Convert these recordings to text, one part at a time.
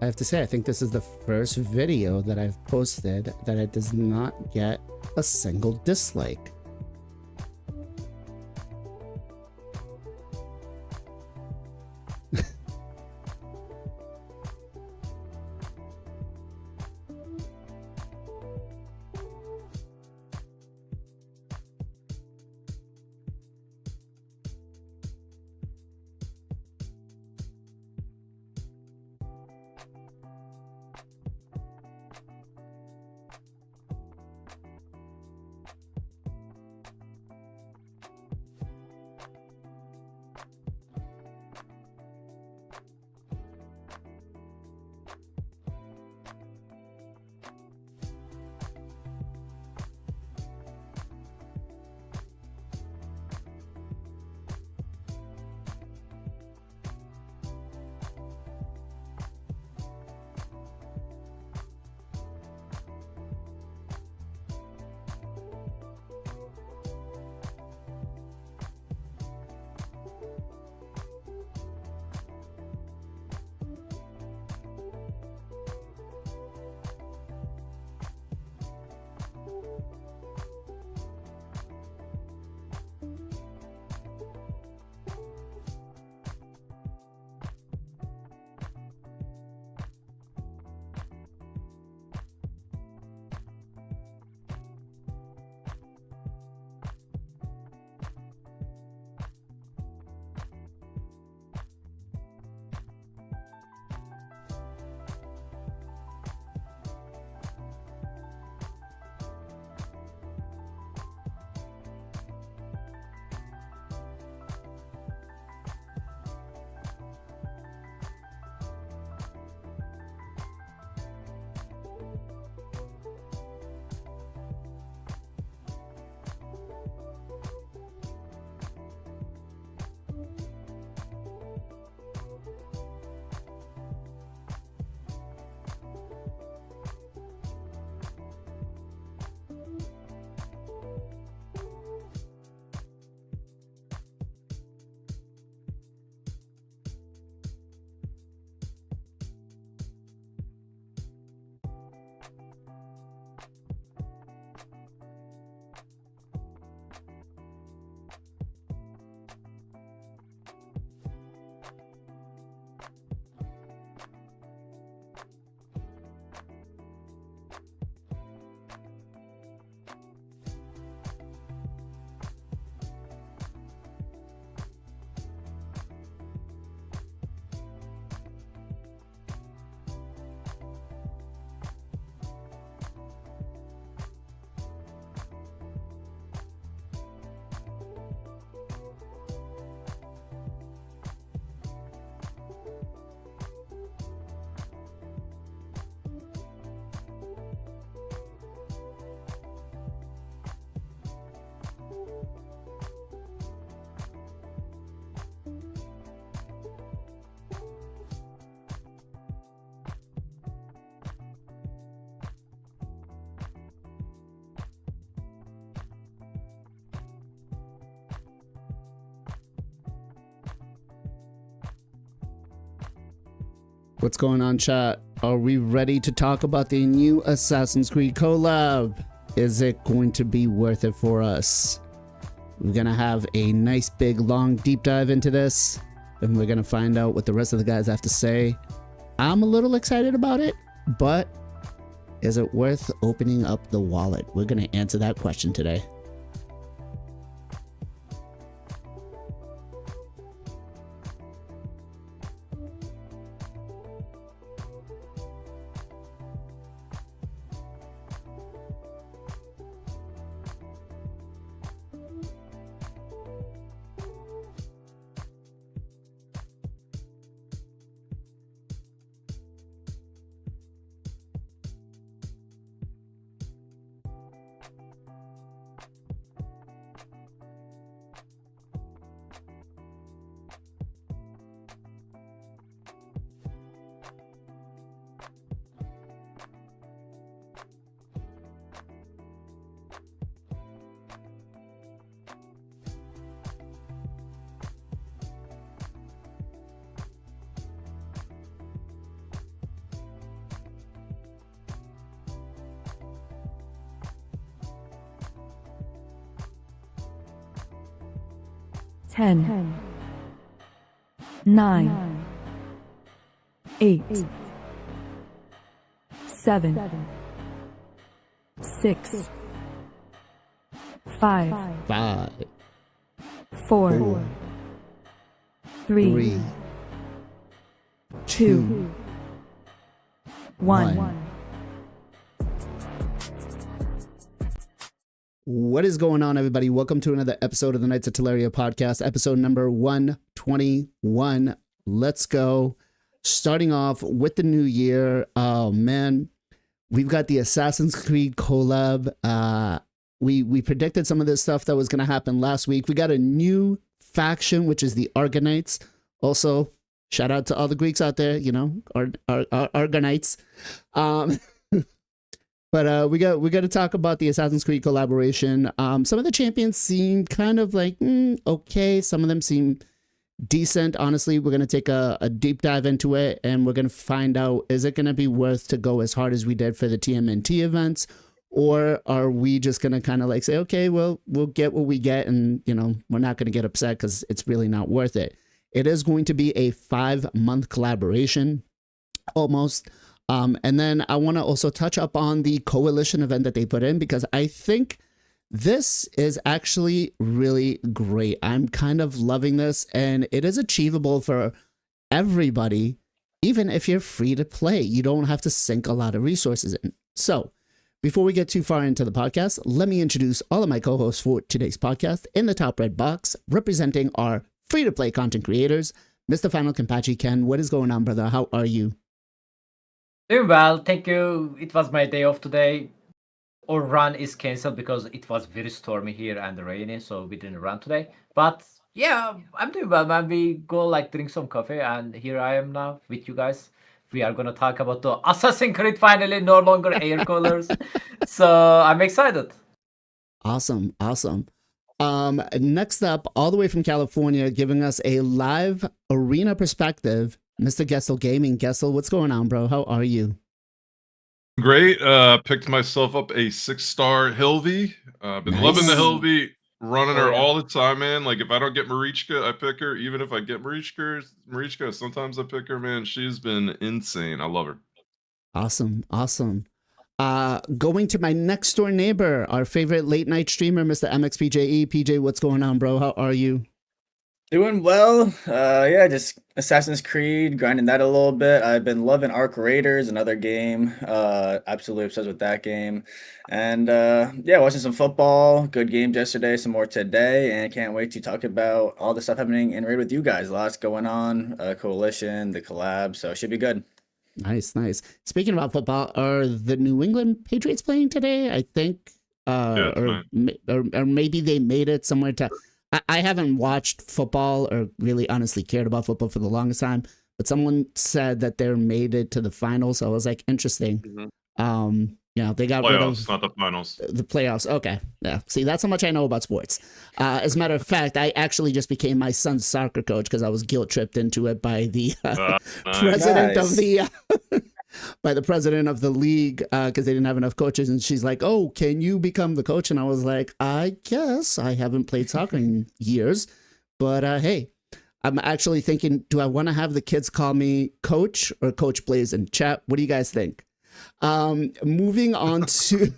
I have to say, I think this is the first video that I've posted that it does not get a single dislike. What's going on, chat? Are we ready to talk about the new Assassin's Creed collab? Is it going to be worth it for us? We're gonna have a nice big long deep dive into this, and we're gonna find out what the rest of the guys have to say. I'm a little excited about it, but is it worth opening up the wallet? We're gonna answer that question today. 10, 9, 8, 7, 6, 5, 5, 4, 4, 3, 3, 2, 1. 1. What is going on, everybody? Welcome to another episode of the Knights of Teleria podcast, episode number 121. Let's go. Starting off with the new year. Oh, man. We've got the Assassin's Creed collab. We predicted some of this stuff that was going to happen last week. We got a new faction, which is the Argonauts. Also, shout out to all the Greeks out there, you know, our Argonauts. But we got to talk about the Assassin's Creed collaboration. Some of the champions seem kind of like okay. Some of them seem decent. Honestly, we're gonna take a deep dive into it, and we're gonna find out, is it gonna be worth to go as hard as we did for the TMNT events, or are we just gonna kind of like say, okay, well, we'll get what we get, and you know, we're not gonna get upset because it's really not worth it. It is going to be a 5-month collaboration, almost. And then I want to also touch up on the coalition event that they put in, because I think this is actually really great. I'm kind of loving this, and it is achievable for everybody, even if you're free to play. You don't have to sink a lot of resources in. So before we get too far into the podcast, let me introduce all of my co-hosts for today's podcast. In the top red box, representing our free-to-play content creators, Mr. Final Kampachi Ken. What is going on, brother? How are you? Doing well, thank you. It was my day off today. Our run is cancelled because it was very stormy here and rainy, so we didn't run today. But yeah, I'm doing well, man. We go like drink some coffee, and here I am now with you guys. We are gonna talk about the Assassin's Creed finally, no longer air coolers. So I'm excited. Awesome. Next up, all the way from California, giving us a live arena perspective, Mr. Gessel Gaming. Gessel, what's going on, bro? How are you? Great. Picked myself up a 6-star Hilvi. Been loving the Hilvi, running her all the time, man. Like, if I don't get Marichka, I pick her. Even if I get Marichka, sometimes I pick her, man. She's been insane. I love her. Awesome. Going to my next door neighbor, our favorite late night streamer, Mr. MXPJE. PJ, what's going on, bro? How are you? Doing well. Yeah, just Assassin's Creed, grinding that a little bit. I've been loving Arc Raiders, another game. Absolutely obsessed with that game. And yeah, watching some football. Good games yesterday, some more today, and can't wait to talk about all the stuff happening in Raid with you guys. Lots going on. Coalition, the collab, so it should be good. Nice. Speaking about football, are the New England Patriots playing today? I think, or maybe they made it somewhere to. I haven't watched football or really honestly cared about football for the longest time, but someone said that they made it to the finals. So I was like, interesting. Mm-hmm. You know, they got rid of not the finals. The playoffs. Okay. Yeah. See, that's how much I know about sports. As a matter of fact, I actually just became my son's soccer coach because I was guilt tripped into it by the president of the by the president of the league, because they didn't have enough coaches. And she's like, oh, can you become the coach? And I was like, I guess. I haven't played soccer in years. But hey, I'm actually thinking, do I want to have the kids call me coach or Coach Blaze in chat? What do you guys think? Moving on to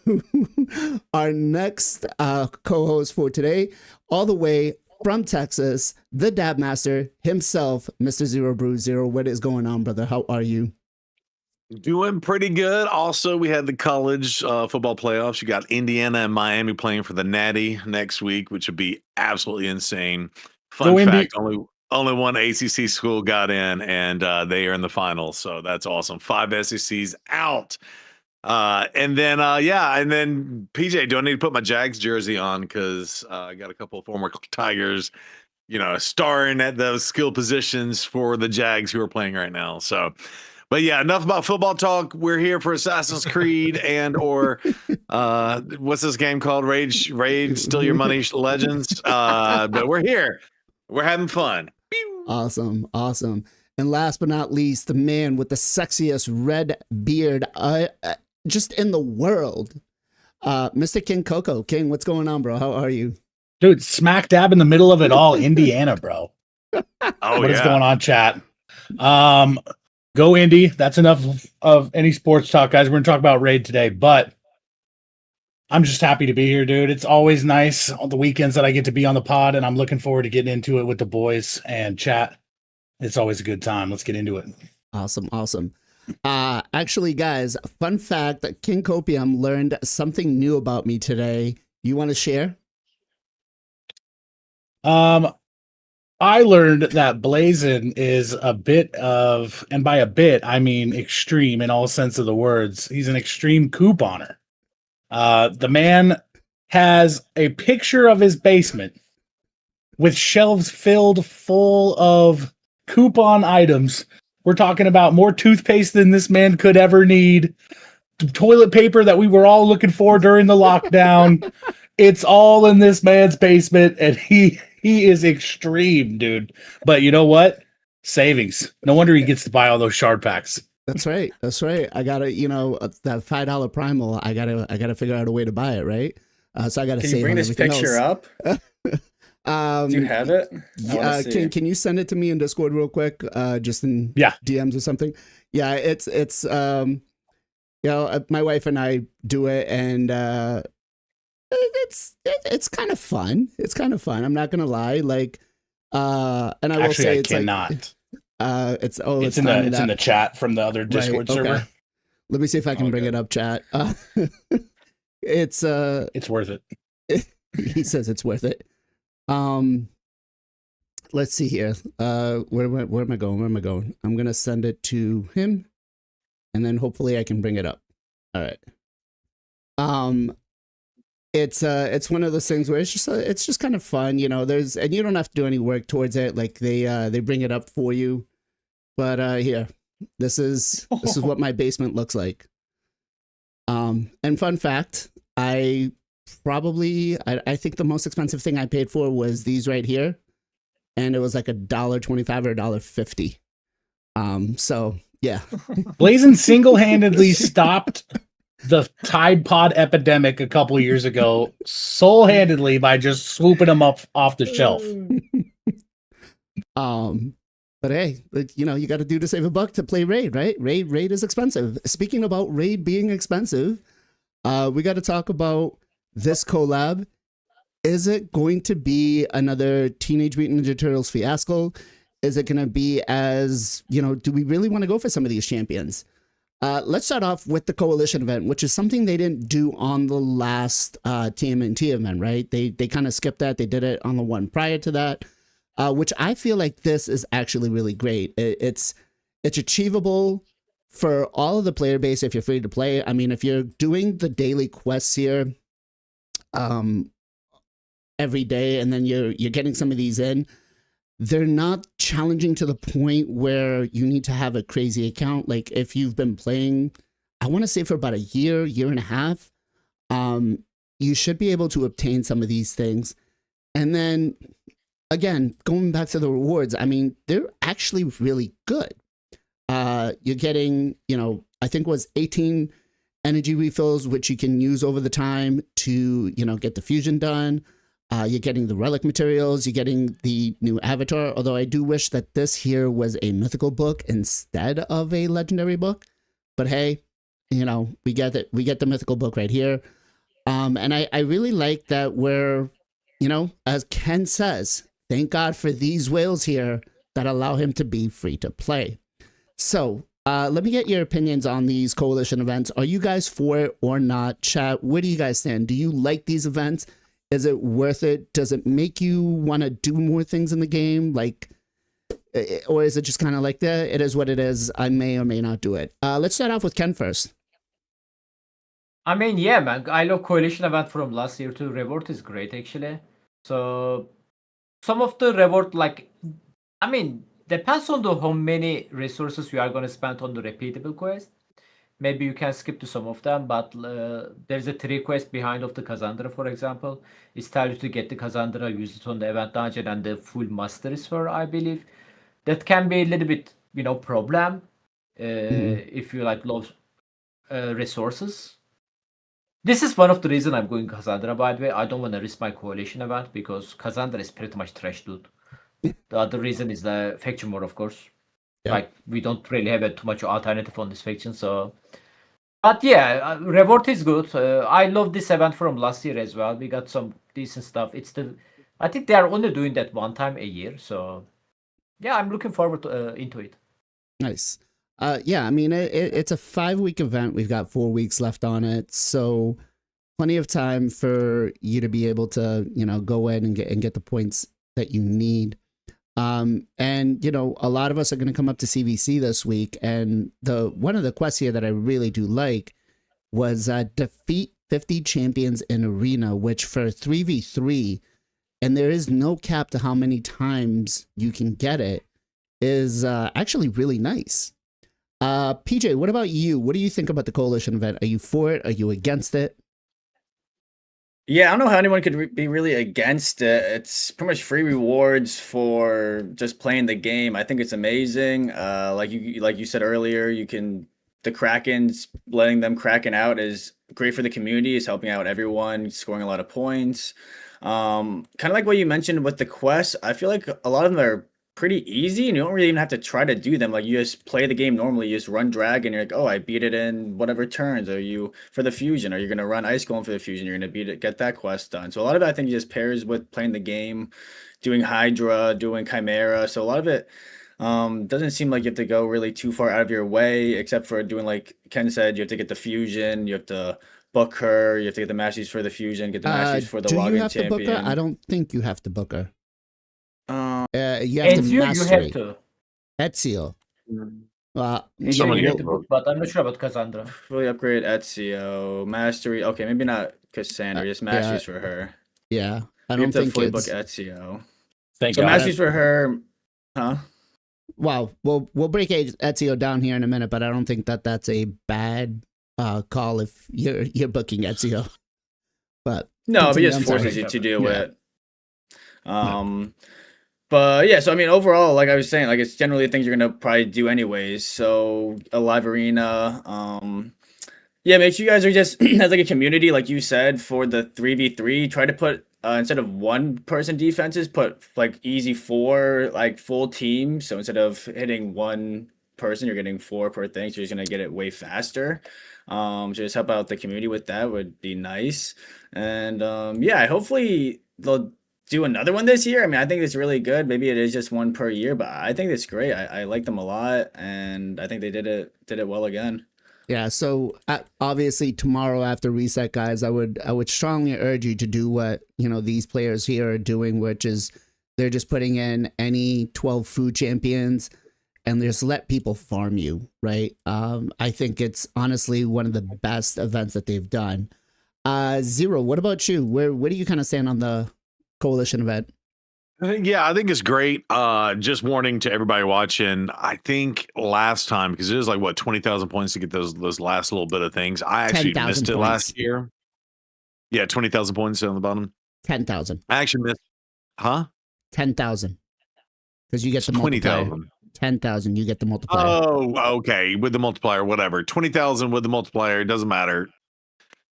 our next co-host for today, all the way from Texas, the Dab Master himself, Mr. Zero Brew Zero. What is going on, brother? How are you? Doing pretty good. Also, we had the college football playoffs. You got Indiana and Miami playing for the Natty next week, which would be absolutely insane. Fun fact, only one ACC school got in, and they are in the finals. So that's awesome. 5 SECs out. And then PJ, do I need to put my Jags jersey on? Because I got a couple of former Tigers, starring at those skill positions for the Jags who are playing right now. So, but yeah, enough about football talk. We're here for Assassin's Creed or what's this game called? Raid, Steal Your Money Legends. But we're here. We're having fun. Awesome. And last but not least, the man with the sexiest red beard just in the world, Mr. King Coco. King, what's going on, bro? How are you? Dude, smack dab in the middle of it all, Indiana, bro. Oh, What is yeah. going on, chat? Go Indy. That's enough of any sports talk, guys. We're gonna talk about Raid today, but I'm just happy to be here, dude. It's always nice on the weekends that I get to be on the pod, and I'm looking forward to getting into it with the boys and chat. It's always a good time. Let's get into it. Awesome. Actually, guys, fun fact: King Copium learned something new about me today. You want to share? I learned that Blazin is a bit of, and by a bit, I mean extreme in all sense of the words. He's an extreme couponer. The man has a picture of his basement with shelves filled full of coupon items. We're talking about more toothpaste than this man could ever need. Toilet paper that we were all looking for during the lockdown. It's all in this man's basement, and he is extreme, dude. But you know what? Savings. No wonder he gets to buy all those shard packs. That's right. I gotta, that $5 primal. I gotta figure out a way to buy it, right? So I gotta Can save you bring on this everything picture else. up? Do you have it? I wanna see. Can you send it to me in Discord real quick? Just in DMs or something. Yeah, it's my wife and I do it, and it's kind of fun. It's kind of fun. I'm not gonna lie. Like, and I will say it's cannot. It's in the chat from the other Discord server. Okay. Let me see if I can bring it up, chat. It's worth it. He says it's worth it. Let's see here. Where am I going? I'm gonna send it to him, and then hopefully I can bring it up. All right. It's one of those things where it's just kind of fun, and you don't have to do any work towards it. Like they bring it up for you. But here, this is what my basement looks like. And fun fact, I think the most expensive thing I paid for was these right here, and it was like $1.25 or $1.50. So yeah, Blazin single-handedly stopped the Tide Pod epidemic a couple years ago, sole-handedly by just swooping them up off the shelf. But hey, you got to do to save a buck to play Raid, right? Raid is expensive. Speaking about Raid being expensive, we got to talk about this collab. Is it going to be another Teenage Mutant Ninja Turtles fiasco? Is it going to be do we really want to go for some of these champions? Let's start off with the Coalition event, which is something they didn't do on the last TMNT event, right? They kind of skipped that. They did it on the one prior to that, which I feel like this is actually really great. It's achievable for all of the player base if you're free to play. I mean, if you're doing the daily quests here every day, and then you're getting some of these in, they're not challenging to the point where you need to have a crazy account. Like if you've been playing, I want to say for about a year and a half, you should be able to obtain some of these things. And then again, going back to the rewards, I mean, they're actually really good. You're getting, I think it was 18 energy refills, which you can use over the time to, get the fusion done. You're getting the relic materials, you're getting the new avatar, although I do wish that this here was a mythical book instead of a legendary book. But hey, we get it. We get the mythical book right here. And I really like that we're, as Ken says, thank God for these whales here that allow him to be free to play. So let me get your opinions on these Coalition events. Are you guys for it or not? Chat, where do you guys stand? Do you like these events? Is it worth it? Does it make you want to do more things in the game? Like, or is it just kind of like, it is what it is. I may or may not do it. Let's start off with Ken first. I mean, yeah, man. I love Coalition event from last year too. Reward is great, actually. So some of the reward, depends on how many resources you are going to spend on the repeatable quest. Maybe you can skip to some of them, but there's a 3 quest behind of the Cassandra, for example. It's tell you to get the Cassandra, use it on the event dungeon and the full mastery sphere, I believe. That can be a little bit, problem if you love resources. This is one of the reasons I'm going Cassandra, by the way. I don't want to risk my coalition event because Cassandra is pretty much trash, dude. The other reason is the faction mode, of course. Yeah. Like, we don't really have too much alternative on this faction, so... But yeah, Revolt is good. I love this event from last year as well. We got some decent stuff. I think they are only doing that one time a year, so... Yeah, I'm looking forward to, into it. Nice. Yeah, I mean, it's a 5-week event. We've got 4 weeks left on it, so plenty of time for you to be able to, go in and get the points that you need. And a lot of us are going to come up to CVC this week, and one of the quests here that I really do like was defeat 50 champions in arena, which for 3v3, and there is no cap to how many times you can get it, is actually really nice. PJ, what about you? What do you think about the coalition event? Are you for it? Are you against it? Yeah, I don't know how anyone could be really against it. It's pretty much free rewards for just playing the game. I think it's amazing. Like you said earlier, the Krakens, letting them Kraken out is great for the community. It's helping out everyone, scoring a lot of points. Kind of like what you mentioned with the quests. I feel like a lot of them are pretty easy, and you don't really even have to try to do them. Like, you just play the game normally, you just run drag, and you're like, oh, I beat it in whatever turns. Or you for the fusion, or you're gonna run ice golem for the fusion, you're gonna beat it, get that quest done. So a lot of it, I think, just pairs with playing the game, doing Hydra, doing Chimera. So a lot of it doesn't seem like you have to go really too far out of your way, except for doing, like Ken said, you have to get the fusion, you have to book her, you have to get the masteries for the fusion, get the masteries for the do you login have to book her? champion. I don't think you have to book her. You have Ezio, to you mastery. have to. Ezio. Ezio, Someone you get have to book, but I'm not sure about Cassandra. Fully upgrade Ezio. Mastery. Okay, maybe not Cassandra, just masteries for her. Yeah, I We don't have to think fully book it's... Ezio. Thank So God. masteries for her, huh? Well, we'll break Ezio down here in a minute, but I don't think that's a bad call if you're booking Ezio. But No, but continue, it just I'm sorry. forces you to do Yeah. it. But yeah, so I mean, overall, like I was saying, like it's generally things you're gonna probably do anyways. So a live arena, yeah, make sure you guys are just as like a community, like you said, for the 3v3, try to put instead of one person defenses, put like easy 4, like full team. So instead of hitting one person, you're getting 4 per thing, so you're just gonna get it way faster. So just help out the community with that would be nice. And yeah, hopefully they'll do another one this year. I mean, I think it's really good. Maybe it is just one per year, but I think it's great. I like them a lot, and I think they did it well again. Yeah, so obviously tomorrow after reset, guys, I would strongly urge you to do what these players here are doing, which is they're just putting in any 12 food champions and just let people farm you, right? I think it's honestly one of the best events that they've done. Zero, what about you? Where do you kind of stand on the coalition event? I think it's great. Just warning to everybody watching. I think last time, because it was like what 20,000 points to get those last little bit of things. I actually 10,000 missed it points. last year. Yeah, 20,000 points on the bottom. 10,000. I actually missed. Huh? 10,000. Because you get the multiplier. 20,000. 10,000. You get the multiplier. Oh, okay. With the multiplier, whatever. 20,000 with the multiplier. It doesn't matter.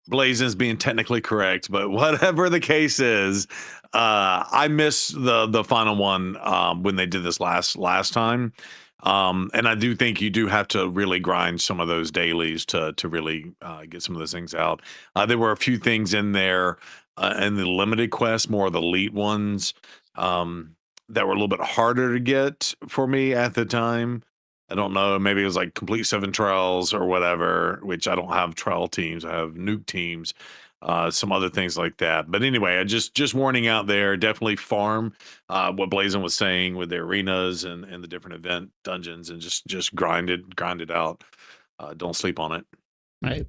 Blazon's being technically correct, but whatever the case is, I missed the final one when they did this last time, and I do think you do have to really grind some of those dailies to really get some of those things out. There were a few things in there in the limited quest, more of the elite ones, that were a little bit harder to get for me at the time. I don't know. Maybe it was like complete 7 trials or whatever, which I don't have trial teams. I have nuke teams, some other things like that. But anyway, I just warning out there, definitely farm what Blazon was saying with the arenas and the different event dungeons, and just grind it out. Don't sleep on it. Right.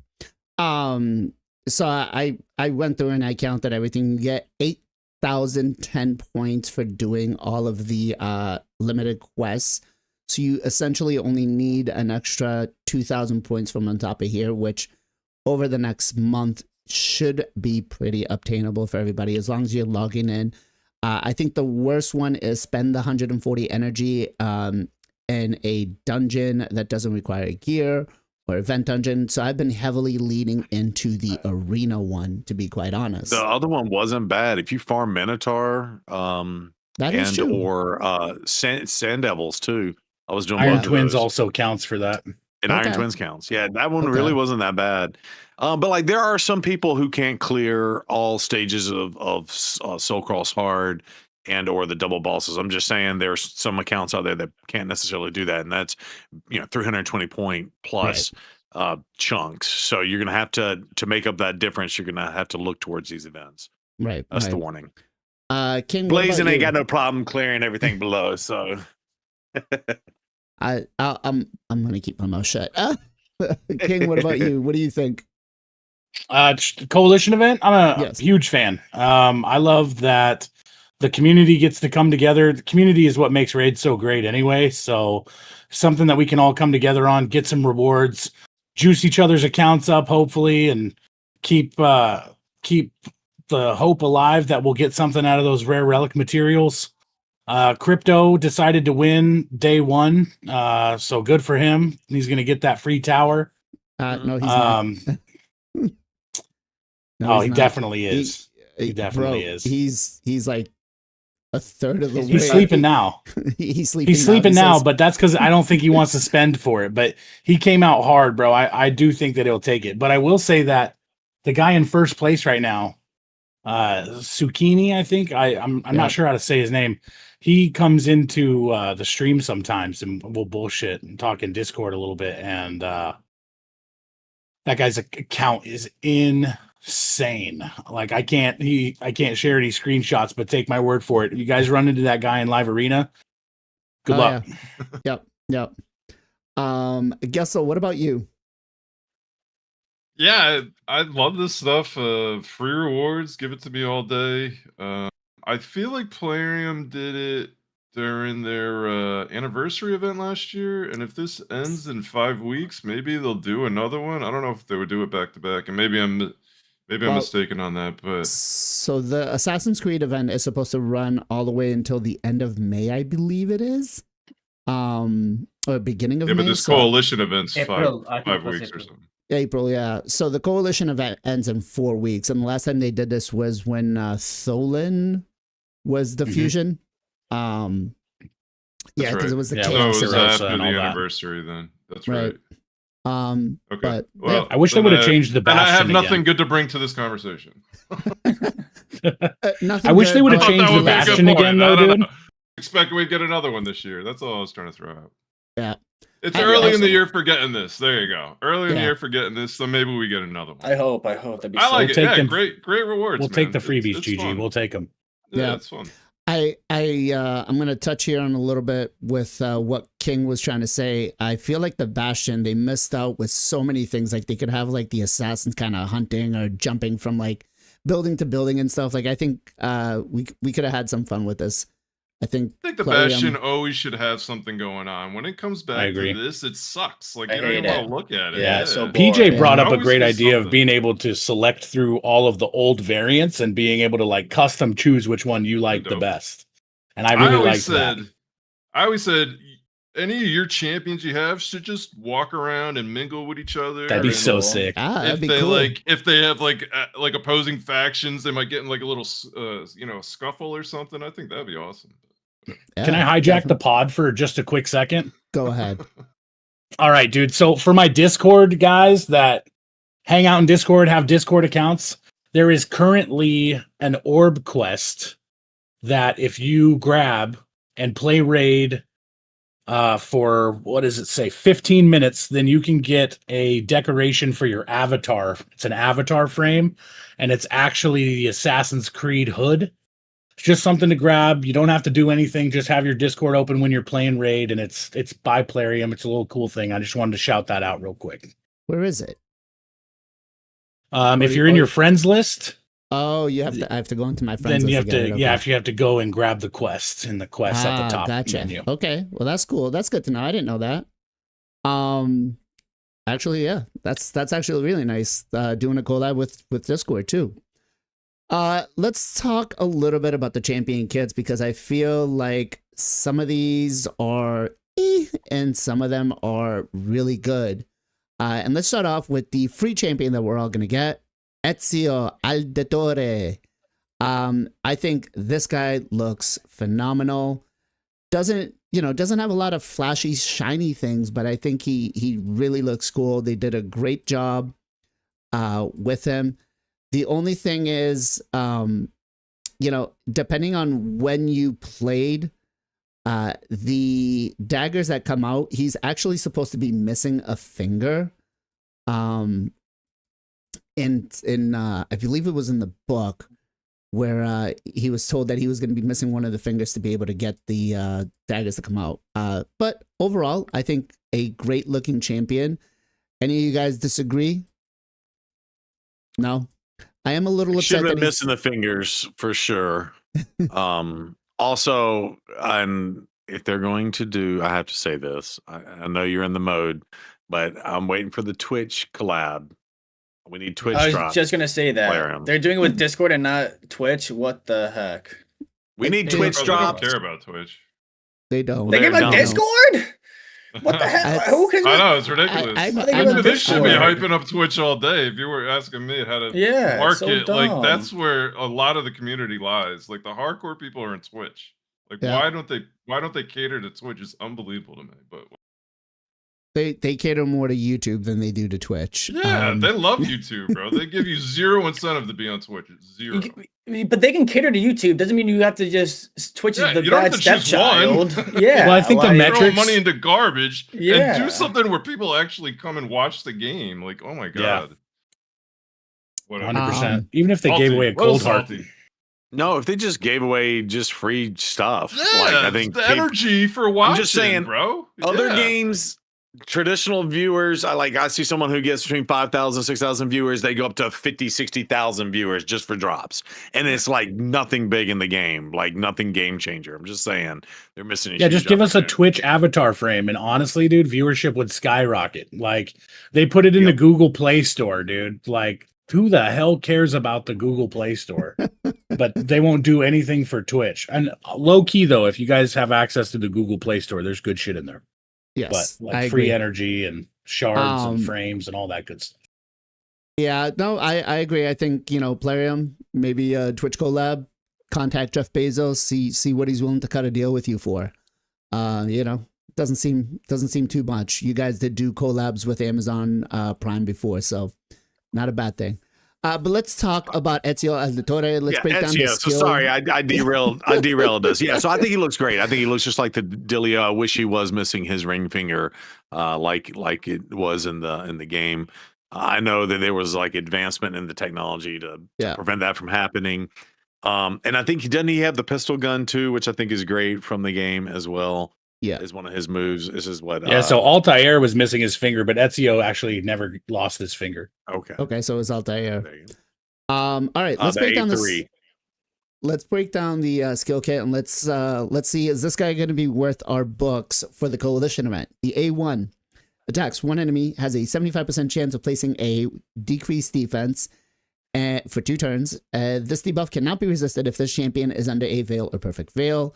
So I went through and I counted everything. You get 8,010 points for doing all of the limited quests. So you essentially only need an extra 2,000 points from on top of here, which over the next month should be pretty obtainable for everybody as long as you're logging in. I think the worst one is spend the 140 energy in a dungeon that doesn't require gear, or event dungeon. So I've been heavily leaning into the arena one, to be quite honest. The other one wasn't bad. If you farm Minotaur, That is and true. or Sand Devils too. I was doing Iron both of Twins those. also counts for that. And Iron Okay. Twins counts. Yeah, that one Okay. really wasn't that bad. But like, there are some people who can't clear all stages of Soul Cross Hard and or the double bosses. I'm just saying there's some accounts out there that can't necessarily do that, and that's 320 point plus chunks. So you're gonna have to make up that difference. You're gonna have to look towards these events. Right. That's right. the warning. King, what Blazing about ain't you? got no problem clearing everything below. So I'm gonna keep my mouth shut. King, what about you? What do you think? Coalition event. I'm a Yes. huge fan. I love that the community gets to come together. The community is what makes raids so great anyway. So something that we can all come together on, get some rewards, juice each other's accounts up, hopefully, and keep the hope alive that we'll get something out of those rare relic materials. Crypto decided to win day one. So good for him. He's going to get that free tower. No, he's not. No, He he's not. definitely is. He definitely Bro, is. He's like a third of the way. He's sleeping now. He's sleeping. He's sleeping He now, says- but that's because I don't think he wants to spend for it. But he came out hard, bro. I do think that he'll take it. But I will say that the guy in first place right now, Zucchini, I think I'm not sure how to say his name. He comes into the stream sometimes and we'll bullshit and talk in Discord a little bit. And that guy's account is insane. Like I can't share any screenshots, but take my word for it. You guys run into that guy in live arena. Good luck. Yeah. Yep. Guess so. What about you? Yeah, I love this stuff. Free rewards, give it to me all day. I feel like Plarium did it during their anniversary event last year, and if this ends in 5 weeks, maybe they'll do another one. I don't know if they would do it back to back, and maybe I'm mistaken on that. But So the Assassin's Creed event is supposed to run all the way until the end of May, I believe it is. Or beginning of yeah, May. but this so- coalition event's April, I think five it was weeks or April. something. April, yeah. So the coalition event ends in 4 weeks, and the last time they did this was when Tholen was the fusion. Yeah, That's because right. it was the Yeah, So it chaos was Rosa event. after and the all that. anniversary then. That's Right. right. Okay. But Well, I wish they then would have changed the then I have Bastion nothing again. good to bring to this conversation. nothing I wish they good, would I have but- thought changed that the was a good Bastion point. again, I though, don't dude. know. Expect we'd get another one this year. That's all I was trying to throw out. Yeah. It's I- early in the I- year for getting this. There you go. Early in the Yeah. year for getting this, so maybe we get another one. I hope that'd be. I like so it. take Yeah, them- great rewards. We'll take man. the freebies, It's GG. fun. We'll take them. Yeah, Yeah. it's fun. I'm gonna touch here on a little bit with what King was trying to say. I feel like the Bastion, they missed out with so many things. Like they could have like the assassins kind of hunting or jumping from like building to building and stuff. Like I think we could have had some fun with this. I think I think the Plarium- Bastion always should have something going on. When it comes I back agree. to this, it sucks. Like I you don't even hate want it. to look at it. Yeah, so PJ boring. brought up a Always great do idea of something. being able to select through all of the old variants and being able to like custom choose which one you like the Dope. best. And I really liked that. I always said any of your champions you have should just walk around and mingle with each other. That'd be and so cool. sick. that'd if be they cool. if they have like opposing factions, they might get in like a little scuffle or something. I think that'd be awesome. Can I hijack the pod for just a quick second? Go ahead. All right, dude. So for my Discord guys that hang out in Discord, have Discord accounts, there is currently an orb quest that if you grab and play raid for, what does it say, 15 minutes, then you can get a decoration for your avatar. It's an avatar frame, and it's actually the Assassin's Creed hood. It's just something to grab. You don't have to do anything. Just have your Discord open when you're playing raid, and it's by Plarium. It's a little cool thing. I just wanted to shout that out real quick. Where is it? If you're in your friends list, Oh, you have to. I have to go into my friends. then you list have to, get it, yeah, okay. if you have to go and grab the quest in the quest at the top Gotcha. menu. Okay, well that's cool. That's good to know. I didn't know that. Actually, yeah, that's actually really nice. Doing a collab with Discord too. Let's talk a little bit about the champion kits because I feel like some of these are and some of them are really good. And let's start off with the free champion that we're all going to get, Ezio Auditore. I think this guy looks phenomenal. Doesn't have a lot of flashy, shiny things, but I think he really looks cool. They did a great job with him. The only thing is, depending on when you played, the daggers that come out, he's actually supposed to be missing a finger. In I believe it was in the book where he was told that he was going to be missing one of the fingers to be able to get the daggers to come out. But overall, I think a great looking champion. Any of you guys disagree? No? I am a little upset. Should have been missing the fingers for sure. Also, and if they're going to do, I have to say this. I know you're in the mode, but I'm waiting for the Twitch collab. We need Twitch. I was drop. just gonna say that they're doing it with Discord and not Twitch. What the heck? We need Twitch drops. They don't care about Twitch. They don't. They give a Discord? What the heck? Who can I know, it's ridiculous. This should be hyping up Twitch all day. If you were asking me how to market, like that's where a lot of the community lies. Like the hardcore people are in Twitch. Like why don't they cater to Twitch? It's unbelievable to me. But they cater more to YouTube than they do to Twitch. Yeah, they love YouTube, bro. They give you zero incentive to be on Twitch. Zero. But they can cater to YouTube. Doesn't mean you have to just Twitch is the bad stepchild. Yeah. Well, I think the metrics throw money into garbage and do something where people actually come and watch the game. Like, oh my god. 100%. Even if they gave away a cold heart. No, if they just gave away just free stuff. Yeah, like, I think the energy for watching. I'm just saying, bro. Other games, traditional viewers, I see someone who gets between 5,000 6,000 viewers, they go up to 50 60,000 viewers just for drops, and it's like nothing big in the game, like nothing game changer. I'm just saying they're missing just give us a Twitch avatar frame, and honestly, dude, viewership would skyrocket. Like they put it in the Google Play Store, dude. Like who the hell cares about the Google Play Store? But they won't do anything for Twitch. And low key though, if you guys have access to the Google Play Store, there's good shit in there. Yes, but like free energy and shards and frames and all that good stuff. Yeah, no, I agree. I think, Plarium, maybe a Twitch collab, contact Jeff Bezos, see what he's willing to cut a deal with you for. Doesn't seem too much. You guys did do collabs with Amazon Prime before, so not a bad thing. But let's talk about Ezio Auditore. Let's break down the skill. So sorry, I derailed this. Yeah, so I think he looks great. I think he looks just like the Dilio. I wish he was missing his ring finger, like it was in the game. I know that there was like advancement in the technology to prevent that from happening. And I think he have the pistol gun too, which I think is great from the game as well. Yeah, is one of his moves. This is what. So Altair was missing his finger, but Ezio actually never lost his finger. Okay. So it's Altair. All right, let's break down this. Let's break down the skill kit and let's see, is this guy going to be worth our books for the coalition event? The A1 attacks one enemy, has a 75% chance of placing a decreased defense for 2 turns. This debuff cannot be resisted if this champion is under a veil or perfect veil.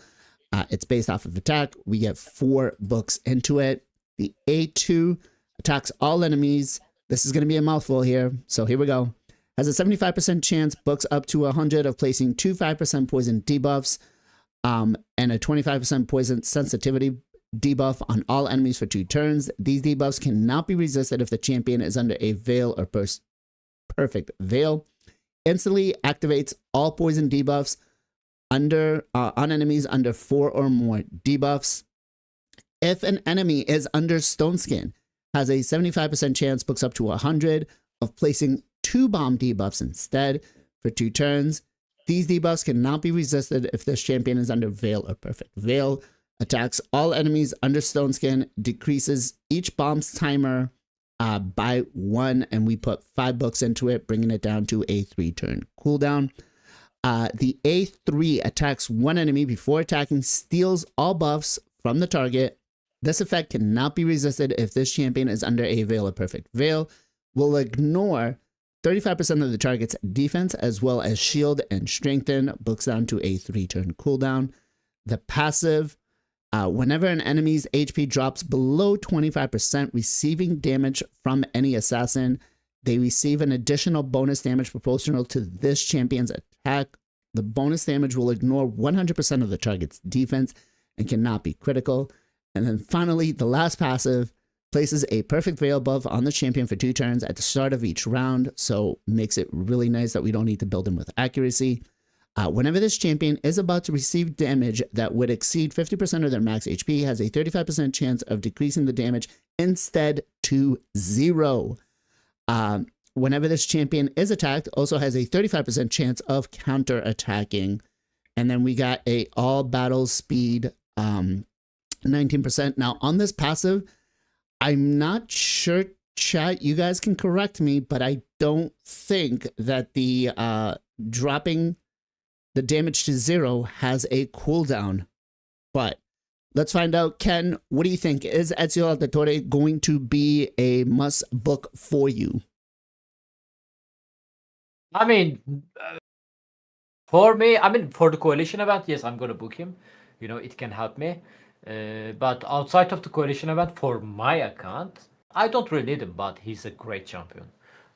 It's based off of attack. We get 4 books into it. The A2 attacks all enemies. This is going to be a mouthful here, so here we go. Has a 75% chance, books up to 100 of placing 2 5% poison debuffs, and a 25% poison sensitivity debuff on all enemies for 2 turns. These debuffs cannot be resisted if the champion is under a veil or perfect veil. Instantly activates all poison debuffs on enemies under 4 or more debuffs. If an enemy is under Stone Skin, has a 75% chance, books up to 100 of placing 2 bomb debuffs instead for 2 turns. These debuffs cannot be resisted if this champion is under veil or perfect veil. Attacks all enemies under Stone Skin, decreases each bomb's timer by 1, and we put 5 books into it, bringing it down to a 3-turn cooldown. The A3 attacks one enemy before attacking, steals all buffs from the target. This effect cannot be resisted if this champion is under a veil or perfect veil. Will ignore 35% of the target's defense as well as shield and strengthen. Books down to a 3-turn cooldown. The passive Whenever an enemy's HP drops below 25%, receiving damage from any assassin, they receive an additional bonus damage proportional to this champion's attack. The bonus damage will ignore 100% of the target's defense and cannot be critical. And then finally, the last passive places a perfect veil buff on the champion for 2 turns at the start of each round, so makes it really nice that we don't need to build him with accuracy. Whenever this champion is about to receive damage that would exceed 50% of their max HP, has a 35% chance of decreasing the damage instead to 0. Whenever this champion is attacked, also has a 35% chance of counter-attacking. And then we got a all battle speed 19%. Now on this passive, I'm not sure, chat, you guys can correct me, but I don't think that the dropping the damage to 0 has a cooldown. But let's find out. Ken, what do you think? Is Ezio Auditore going to be a must book for you? I mean, for me, for the coalition event, yes, I'm gonna book him. You know, it can help me. But outside of the coalition event, for my account, I don't really need him, but he's a great champion.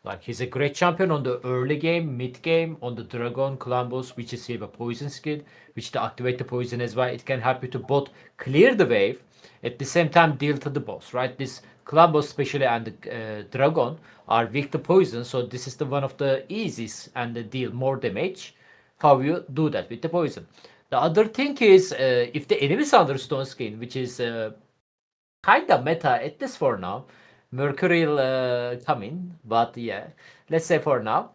Like, he's a great champion on the early game, mid game, on the Dragon Clan boss, which is have a poison skill, which to activate the poison as well. It can help you to both clear the wave, at the same time deal to the boss, right? This Clan boss, especially, and the Dragon are weak to poison, so this is the one of the easiest and the deal more damage. How you do that with the poison. The other thing is, if the enemy Thunderstone skin, which is kind of meta at this for now, Mercury will come in, but yeah, let's say for now,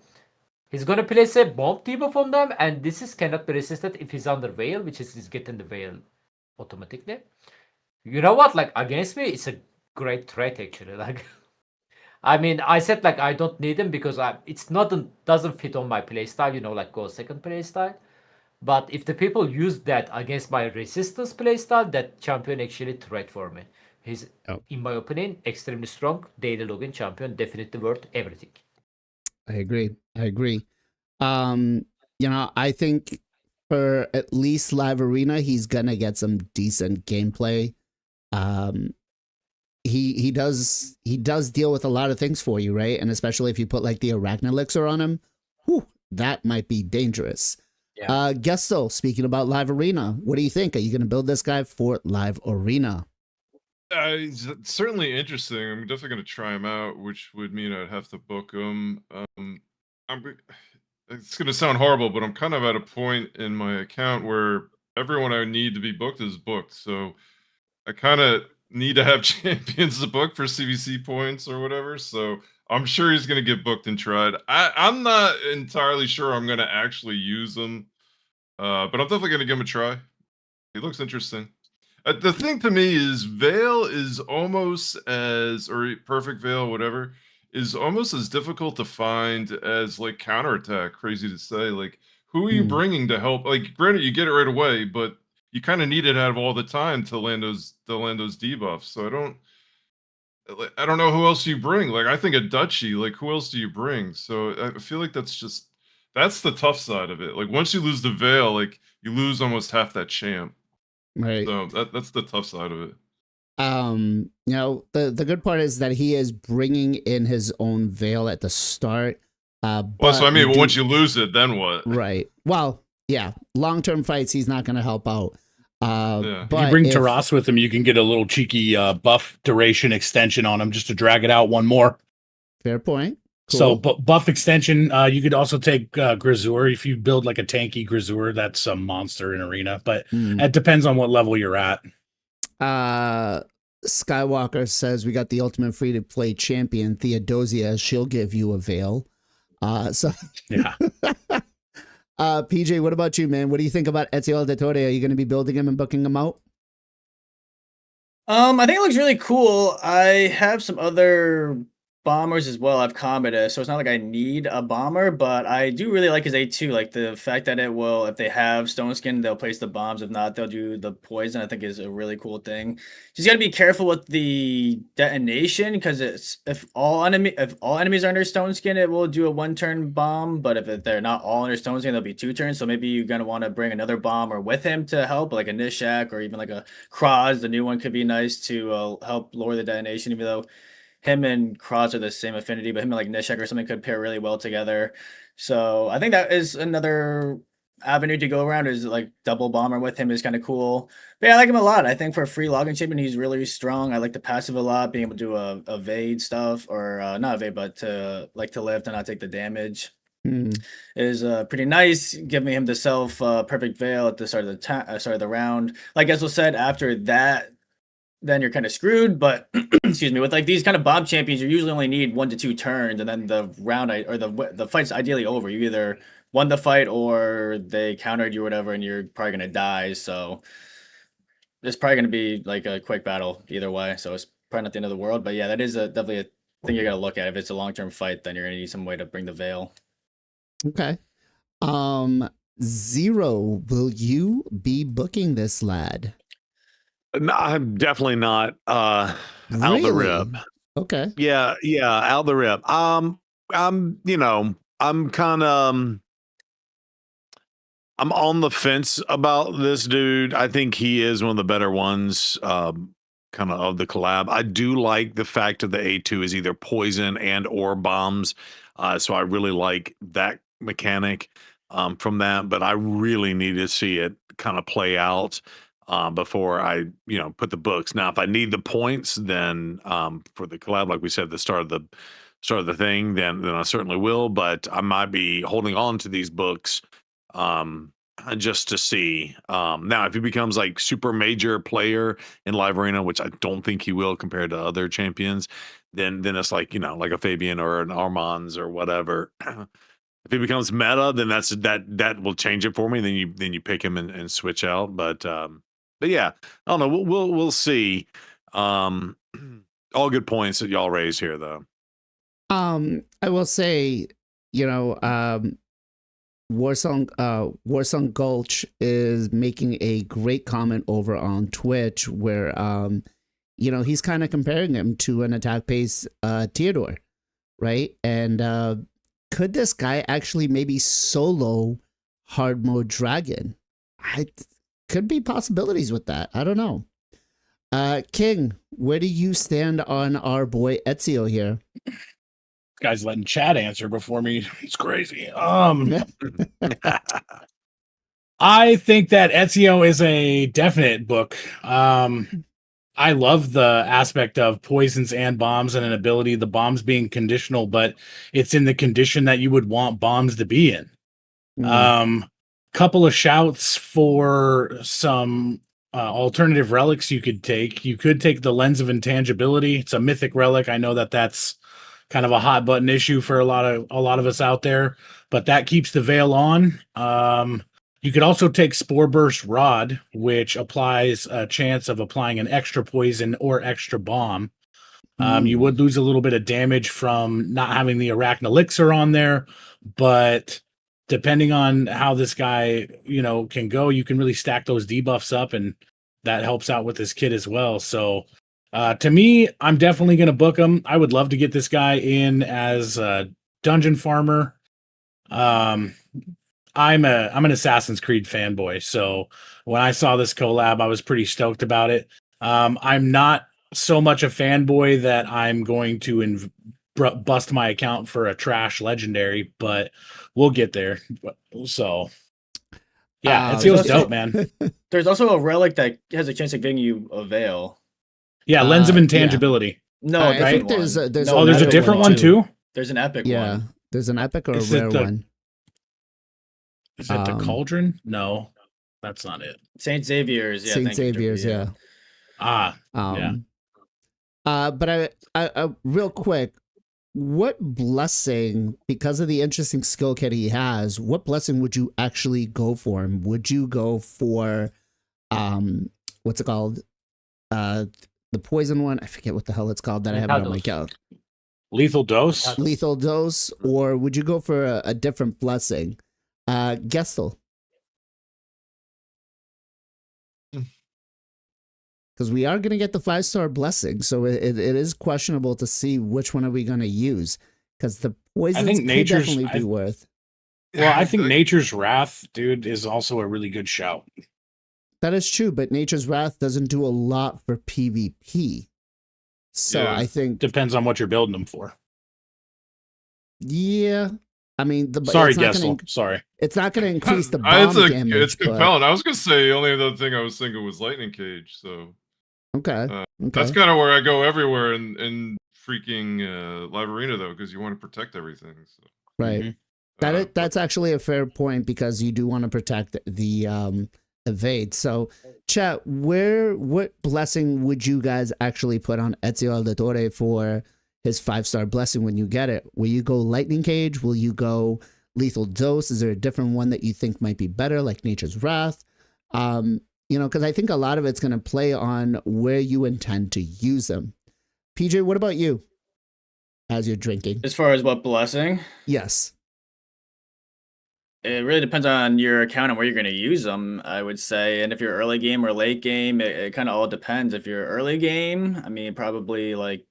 he's gonna place a bomb debuff on them, and this is cannot be resisted if he's under veil, which is he's getting the veil automatically. You know what? Like, against me, it's a great threat actually. Like, I mean, I said like I don't need him because it's not doesn't fit on my playstyle. You know, like go second playstyle. But if the people use that against my resistance playstyle, that champion actually threat for me. He's, in my opinion, extremely strong daily login champion, definitely worth everything. I agree. You know, I think for at least live arena, he's gonna get some decent gameplay. He does deal with a lot of things for you, right? And especially if you put like the Arachne Elixir on him, whew, that might be dangerous. Yeah. Gesto, speaking about live arena, what do you think? Are you going to build this guy for live arena? It's certainly interesting. I'm definitely going to try him out, which would mean I'd have to book him. It's going to sound horrible, but I'm kind of at a point in my account where everyone I need to be booked is booked. So I kind of need to have champions to book for CVC points or whatever. So I'm sure he's going to get booked and tried. I'm not entirely sure I'm going to actually use him, but I'm definitely going to give him a try. He looks interesting. The thing to me is Veil is almost as, or Perfect Veil, whatever, is almost as difficult to find as like counterattack. Crazy to say. Like, who are you bringing to help? Like, granted, you get it right away, but you kind of need it out of all the time to land those debuffs. So I don't know who else you bring. Like, I think a Duchy. Like, who else do you bring? So I feel like that's the tough side of it. Like, once you lose the Veil, like you lose almost half that champ. Right. So that's the tough side of it. You know, the good part is that he is bringing in his own Veil at the start. Well, so I mean, once you lose it, then what? Right. Well, yeah. Long-term fights, he's not going to help out. But if you bring Taras with him, you can get a little cheeky buff duration extension on him just to drag it out one more. Fair point. Cool. So buff extension, you could also take Grisur. If you build like a tanky Grisur, that's a monster in arena, but it depends on what level you're at. Skywalker says we got the ultimate free-to-play champion, Theodosia. She'll give you a Veil. So yeah. PJ, what about you, man? What do you think about Ezio Auditore? Are you going to be building him and booking him out? I think it looks really cool. I have some other bombers as well have combat, so it's not like I need a bomber, but I do really like his A2. Like the fact that it will, if they have stone skin, they'll place the bombs. If not, they'll do the poison. I think is a really cool thing. Just got to be careful with the detonation because if all enemies are under stone skin, it will do a 1-turn bomb. But if they're not all under stone skin, they'll be 2 turns. So maybe you're gonna want to bring another bomber with him to help, like a Nishak or even like a Kraz. The new one could be nice to help lower the detonation, even though him and Cross are the same affinity, but him and like Nishek or something could pair really well together. So I think that is another avenue to go around, is like double bomber with him is kind of cool. But yeah, I like him a lot. I think for a free login champion, he's really strong. I like the passive a lot, being able to do a evade stuff, or not evade, but to lift and not take the damage. Is pretty nice, giving him the self perfect veil at the start of the round. Like as was said, after that, then you're kind of screwed. But excuse me, with like these kind of bomb champions, you usually only need 1 to 2 turns, and then the round or the fight's ideally over. You either won the fight or they countered you or whatever, and you're probably gonna die. So it's probably gonna be like a quick battle either way. So it's probably not the end of the world. But yeah, that is definitely a thing you gotta look at. If it's a long-term fight, then you're gonna need some way to bring the veil. Okay. Zero, will you be booking this lad? No, I'm definitely not out the rip. Okay. Yeah, out the rip. I'm kind of I'm on the fence about this dude. I think he is one of the better ones kind of the collab. I do like the fact that the A2 is either poison and or bombs. So I really like that mechanic from that, but I really need to see it kind of play out before I, put the books. Now, if I need the points, then for the collab, like we said at the start of the thing, then I certainly will. But I might be holding on to these books just to see. Now, if he becomes like super major player in Live Arena, which I don't think he will compared to other champions, then it's like like a Fabian or an Armands or whatever. If he becomes meta, then that will change it for me. Then you pick him and switch out. But yeah, I don't know. We'll see. All good points that y'all raise here, though. I will say, Warsong Gulch is making a great comment over on Twitch where he's kind of comparing him to an attack pace Theodore, right? And could this guy actually maybe solo hard mode dragon? Could be possibilities with that. I don't know. King, where do you stand on our boy Ezio here? Guy's letting Chad answer before me. It's crazy. I think that Ezio is a definite book. I love the aspect of poisons and bombs and an ability, the bombs being conditional, but it's in the condition that you would want bombs to be in. Couple of shouts for some alternative relics you could take. You could take the Lens of Intangibility. It's a mythic relic. I know that that's kind of a hot button issue for a lot of us out there, but that keeps the veil on. You could also take Spore Burst Rod, which applies a chance of applying an extra poison or extra bomb. You would lose a little bit of damage from not having the Arachne Elixir on there, but depending on how this guy, can go, you can really stack those debuffs up, and that helps out with this kit as well. So to me, I'm definitely going to book him. I would love to get this guy in as a dungeon farmer. I'm an Assassin's Creed fanboy, so when I saw this collab, I was pretty stoked about it. I'm not so much a fanboy that I'm going to bust my account for a trash legendary, but we'll get there. So yeah, Ezio's dope, man. There's also a relic that has a chance of giving you a veil. Yeah, Lens of Intangibility. Yeah. No, I think there's a different one too. There's an epic one. Yeah, there's an epic or Is a rare one. Is it the Cauldron? No, that's not it. Saint Xavier's. Yeah, Saint Xavier's. Yeah. Yeah. But I real quick, what blessing, because of the interesting skill kit he has, what blessing would you actually go for him? Would you go for what's it called? The poison one? I forget what the hell it's called that I have it on my account. Lethal dose. Lethal dose, or would you go for a different blessing? Gestel. Because we are going to get the 5-star blessing, so it is questionable to see which one are we going to use. Because the poisons think could nature's- definitely be worth. Well, I think Nature's Wrath, dude, is also a really good shout. That is true, but Nature's Wrath doesn't do a lot for PvP. So Yeah. I think, Depends on what you're building them for. yeah. I mean, Sorry, it's not Gessel. gonna, Sorry. it's not going to increase the It's bomb damage. It's but- compelling. I was gonna say the only other thing I was thinking was lightning cage. So Okay. that's kind of where I go everywhere in freaking live arena though, because you want to protect everything. So. Right. Mhm. That's actually a fair point because you do want to protect the evade. So, chat, what blessing would you guys actually put on Ezio Auditore for his 5-star blessing when you get it? Will you go lightning cage? Will you go lethal dose? Is there a different one that you think might be better, like Nature's Wrath? Because I think a lot of it's going to play on where you intend to use them. PJ, what about you? As you're drinking, As far as what blessing, yes. it really depends on your account and where you're going to use them, I would say. And if you're early game or late game, it kind of all depends. If you're early game, I mean, probably like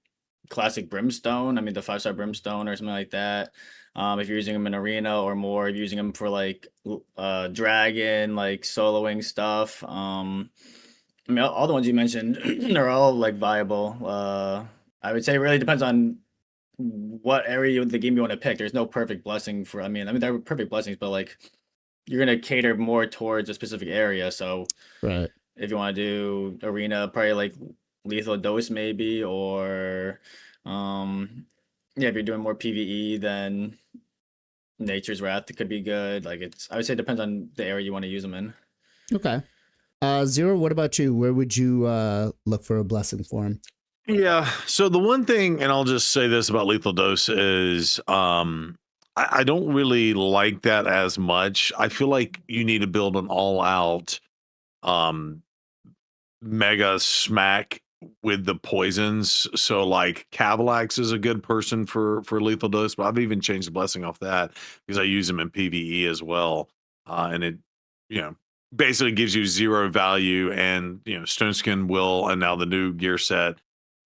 classic Brimstone. I mean, the 5-star Brimstone or something like that. If you're using them in arena or more, if you're using them for like dragon, like soloing stuff. I mean, all the ones you mentioned are all like viable. I would say it really depends on what area of the game you want to pick. There's no perfect blessing for. I mean, there are perfect blessings, but like you're gonna cater more towards a specific area. So, Right. if you want to do arena, probably like lethal dose maybe, or if you're doing more PVE, then Nature's Wrath could be good. Like I would say it depends on the area you want to use them in. Okay. Zero, what about you? Where would you look for a blessing for him? Yeah. So the one thing, and I'll just say this about lethal dose is, I don't really like that as much. I feel like you need to build an all-out, mega smack with the poisons. So like Cavalax is a good person for lethal dose, but I've even changed the blessing off that because I use them in PvE as well. And it, basically gives you 0 value, and Stone Skin will, and now the new gear set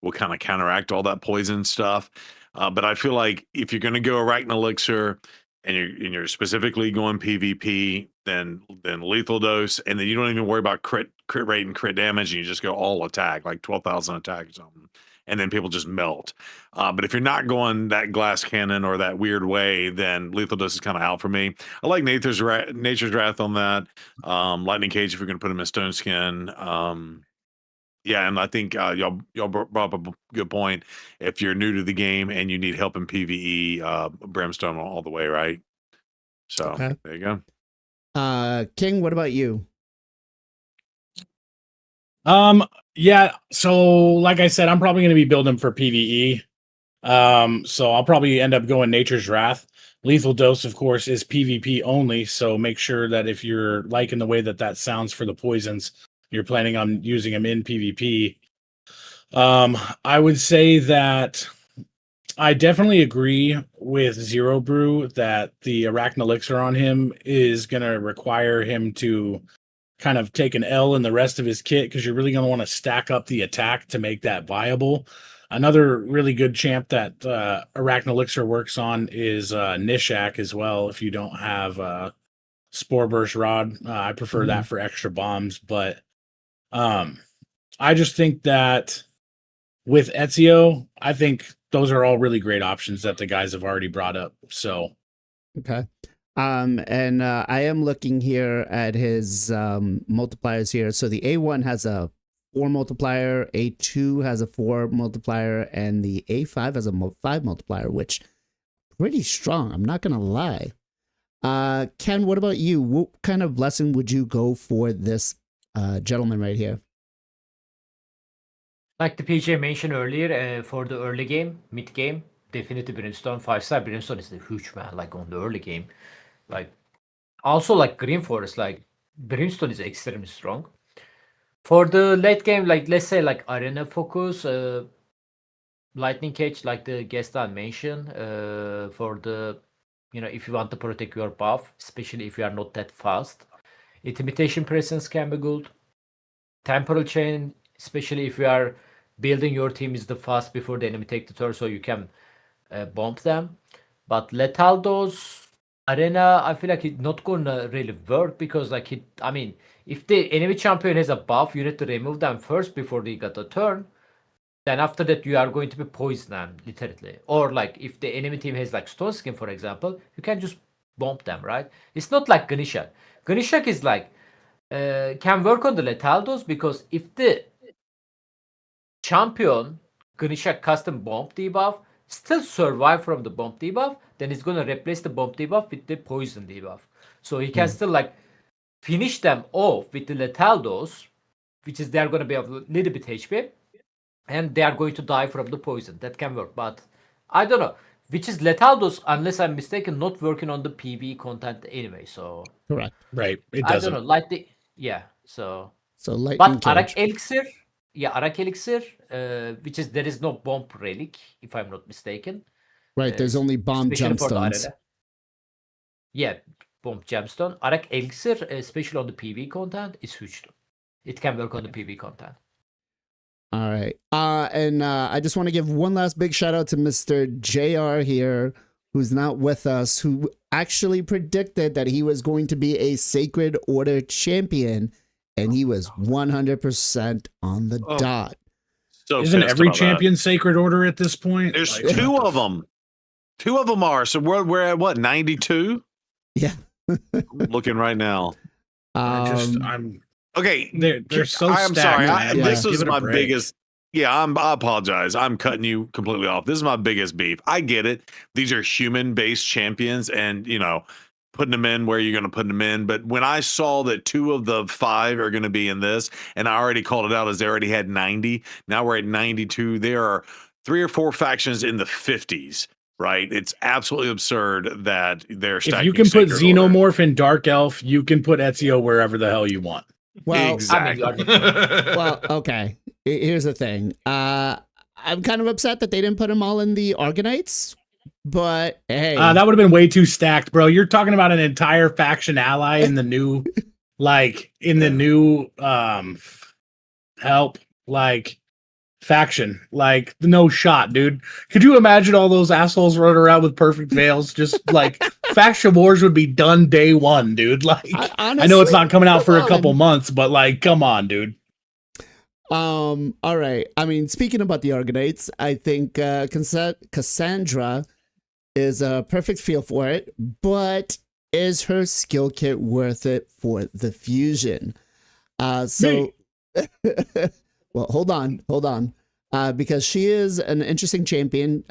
will kind of counteract all that poison stuff. But I feel like if you're going to go Arachne Elixir and you're specifically going PvP, then lethal dose, and then you don't even worry about crit rate and crit damage, and you just go all attack, like 12,000 attack or something, and then people just melt. But if you're not going that glass cannon or that weird way, then lethal dose is kind of out for me. I like Nature's Wrath on that. Lightning Cage if you're going to put him in Stone Skin. Yeah, and I think y'all brought up a good point. If you're new to the game and you need help in PvE, Brimstone all the way, right? So Okay. there you go. King, what about you? Yeah, so like I said, I'm probably going to be building for PvE. So I'll probably end up going Nature's Wrath. Lethal dose, of course, is PvP only, so make sure that if you're liking the way that sounds for the poisons, you're planning on using them in PvP. I would say that I definitely agree with Zero Brew that the Arachne Elixir on him is going to require him to kind of take an L in the rest of his kit, because you're really going to want to stack up the attack to make that viable. Another really good champ that Arachne Elixir works on is Nishak as well. If you don't have Spore Burst Rod, I prefer that for extra bombs. But I just think that with Ezio, I think those are all really great options that the guys have already brought up. So Okay. And I am looking here at his multipliers here. So the A1 has a 4 multiplier, A2 has a 4 multiplier, and the A5 has a 5 multiplier, which pretty strong. I'm not gonna lie. Ken, what about you? What kind of blessing would you go for this gentleman right here? Like the PJ mentioned earlier, for the early game, mid game, definitely Brimstone. 5-star Brimstone is a huge man, like on the early game. Like also like Green Forest, like Brimstone is extremely strong. For the late game, like let's say like arena focus, lightning cage, like the Gestan mentioned, for the, if you want to protect your buff, especially if you are not that fast. Intimidation presence can be good. Temporal chain, especially if you are building your team is the fast before the enemy take the turn, so you can bomb them. But lethal dose arena, I feel like it's not gonna really work because like if the enemy champion has a buff, you need to remove them first before they got a turn. Then after that you are going to be poison them literally. Or like if the enemy team has like stone skin, for example, you can just bomb them, right? It's not like Ganishak. Ganishak is like can work on the lethal dose because if the champion Ganishak custom bomb debuff still survive from the bomb debuff, then it's gonna replace the bomb debuff with the poison debuff. So he can still like finish them off with the lethal dose, which is they're gonna be a little bit HP, and they are going to die from the poison. That can work, but I don't know. Which is lethal dose, unless I'm mistaken, not working on the PvE content anyway. So Correct. Right. It I doesn't. don't know, like the so So lightning but Arak cage. Elixir, Arak Elixir, which is there is no bomb relic, if I'm not mistaken. Right. There's only bomb Especially for the gemstones. arena. Yeah, bomb gemstone. Arak Elixir, especially on the PvE content, is huge. It can work on the PvE content. All right. And I just want to give one last big shout out to Mr. JR here, who's not with us, who actually predicted that he was going to be a Sacred Order champion, and he was 100% on the dot. So Isn't pissed every about that. champion Sacred Order at this point? There's Like, two what of the them. Two of them are. So we're at what, 92? Yeah. Looking right now. I'm Okay, they're so I'm stacked, sorry. man. Yeah. This Give is it a my break. biggest. Yeah, I apologize. I'm cutting you completely off. This is my biggest beef. I get it. These are human-based champions, and putting them in where you're going to put them in. But when I saw that 2 of the 5 are going to be in this, and I already called it out as they already had 90. Now we're at 92. There are 3 or 4 factions in the 50s. Right? It's absolutely absurd that they're stacking. If you can put Sacred Order. Xenomorph and Dark Elf, you can put Ezio wherever the hell you want. Well, Exactly. well, okay. Here's the thing. I'm kind of upset that they didn't put them all in the Argonites, but hey, That would have been way too stacked, bro. You're talking about an entire faction ally in the new, faction. Like, no shot, dude. Could you imagine all those assholes running around with perfect veils? Just like faction wars would be done day one, dude. Like, I know it's not coming out for a couple months, but like, come on, dude. All right. I mean, speaking about the Argonites, I think Cassandra is a perfect feel for it, but is her skill kit worth it for the fusion? Well, hold on. Because she is an interesting champion.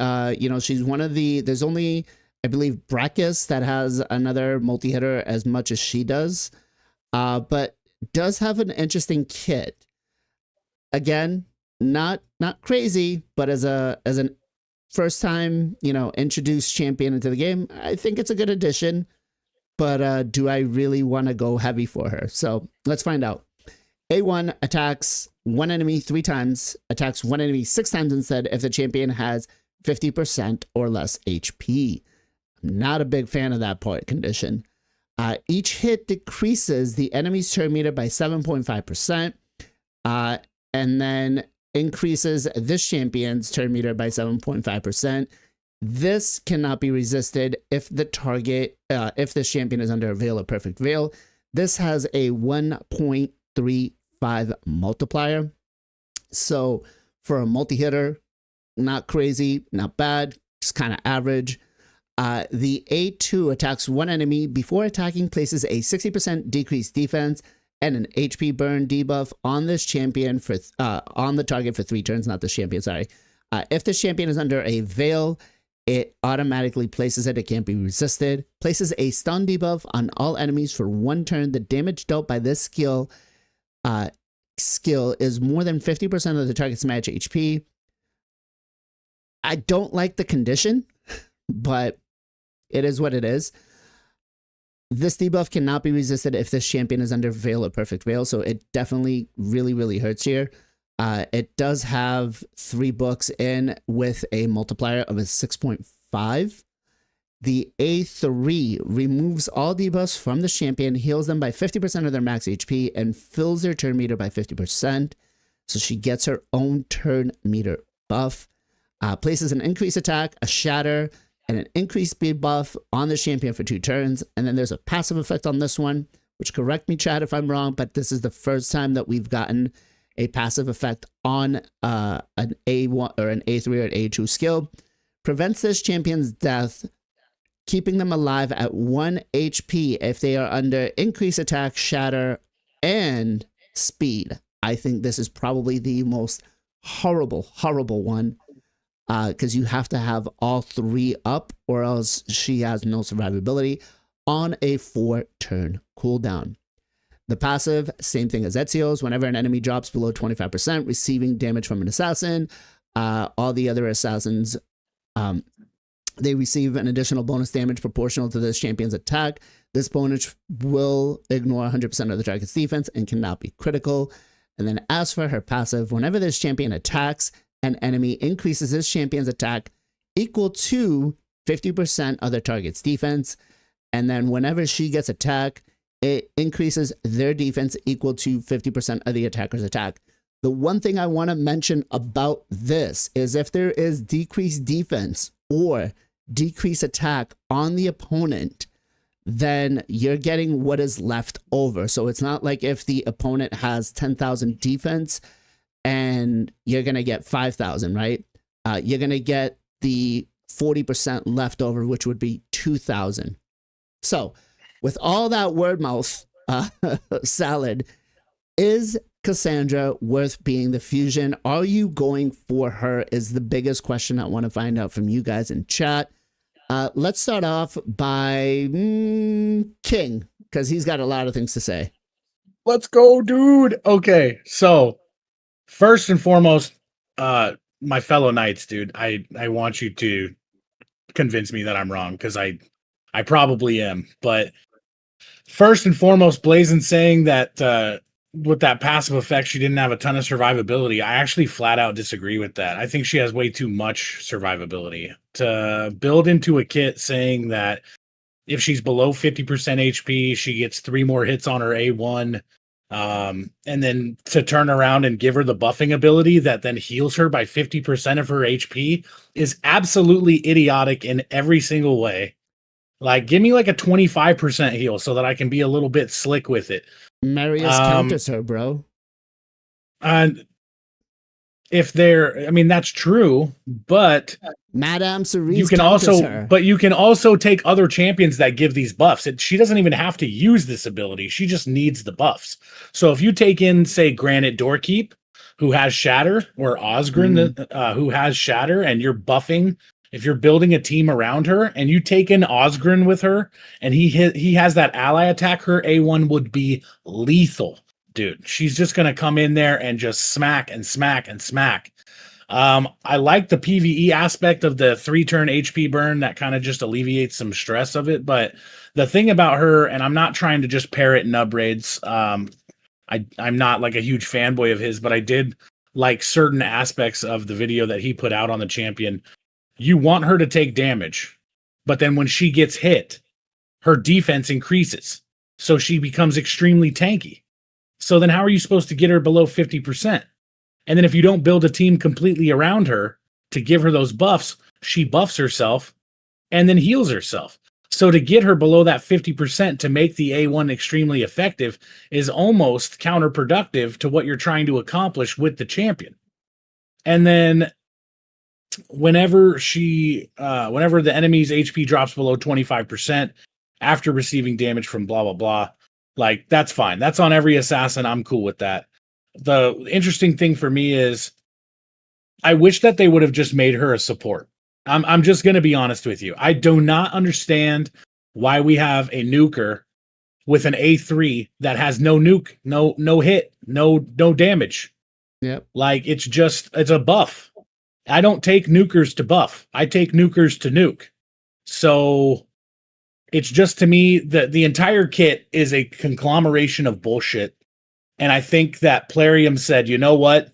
She's one of there's only, I believe, Brachus that has another multi-hitter as much as she does, but does have an interesting kit. Again, not crazy, but as an first time, introduced champion into the game, I think it's a good addition. But do I really want to go heavy for her? So let's find out. A1 attacks one enemy 3 times, attacks one enemy 6 times instead if the champion has 50% or less HP. I'm not a big fan of that part condition. Each hit decreases the enemy's turn meter by 7.5%, and then increases this champion's turn meter by 7.5%. This cannot be resisted if the target, if this champion is under a Veil of Perfect Veil. This has a 1.35 multiplier. So for a multi-hitter, not crazy, not bad, just kind of average. The A2 attacks one enemy before attacking, places a 60% decreased defense and an HP burn debuff on this champion for on the target for 3 turns, not this champion, sorry. If this champion is under a Veil, it automatically places it. It can't be resisted. Places a stun debuff on all enemies for 1 turn. The damage dealt by this skill is more than 50% of the target's match HP. I don't like the condition, but it is what it is. This debuff cannot be resisted if this champion is under Veil or Perfect Veil, so it definitely really, really hurts here. It does have 3 books in with a multiplier of a 6.5. The A3 removes all debuffs from the champion, heals them by 50% of their max HP, and fills their turn meter by 50%. So she gets her own turn meter buff. Places an increased attack, a shatter, and an increased speed buff on the champion for 2 turns. And then there's a passive effect on this one, which, correct me, Chad, if I'm wrong, but this is the first time that we've gotten a passive effect on an A1 or an A3 or an A2 skill. Prevents this champion's death, keeping them alive at 1 HP if they are under increased attack, shatter, and speed. I think this is probably the most horrible one, because you have to have all 3 up or else she has no survivability on a 4-turn cooldown. The passive, same thing as Ezio's. Whenever an enemy drops below 25%, receiving damage from an assassin, all the other assassins, they receive an additional bonus damage proportional to this champion's attack. This bonus will ignore 100% of the target's defense and cannot be critical. And then as for her passive, whenever this champion attacks, an enemy increases this champion's attack equal to 50% of their target's defense. And then whenever she gets attacked, it increases their defense equal to 50% of the attacker's attack. The one thing I want to mention about this is if there is decreased defense or decreased attack on the opponent, then you're getting what is left over. So it's not like if the opponent has 10,000 defense and you're going to get 5,000, right? You're going to get the 40% left over, which would be 2,000. So with all that word mouth salad, is Cassandra worth being the fusion? Are you going for her is the biggest question I want to find out from you guys in chat. Let's start off by King, because he's got a lot of things to say. Let's go, dude. Okay, so first and foremost, my fellow knights, dude, I want you to convince me that I'm wrong, because I probably am. But first and foremost, Blazin saying that with that passive effect, she didn't have a ton of survivability. I actually flat out disagree with that. I think she has way too much survivability. To build into a kit saying that if she's below 50% HP, she gets 3 more hits on her A1, and then to turn around and give her the buffing ability that then heals her by 50% of her HP is absolutely idiotic in every single way. Like, give me like a 25% heal so that I can be a little bit slick with it. Marius counters her, bro. And if they're, I mean, that's true, but Madame Cerise you can also take other champions that give these buffs. She doesn't even have to use this ability. She just needs the buffs. So if you take in, say, Granite Doorkeep, who has Shatter, or Osgrin, who has Shatter, and you're buffing, if you're building a team around her and you take in Osgrin with her and he has that ally attack, her A1 would be lethal, dude. She's just going to come in there and just smack and smack and smack. I like the PvE aspect of the 3-turn HP burn. That kind of just alleviates some stress of it. But the thing about her, and I'm not trying to just parrot nub raids. I'm not like a huge fanboy of his, but I did like certain aspects of the video that he put out on the champion. You want her to take damage, but then when she gets hit, her defense increases. So she becomes extremely tanky. So then how are you supposed to get her below 50%? And then if you don't build a team completely around her to give her those buffs, she buffs herself and then heals herself. So to get her below that 50% to make the A1 extremely effective is almost counterproductive to what you're trying to accomplish with the champion. And then whenever the enemy's HP drops below 25% after receiving damage from blah, blah, blah, like, that's fine. That's on every assassin. I'm cool with that. The interesting thing for me is I wish that they would have just made her a support. I'm just going to be honest with you. I do not understand why we have a nuker with an A3 that has no nuke, no hit, no damage. Yep. Like, it's a buff. I don't take nukers to buff. I take nukers to nuke. So it's just, to me, the entire kit is a conglomeration of bullshit. And I think that Plarium said, you know what?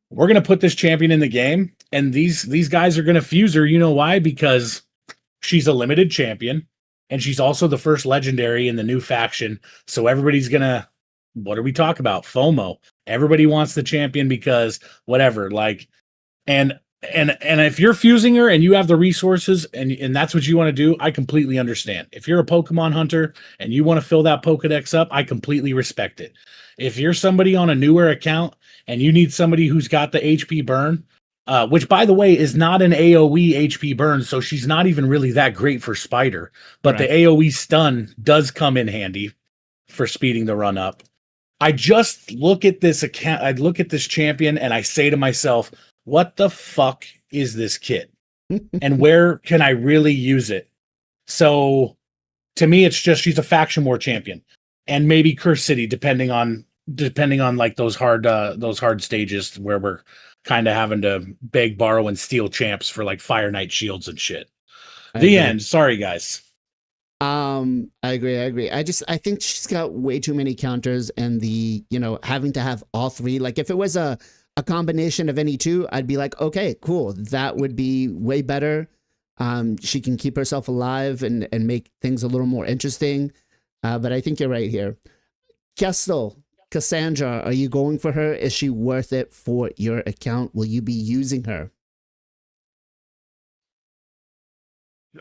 we're gonna put this champion in the game, and these guys are gonna fuse her. You know why? Because she's a limited champion, and she's also the first legendary in the new faction. So everybody's gonna, what do we talk about? FOMO. Everybody wants the champion because whatever, like, and if you're fusing her and you have the resources and that's what you want to do, I completely understand. If you're a Pokemon hunter and you want to fill that Pokedex up, I completely respect it. If you're somebody on a newer account and you need somebody who's got the HP burn, which by the way is not an AoE HP burn, so she's not even really that great for Spider, but the AoE stun does come in handy for speeding the run up. I just look at this account, I look at this champion and I say to myself, what the fuck is this kit? And where can I really use it? So to me, it's just she's a faction war champion, and maybe Curse City, depending on like those hard stages where we're kind of having to beg, borrow, and steal champs for like Fire Knight shields and shit. The end. Sorry, guys. I agree. I think she's got way too many counters, and the, having to have all three. Like if it was a combination of any two, I'd be like, okay, cool. That would be way better. She can keep herself alive and make things a little more interesting. But I think you're right here. Cassandra, are you going for her? Is she worth it for your account? Will you be using her?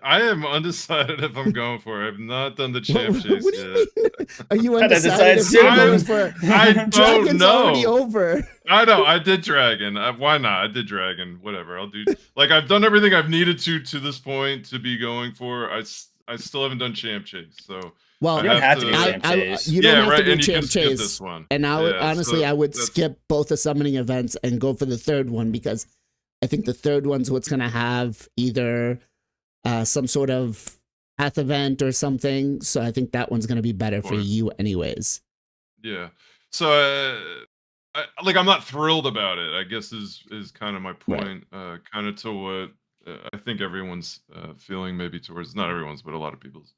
I am undecided if I'm going for it. I've not done the champ chase What do you yet. mean? Are you undecided if you're going for I don't Dragon's know. already over. I know. I did Dragon. Why not? I did Dragon. Whatever. I'll do. Like I've done everything I've needed to this point to be going for. I still haven't done champ chase. So well, you don't have to do champ chase. You don't have to do and champ you can skip chase. this one. And I would honestly, so I would skip both the summoning events and go for the third one, because I think the third one's what's going to have either some sort of path event or something. So I think that one's going to be better for you anyways. Yeah. So I'm not thrilled about it, I guess is kind of my point. Right. Kind of to what I think everyone's feeling, maybe towards, not everyone's, but a lot of people's.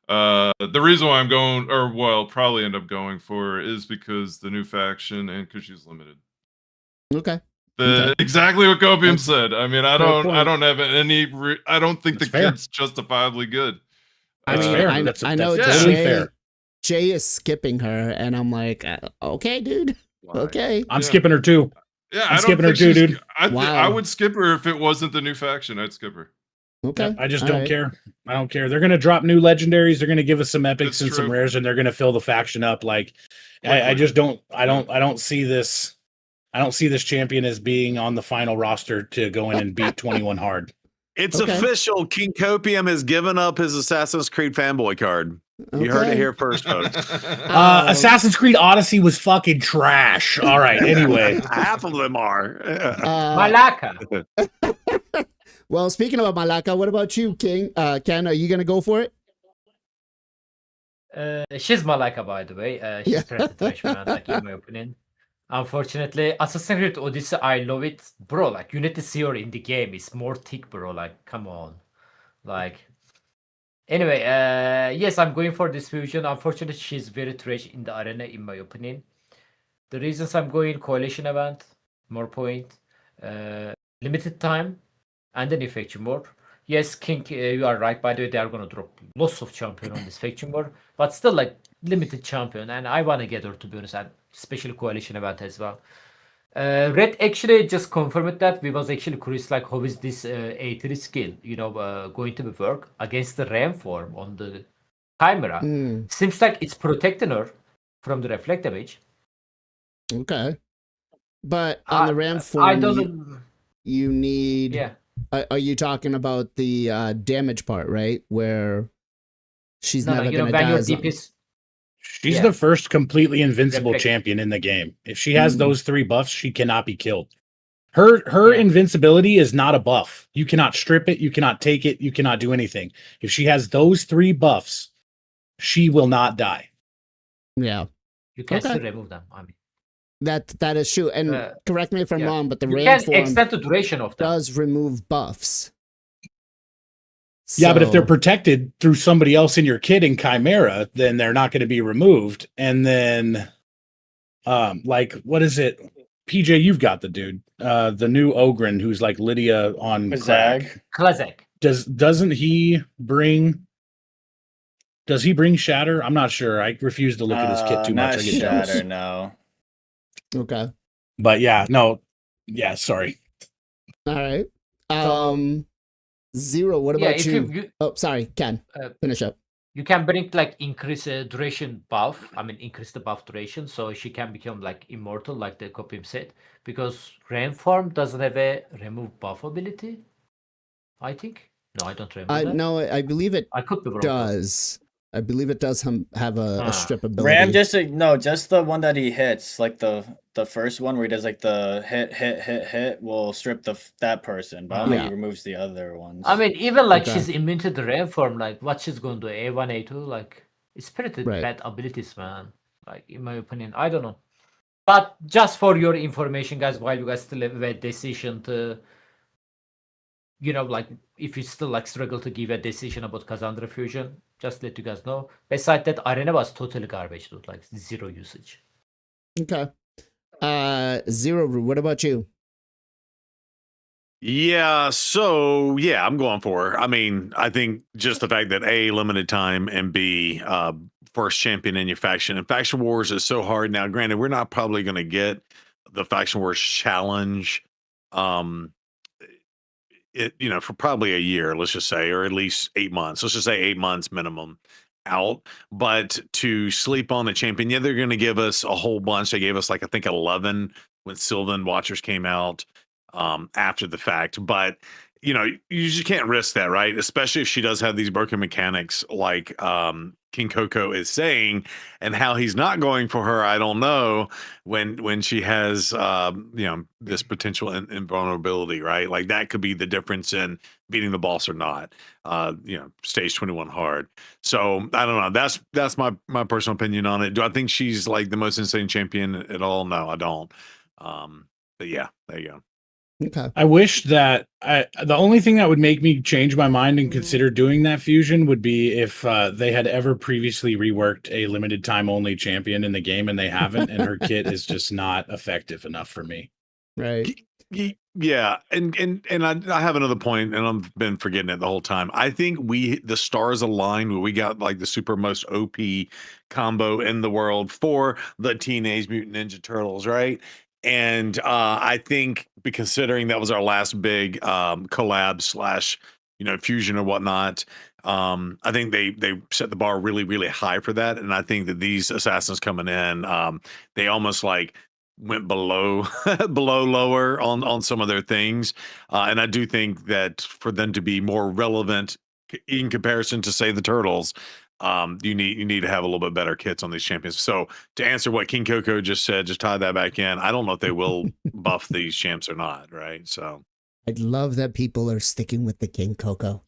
The reason why I'm going, or well, probably end up going for, is because the new faction and because she's limited. Okay. Exactly what Copium said. I mean, I don't have any. I don't think the kit's justifiably good. I know it's totally fair. Jay is skipping her, and I'm like, okay, dude. Okay, I'm skipping her too. Yeah, I'm skipping her too, dude. I would skip her if it wasn't the new faction. I'd skip her. Okay, I just don't care. I don't care. They're gonna drop new legendaries. They're gonna give us some epics and some rares, and they're gonna fill the faction up. Like, I just don't. I don't see this. I don't see this champion as being on the final roster to go in and beat 21 hard. It's official. King Copium has given up his Assassin's Creed fanboy card. You heard it here first, folks. Assassin's Creed Odyssey was fucking trash. All right, anyway. Half of them are. Malaka. Well, speaking about Malaka, what about you, King? Ken, are you going to go for it? She's Malaka, by the way. She's pretty trash, man, like, in my opinion. Unfortunately, Assassin's Creed Odyssey, I love it. Bro, like, you need to see her in the game. It's more thick, bro. Like, come on. Like, anyway, yes, I'm going for this fusion. Unfortunately, she's very trash in the arena, in my opinion. The reasons I'm going Coalition event, more point, limited time, and then faction war. Yes, King, you are right. By the way, they are going to drop lots of champion on this faction war, but still, like, limited champion, and I want to get her, to be honest, and especially Coalition event as well. Red actually just confirmed that we was actually curious, like, how is this A3 skill, going to be work against the Ram form on the Chimera. Seems like it's protecting her from the reflect damage. Okay. But on the Ram form, you need... Yeah. Are you talking about the damage part, right? Where she's never going to die. She's the first completely invincible champion in the game. If she has those three buffs, she cannot be killed. Her invincibility is not a buff. You cannot strip it. You cannot take it. You cannot do anything. If she has those three buffs, she will not die. Yeah. You can still remove them. I mean, that is true. And correct me if I'm wrong, but the Ram form extend the duration of them. Does remove buffs. Yeah, but if they're protected through somebody else in your kit in Chimera, then they're not going to be removed. And then, like, what is it? PJ, you've got the dude, the new Ogren who's like Lydia on Zag. crack. Classic. Doesn't he bring? Does he bring Shatter? I'm not sure. I refuse to look at his kit too much. Not I get jealous. Shatter, no. Okay. But yeah, no, yeah. Sorry. All right. So- Zero. What Yeah, about if you? you Oh, sorry, Ken. Finish up. you can bring like increase duration buff. I mean, increase the buff duration, so she can become like immortal, like the Copim said. Because Rainform doesn't have a remove buff ability. I think. No, I don't remember that. No, I believe it I could be wrong. though. does. I believe it does have a Ah. strip ability. Ram just just the one that he hits, like the first one where he does like the hit will strip that person, but I don't think Yeah. he removes the other ones. I mean, even like Okay. she's immune to the Rainform, like what she's going to do, A1, A2, like it's pretty Right. bad abilities, man. Like in my opinion, I don't know. But just for your information, guys, while you guys still have a decision to, like if you still like struggle to give a decision about Cassandra Fusion, just let you guys know. Besides that, Arena was totally garbage, dude. Like zero usage. Okay. Zero. What about you? Yeah, so yeah, I'm going for her. I mean, I think just the fact that A, limited time, and B, first champion in your faction. And Faction Wars is so hard now. Granted, we're not probably going to get the Faction Wars challenge, for probably a year, let's just say, or at least 8 months. Let's just say 8 months minimum out. But to sleep on the champion, yeah, they're going to give us a whole bunch. They gave us like I think 11 when Sylvan Watchers came out after the fact. But you just can't risk that, right? Especially if she does have these broken mechanics like King Coco is saying, and how he's not going for her, I don't know, when she has this potential invulnerability, right? Like that could be the difference in beating the boss or not. Stage 21 hard. So I don't know. That's my personal opinion on it. Do I think she's like the most insane champion at all? No, I don't. But yeah, there you go. Okay. I wish that the only thing that would make me change my mind and consider doing that fusion would be if they had ever previously reworked a limited time only champion in the game, and they haven't, and her kit is just not effective enough for me. Right. Yeah, and I have another point, and I've been forgetting it the whole time. I think the stars aligned where we got like the super most OP combo in the world for the Teenage Mutant Ninja Turtles, right? And I think, considering that was our last big collab / fusion or whatnot, I think they set the bar really, really high for that. And I think that these assassins coming in, they almost like went below lower on some of their things. And I do think that for them to be more relevant in comparison to, say, the Turtles, you need to have a little bit better kits on these champions. So to answer what King Coco just said, just tie that back in. I don't know if they will buff these champs or not, right? So I love that people are sticking with the King Coco.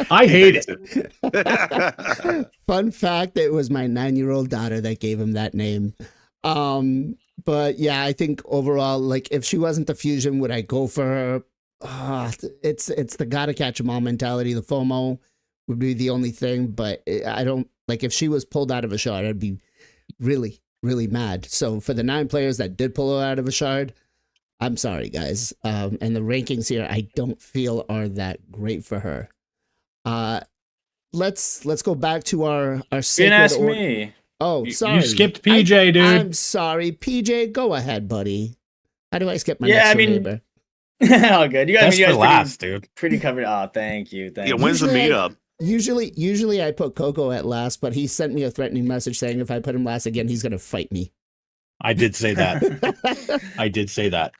I hate it. Fun fact, it was my 9-year-old daughter that gave him that name. But yeah, I think overall, like if she wasn't the fusion, would I go for her? It's the gotta catch 'em all mentality. The FOMO would be the only thing, but I don't like if she was pulled out of a shard, I'd be really, really mad. So for the 9 players that did pull her out of a shard, I'm sorry, guys. And the rankings here, I don't feel are that great for her. Let's go back to our You sacred didn't ask order. me. Oh, You sorry. skipped PJ, dude. I'm sorry, PJ. Go ahead, buddy. How do I skip my Yeah, next I door mean, neighbor? Oh, good. You guys, Best for last, dude. pretty covered. Oh, thank you. Thank yeah, you. when's the Usually meetup? Usually I put Coco at last, but he sent me a threatening message saying if I put him last again, he's gonna fight me. I did say that. I did say that.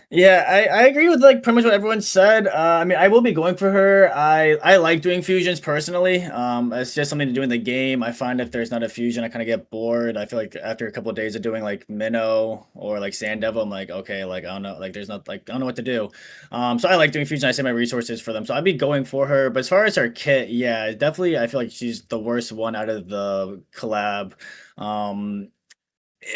Yeah, I agree with like pretty much what everyone said. I mean, I will be going for her. I like doing fusions personally. It's just something to do in the game. I find if there's not a fusion, I kind of get bored. I feel like after a couple of days of doing like Minnow or like Sand Devil, I'm like, okay, like I don't know, like there's not like I don't know what to do. So I like doing fusion. I save my resources for them. So I'd be going for her. But as far as her kit, yeah, definitely, I feel like she's the worst one out of the collab.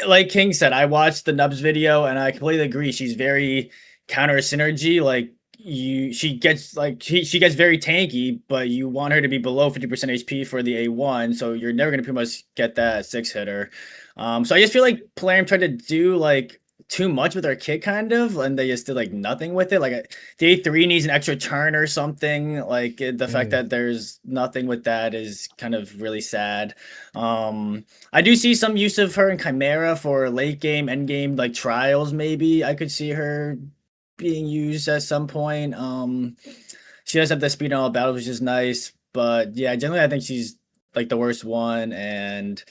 Like King said, I watched the Nubs video and I completely agree. She's very counter synergy. Like she gets like she gets very tanky, but you want her to be below 50% HP for the A1, so you're never gonna pretty much get that 6-hitter. So I just feel like Plarium tried to do like too much with our kit kind of, and they just did like nothing with it. Like the A3 needs an extra turn or something. Like the fact that there's nothing with that is kind of really sad. I do see some use of her in Chimera for late game, end game, like trials. Maybe I could see her being used at some point. She does have the speed on all battles, which is nice. But yeah, generally I think she's like the worst one, and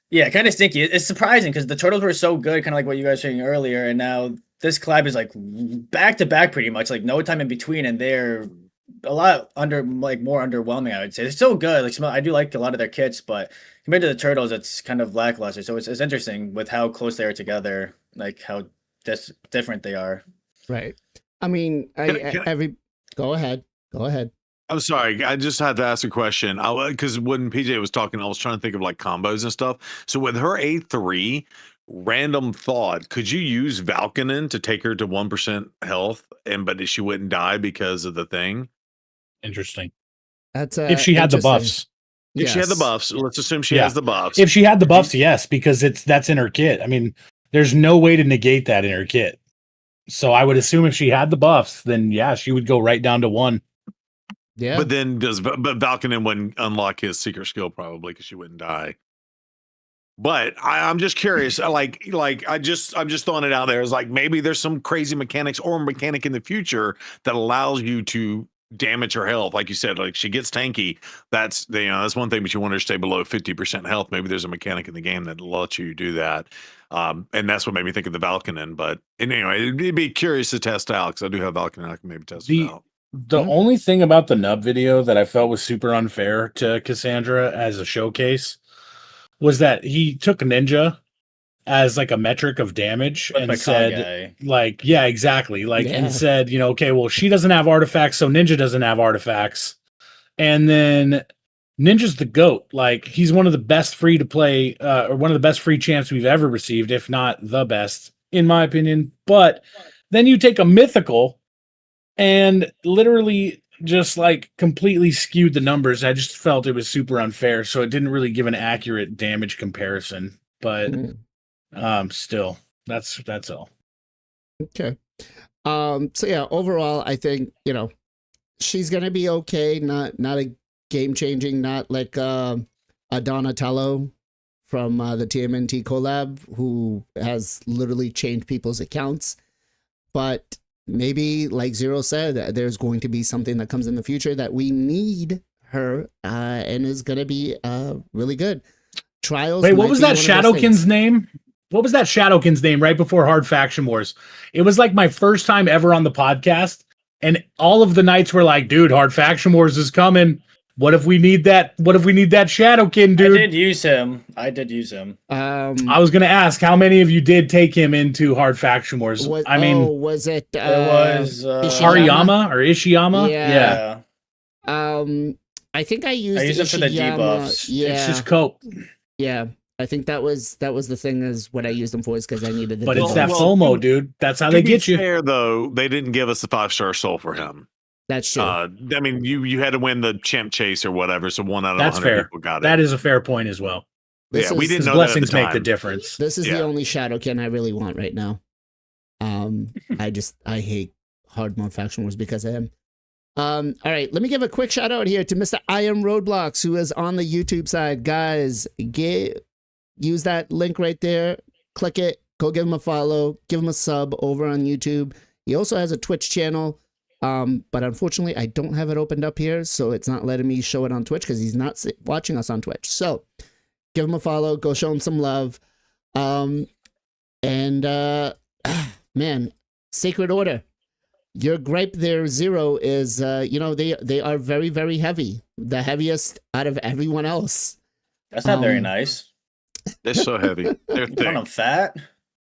yeah, kind of stinky. It's surprising because the turtles were so good, kind of like what you guys were saying earlier, and now this collab is like back to back pretty much, like no time in between, and they're a lot more underwhelming. I would say they're still good. Like I do like a lot of their kits, but compared to the turtles, it's kind of lackluster. So it's interesting with how close they are together, like how different they are. Right. I mean, go ahead. I'm sorry. I just had to ask a question. Because when PJ was talking, I was trying to think of like combos and stuff. So with her A3, random thought, could you use Valkynon to take her to 1% health, but she wouldn't die because of the thing? Interesting. That's if she had the buffs. If she had the buffs, let's assume she has the buffs. If she had the buffs, yes, because that's in her kit. I mean, there's no way to negate that in her kit. So I would assume if she had the buffs, then yeah, she would go right down to 1. Yeah. But then but Valkynon wouldn't unlock his secret skill probably because she wouldn't die. But I'm just curious, like I'm just throwing it out there. It's like maybe there's some crazy mechanics or mechanic in the future that allows you to damage her health. Like you said, like she gets tanky. That's that's one thing, but you want her to stay below 50% health. Maybe there's a mechanic in the game that lets you do that. And that's what made me think of the Valkynon. But anyway, it'd be curious to test out because I do have Valkynon. I can maybe test it out. The only thing about the nub video that I felt was super unfair to Cassandra as a showcase was that he took Ninja as like a metric of damage and said, like, yeah, exactly. Like, and said, okay, well, she doesn't have artifacts, so Ninja doesn't have artifacts. And then Ninja's the GOAT. Like, he's one of the best free to play, or one of the best free champs we've ever received, if not the best, in my opinion. But then you take a mythical and literally just like completely skewed the numbers. I just felt it was super unfair. So it didn't really give an accurate damage comparison. But still, that's all. Okay. So yeah, overall, I think, she's gonna be okay. Not a game changing, not like a Donatello from the TMNT collab, who has literally changed people's accounts. But maybe, like Zero said, there's going to be something that comes in the future that we need her, and is gonna be really good. Trials. Wait, what was that Shadowkin's name? What was that Shadowkin's name right before Hard Faction Wars? It was like my first time ever on the podcast, and all of the nights were like, dude, Hard Faction Wars is coming. What if we need that? What if we need that Shadowkin, dude? I did use him. I was gonna ask how many of you did take him into Hard Faction Wars. Was it it was Hariyama or Ishiyama? Yeah. I think I used it for the debuffs. Yeah. It's just cope. Yeah. I think that was the thing, is what I used them for, is because I needed the But it's debuff. that FOMO, dude. That's how they get you. Fair though, they didn't give us the 5-star soul for him. That's true. I mean, you had to win the champ chase or whatever, so 1 out of 100 fair. people got it. That is a fair point as well. We didn't know blessings that at the make the time. difference. This is the only Shadowkin I really want right now. I hate hard mode faction wars because of him. All right, let me give a quick shout out here to Mr. I Am Roadblocks, who is on the YouTube side. Guys, use that link right there. Click it. Go give him a follow. Give him a sub over on YouTube. He also has a Twitch channel. But unfortunately, I don't have it opened up here, so it's not letting me show it on Twitch because he's not watching us on Twitch. So give him a follow. Go show him some love. Man, Sacred Order. Your gripe there, Zero, is they are very, very heavy. The heaviest out of everyone else. That's not very nice. They're so heavy. They're thick. I'm fat.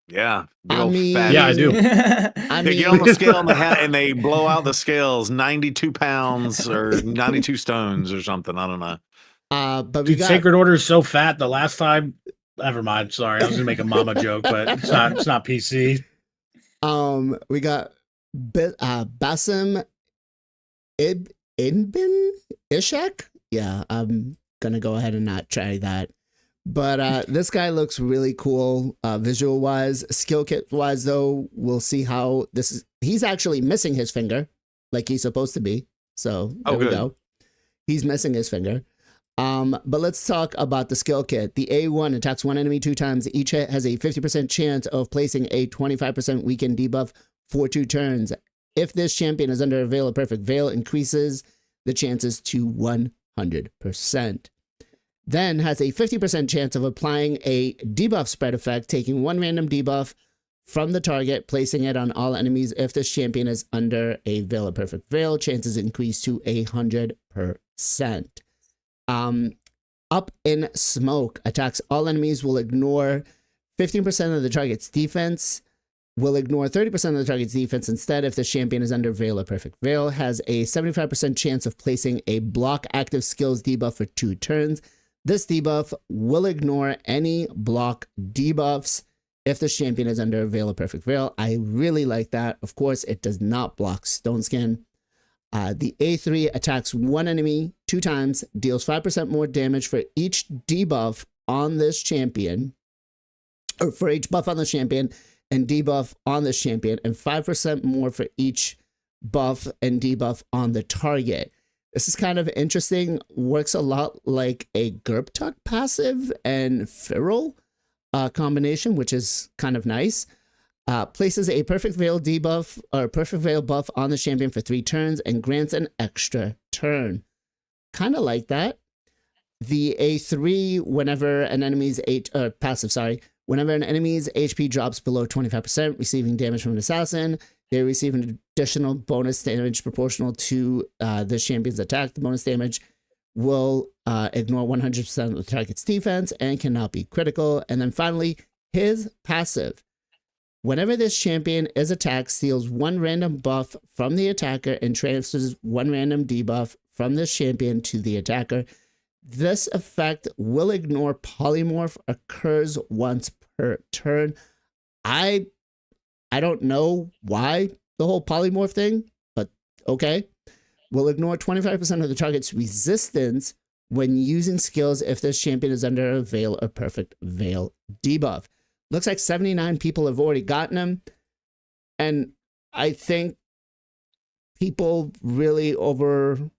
Yeah. I mean, yeah, I do. They get on the scale and they blow out the scales, 92 pounds or 92 stones or something. I don't know. But Dude, Sacred Order is so fat. The last time, never mind. Sorry, I was gonna make a mama joke, but it's not PC. We got Basim Ibn Ishak. Yeah, I'm gonna go ahead and not try that. But this guy looks really cool, visual wise. Skill kit wise, though, we'll see how this is. He's actually missing his finger, like he's supposed to be. So there we good. go. He's missing his finger. But let's talk about the skill kit. The A1 attacks one enemy 2 times. Each hit has a 50% chance of placing a 25% weaken debuff for 2 turns. If this champion is under a Veil of Perfect Veil, increases the chances to 100%. Then has a 50% chance of applying a debuff spread effect, taking 1 random debuff from the target, placing it on all enemies. If this champion is under a Veil of Perfect Veil, chances increase to 100%. Up in Smoke attacks all enemies, will ignore 15% of the target's defense, will ignore 30% of the target's defense instead if the champion is under Veil of Perfect Veil, has a 75% chance of placing a block active skills debuff for 2 turns. This debuff will ignore any block debuffs if the champion is under Veil of Perfect Veil. I really like that. Of course, it does not block Stone Skin. The A3 attacks one enemy 2 times, deals 5% more damage for each debuff on this champion, or for each buff on the champion and debuff on this champion, and 5% more for each buff and debuff on the target. This is kind of interesting. Works a lot like a Gerptuck passive and Feral combination, which is kind of nice. Places a Perfect Veil debuff or Perfect Veil buff on the champion for 3 turns and grants an extra turn. Kind of like that. The A3, whenever an enemy's whenever an enemy's HP drops below 25%, receiving damage from an assassin, they receive an additional bonus damage proportional to the champion's attack. The bonus damage will ignore 100% of the target's defense and cannot be critical. And then finally, his passive. Whenever this champion is attacked, steals 1 random buff from the attacker and transfers 1 random debuff from this champion to the attacker. This effect will ignore polymorph, occurs once per turn. I don't know why the whole polymorph thing, but okay. Will ignore 25% of the target's resistance when using skills if this champion is under a Veil of Perfect Veil debuff. Looks like 79 people have already gotten him. And I think people really over-reviewed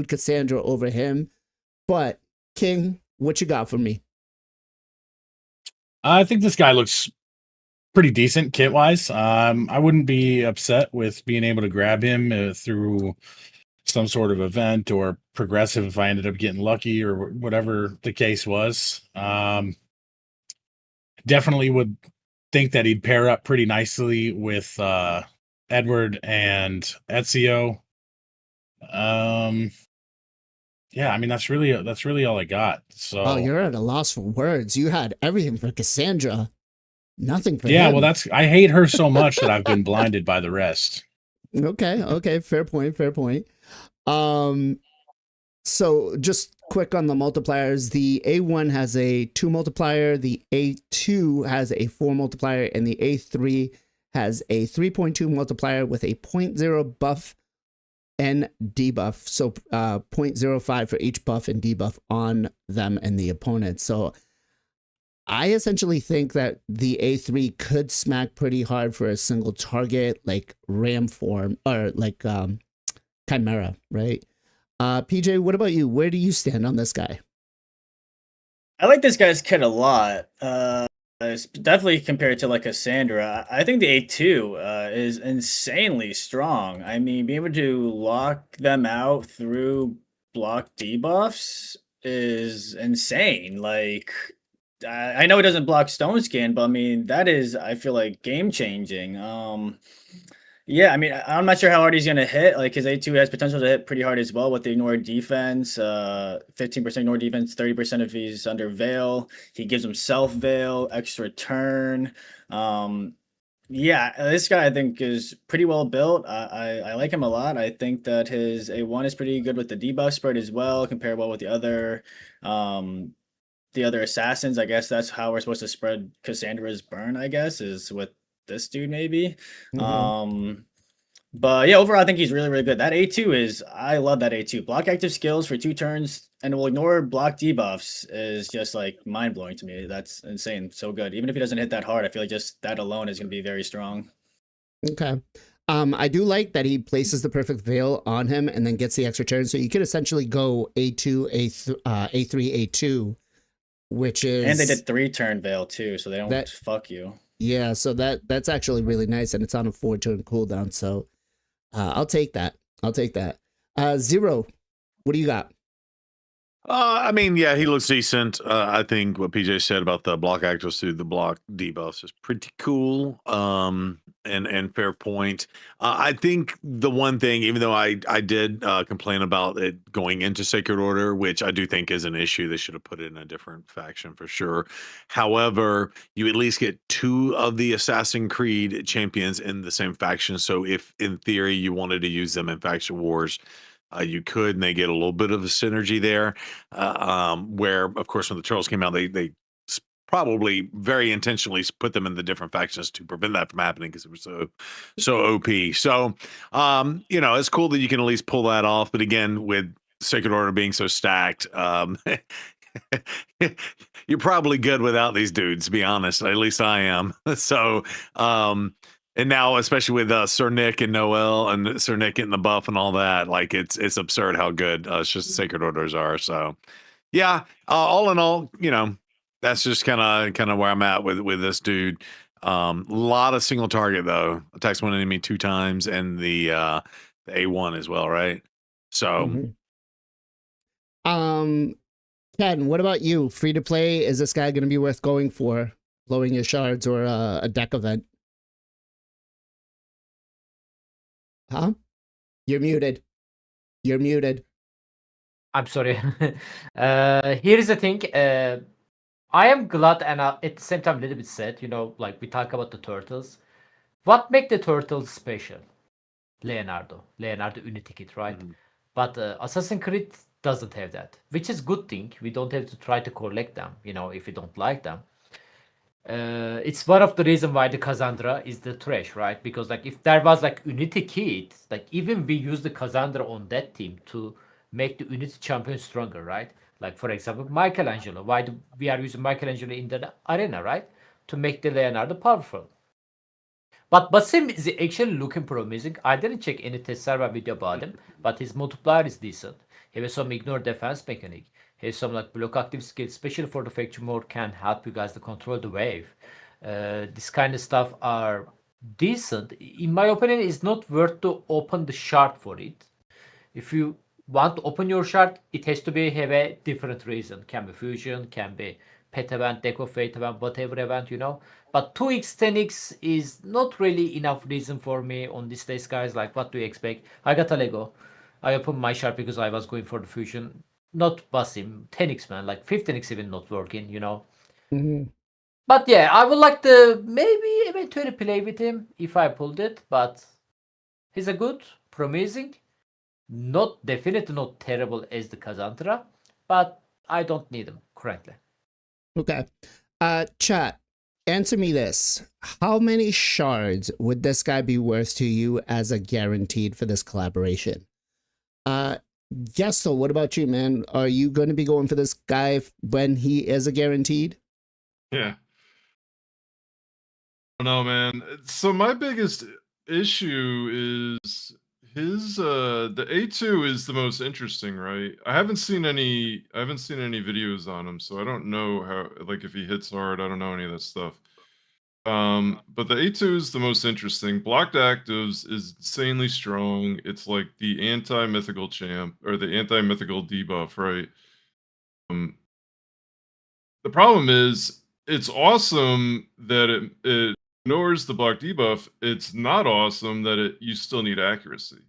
Cassandra over him. But, King, what you got for me? I think this guy looks pretty decent kit-wise. I wouldn't be upset with being able to grab him through some sort of event or progressive if I ended up getting lucky or whatever the case was. Definitely would think that he'd pair up pretty nicely with Edward and Ezio. Yeah, I mean that's really all I got. So Oh, you're at a loss for words. You had everything for Cassandra, nothing for yeah, him. well I hate her so much that I've been blinded by the rest. Okay, fair point. So just quick on the multipliers, the A1 has a 2 multiplier, the A2 has a 4 multiplier, and the A3 has a 3.2 multiplier with a 0.0 buff and debuff. So 0.05 for each buff and debuff on them and the opponent. So I essentially think that the A3 could smack pretty hard for a single target like Ram form or like Chimera, right? PJ, what about you? Where do you stand on this guy? I like this guy's kit a lot. Definitely compared to like Cassandra. I think the A2 is insanely strong. I mean, being able to lock them out through block debuffs is insane. Like, I know it doesn't block Stone Skin, but I mean, that is, I feel like, game changing. Yeah, I mean, I'm not sure how hard he's gonna hit. Like his A2 has potential to hit pretty hard as well with the ignored defense. 15% ignored defense, 30% if he's under Veil. He gives himself Veil, extra turn. Yeah, this guy I think is pretty well built. I like him a lot. I think that his A1 is pretty good with the debuff spread as well, compared well with the other assassins. I guess that's how we're supposed to spread Cassandra's burn, I guess, is with this dude maybe. Mhm. But yeah, overall, I think he's really, really good. That A2 is, I love that A2. Block active skills for 2 turns and will ignore block debuffs is just like mind blowing to me. That's insane. So good. Even if he doesn't hit that hard, I feel like just that alone is going to be very strong. Okay. I do like that he places the perfect veil on him and then gets the extra turn. So you could essentially go A2, A3, A2, which is And they did 3-turn veil too, so they don't that. fuck you. Yeah, so that's actually really nice, and it's on a 4-turn cooldown. So I'll take that. I'll take that. Zero, what do you got? I mean, yeah, he looks decent. I think what PJ said about the block actives through the block debuffs is pretty cool. And fair point. I think the one thing, even though I did complain about it going into Sacred Order, which I do think is an issue, they should have put it in a different faction for sure. However, you at least get 2 of the Assassin's Creed champions in the same faction. So if in theory you wanted to use them in faction wars, you could, and they get a little bit of a synergy there. Where, of course, when the Turtles came out, they probably very intentionally put them in the different factions to prevent that from happening because it was so OP. So, it's cool that you can at least pull that off. But again, with Sacred Order being so stacked, you're probably good without these dudes, to be honest. At least I am. So, and now, especially with Sir Nick and Noel and Sir Nick getting the buff and all that, like it's absurd how good it's just Sacred Orders are. So, yeah, all in all, that's just kind of where I'm at with this dude. A lot of single target though. Attacks one enemy 2 times, and the A1 as well, right? So, Ken, what about you? Free to play? Is this guy going to be worth going for? Blowing his shards or a deck event? Huh? You're muted. You're muted. I'm sorry. Here is the thing. I am glad and at the same time a little bit sad. Like we talk about the turtles. What make the turtles special? Leonardo Unity Kit, right? But Assassin's Creed doesn't have that, which is good thing. We don't have to try to collect them, if we don't like them. It's one of the reason why the Cassandra is the trash, right? Because like if there was like Unity Kit, like even we use the Cassandra on that team to make the Unity champion stronger, right? Like for example, Michelangelo. Why do we are using Michelangelo in the arena, right? To make the Leonardo powerful. But Basim is actually looking promising. I didn't check any test server video about him, but his multiplier is decent. He has some ignore defense mechanic. He has some like block active skill, especially for the factory mode, can help you guys to control the wave. This kind of stuff are decent. In my opinion, it's not worth to open the shard for it. If you want to open your shard, it has to be have a different reason. Can be fusion, can be pet event, deck of fate event, whatever event, But 2x, 10x is not really enough reason for me on these days, guys. Like, what do you expect? I got a Lego. I opened my shard because I was going for the fusion. Not Basim, 10x, man. Like, 15x even not working, But yeah, I would like to maybe eventually play with him if I pulled it. But he's a good, promising. Definitely not terrible as the Cassandra, but I don't need him currently. Okay. Chat, answer me this. How many shards would this guy be worth to you as a guaranteed for this collaboration? Yes, so what about you, man? Are you going to be going for this guy when he is a guaranteed? Yeah. I don't know, man. So my biggest issue is the A2 is the most interesting, right? I haven't seen any videos on him, so I don't know how, like, if he hits hard. I don't know any of that stuff. But the A2 is the most interesting. Blocked actives is insanely strong. It's like the anti-mythical champ or the anti-mythical debuff, right? The problem is it's awesome that it ignores the block debuff. It's not awesome that you still need accuracy.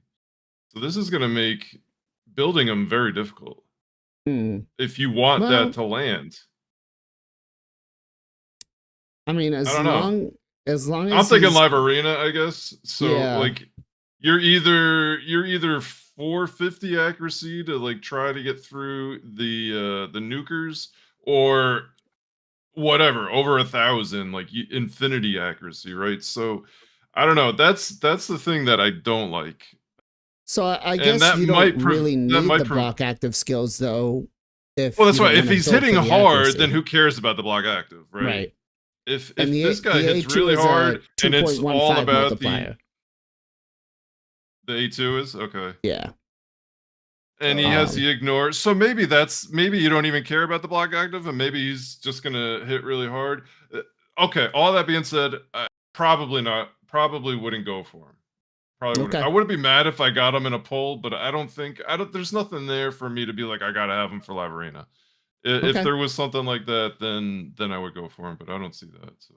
So this is going to make building them very difficult if you want that to land. I mean, as long as I'm thinking live arena, I guess. So yeah. like you're either 450 accuracy to like try to get through the nukers, or whatever, over 1,000, like infinity accuracy, right? So I don't know. That's the thing that I don't like. So I And guess that you might don't really need the prove. block active skills though. If Well, that's you don't why. If wanna he's go hitting for the hard, then accuracy. who cares about the block active, right? Right. If And this guy the hits A2 really is hard a and it's all 2.15 about multiplier. the A2 is okay. Yeah. And he has the ignore. So maybe you don't even care about the block active, and maybe he's just gonna hit really hard. Okay, all that being said, probably not. Probably wouldn't go for him. Probably wouldn't. Okay. I wouldn't be mad if I got him in a poll, but I don't. There's nothing there for me to be like, I gotta have him for Live Arena. If Okay. there was something like that, then I would go for him, but I don't see that. So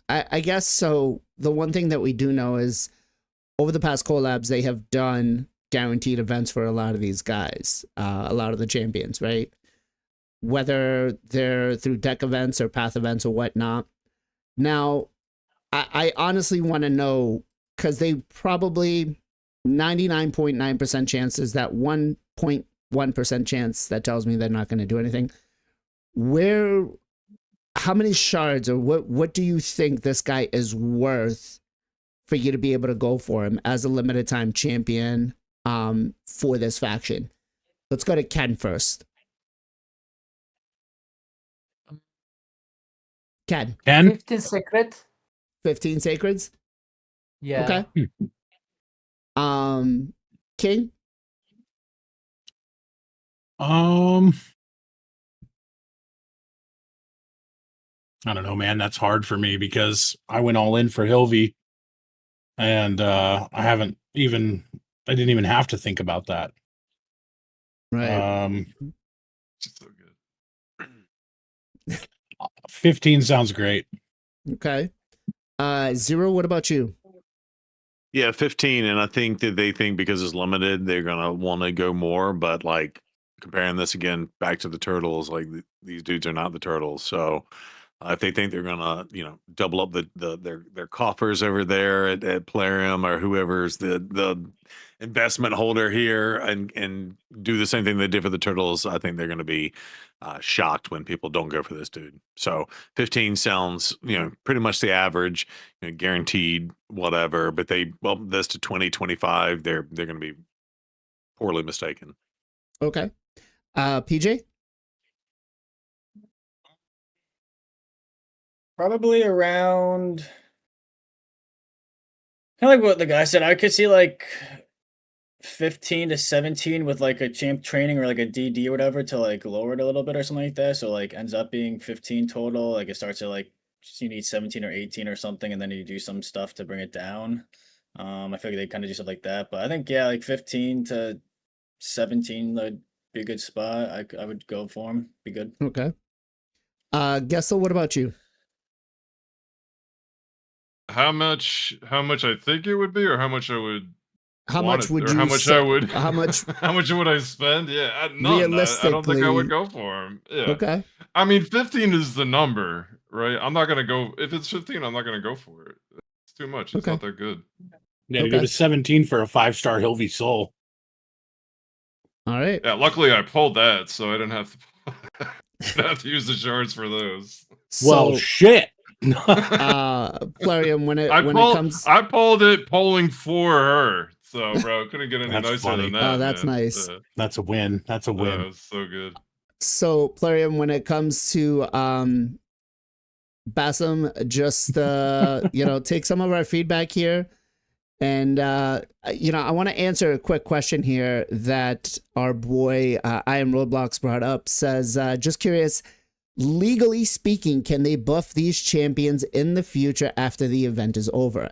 I guess so. The one thing that we do know is over the past collabs, they have done guaranteed events for a lot of these guys, a lot of the champions, right? Whether they're through deck events or path events or whatnot. Now, I honestly want to know, because they probably 99.9% chance is that 1.1% chance that tells me they're not going to do anything. How many shards, or what do you think this guy is worth for you to be able to go for him as a limited time champion for this faction? Let's go to Ken first. Ken. 15 sacred. 15 sacreds? Yeah. Okay. King? I don't know, man. That's hard for me because I went all in for Hilvey, and I didn't even have to think about that. Right. so good. 15 sounds great. Okay. Zero, what about you? Yeah, 15, and I think that they think because it's limited, they're gonna want to go more. But like comparing this again back to the turtles, like these dudes are not the turtles, so if they think they're gonna, double up their coffers over there at Plarium or whoever's the investment holder here and do the same thing they did for the turtles, I think they're gonna be shocked when people don't go for this dude. So 15 sounds, pretty much the average, guaranteed whatever. But this to 20, 25, they're gonna be poorly mistaken. Okay. PJ? Probably around kind of like what the guy said. I could see like 15 to 17 with like a champ training or like a DD or whatever to like lower it a little bit or something like that. So like ends up being 15 total. Like it starts at like you need 17 or 18 or something, and then you do some stuff to bring it down. I feel like they kind of do stuff like that. But I think like 15 to 17 would be a good spot. I would go for him. Be good. Okay. Gessel, what about you? How much I think it would be, or how much I would How much would you how much I would how much how much would I spend? Yeah, none. I don't think I would go for him. Yeah. Okay. I mean, 15 is the number, right? I'm not gonna go if it's 15. I'm not gonna go for it. It's too much. It's not that good. Yeah, to go to 17 for a 5-star Hilvey Soul. All right. Yeah, luckily I pulled that, so I didn't have to use the shards for those. Well, shit. Plarium, I pulled it polling for her. So, bro, couldn't get any That's nicer funny. than that. Oh, that's man. nice. That's a win. That's a win. That was so good. So, Plarium, when it comes to Bassam, just take some of our feedback here. And I want to answer a quick question here that our boy I Am Roadblocks brought up. Says, just curious, legally speaking, can they buff these champions in the future after the event is over?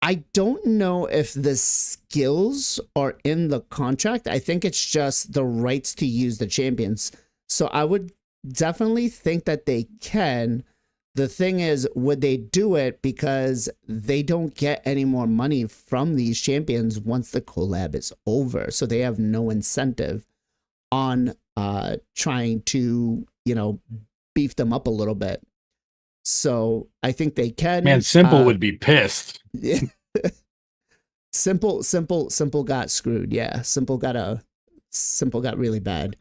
I don't know if the skills are in the contract. I think it's just the rights to use the champions. So I would definitely think that they can. The thing is, would they do it because they don't get any more money from these champions once the collab is over? So they have no incentive on trying to, beef them up a little bit. So I think they can. Man, Simple would be pissed. Simple got screwed. Yeah, Simple got a Simple got really bad.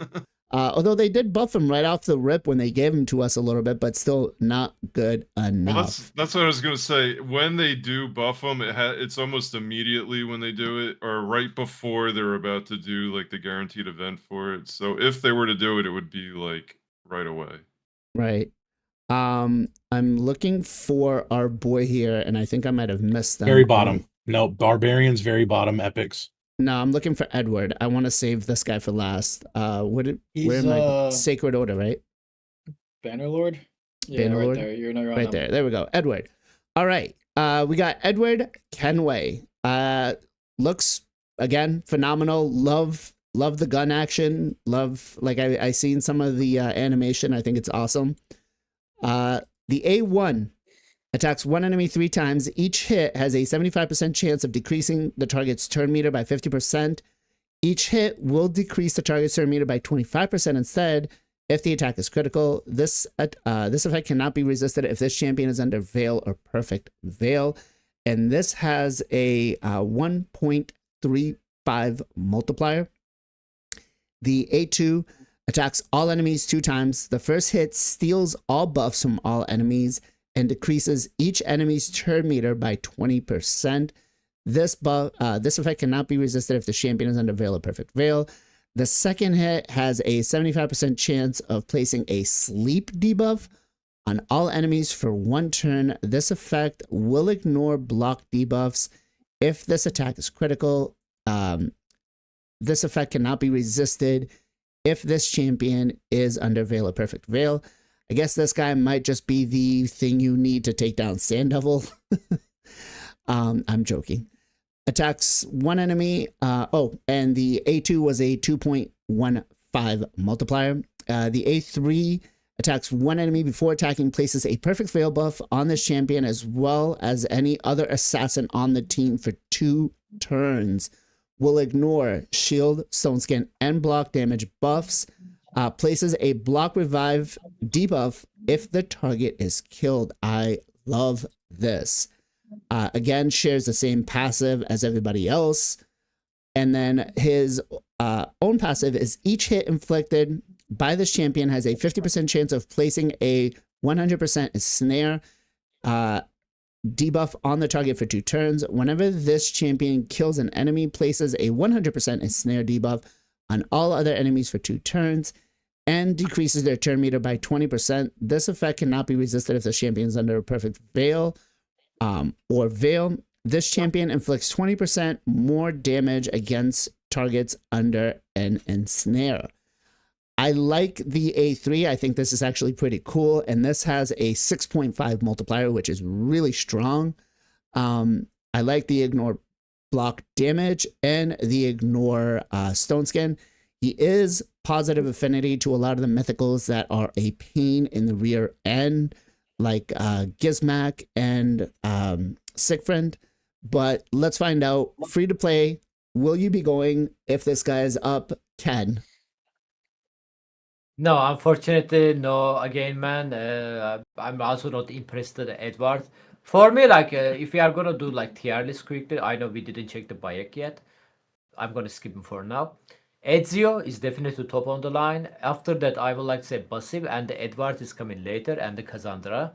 Although they did buff him right off the rip when they gave him to us a little bit, but still not good enough. Well, that's what I was gonna say. When they do buff them, it's almost immediately when they do it, or right before they're about to do like the guaranteed event for it. So if they were to do it, it would be like right away. Right. I'm looking for our boy here, and I think I might have missed them. Very bottom. No, barbarians, very bottom. Epics. No, I'm looking for Edward. I want to save this guy for last. Where am I? Sacred Order, right? Bannerlord? Yeah, Bannerlord? right there. You're not wrong. Right there. There we go. Edward. All right. We got Edward Kenway. Looks, again, phenomenal. Love the gun action. Love, like, I seen some of the animation. I think it's awesome. The A1 attacks one enemy 3 times. Each hit has a 75% chance of decreasing the target's turn meter by 50%. Each hit will decrease the target's turn meter by 25% instead if the attack is critical. This effect cannot be resisted if this champion is under Veil or Perfect Veil. And this has a 1.35 multiplier. The A2 attacks all enemies 2 times. The first hit steals all buffs from all enemies and decreases each enemy's turn meter by 20%. This effect cannot be resisted if the champion is under Veil or Perfect Veil. The second hit has a 75% chance of placing a sleep debuff on all enemies for 1 turn. This effect will ignore block debuffs if this attack is critical. This effect cannot be resisted if this champion is under Veil or Perfect Veil. I guess this guy might just be the thing you need to take down Sand Devil. I'm joking. Attacks 1 enemy. And the A2 was a 2.15 multiplier. The A3 attacks 1 enemy before attacking, places a Perfect Veil buff on this champion as well as any other assassin on the team for 2 turns. Will ignore shield, stone skin, and block damage buffs. Places a block revive debuff if the target is killed. I love this. Again, shares the same passive as everybody else. And then his own passive is each hit inflicted by this champion has a 50% chance of placing a 100% snare debuff on the target for 2 turns. Whenever this champion kills an enemy, places a 100% snare debuff on all other enemies for 2 turns and decreases their turn meter by 20%. This effect cannot be resisted if the champion is under a Perfect Veil or Veil. This champion inflicts 20% more damage against targets under an ensnare. I like the A3. I think this is actually pretty cool. And this has a 6.5 multiplier, which is really strong. I like the ignore block damage and the ignore stone skin. He is positive affinity to a lot of the mythicals that are a pain in the rear end, like Gizmak and Siegfried. But let's find out. Free to play. Will you be going if this guy is up? Ken? No, unfortunately, no. Again, man, I'm also not interested in Edward. For me, like, if we are gonna do like tier list quickly, I know we didn't check the Bayek yet. I'm gonna skip him for now. Ezio is definitely top on the line. After that, I would like to say Basim, and the Edward is coming later, and the Cassandra.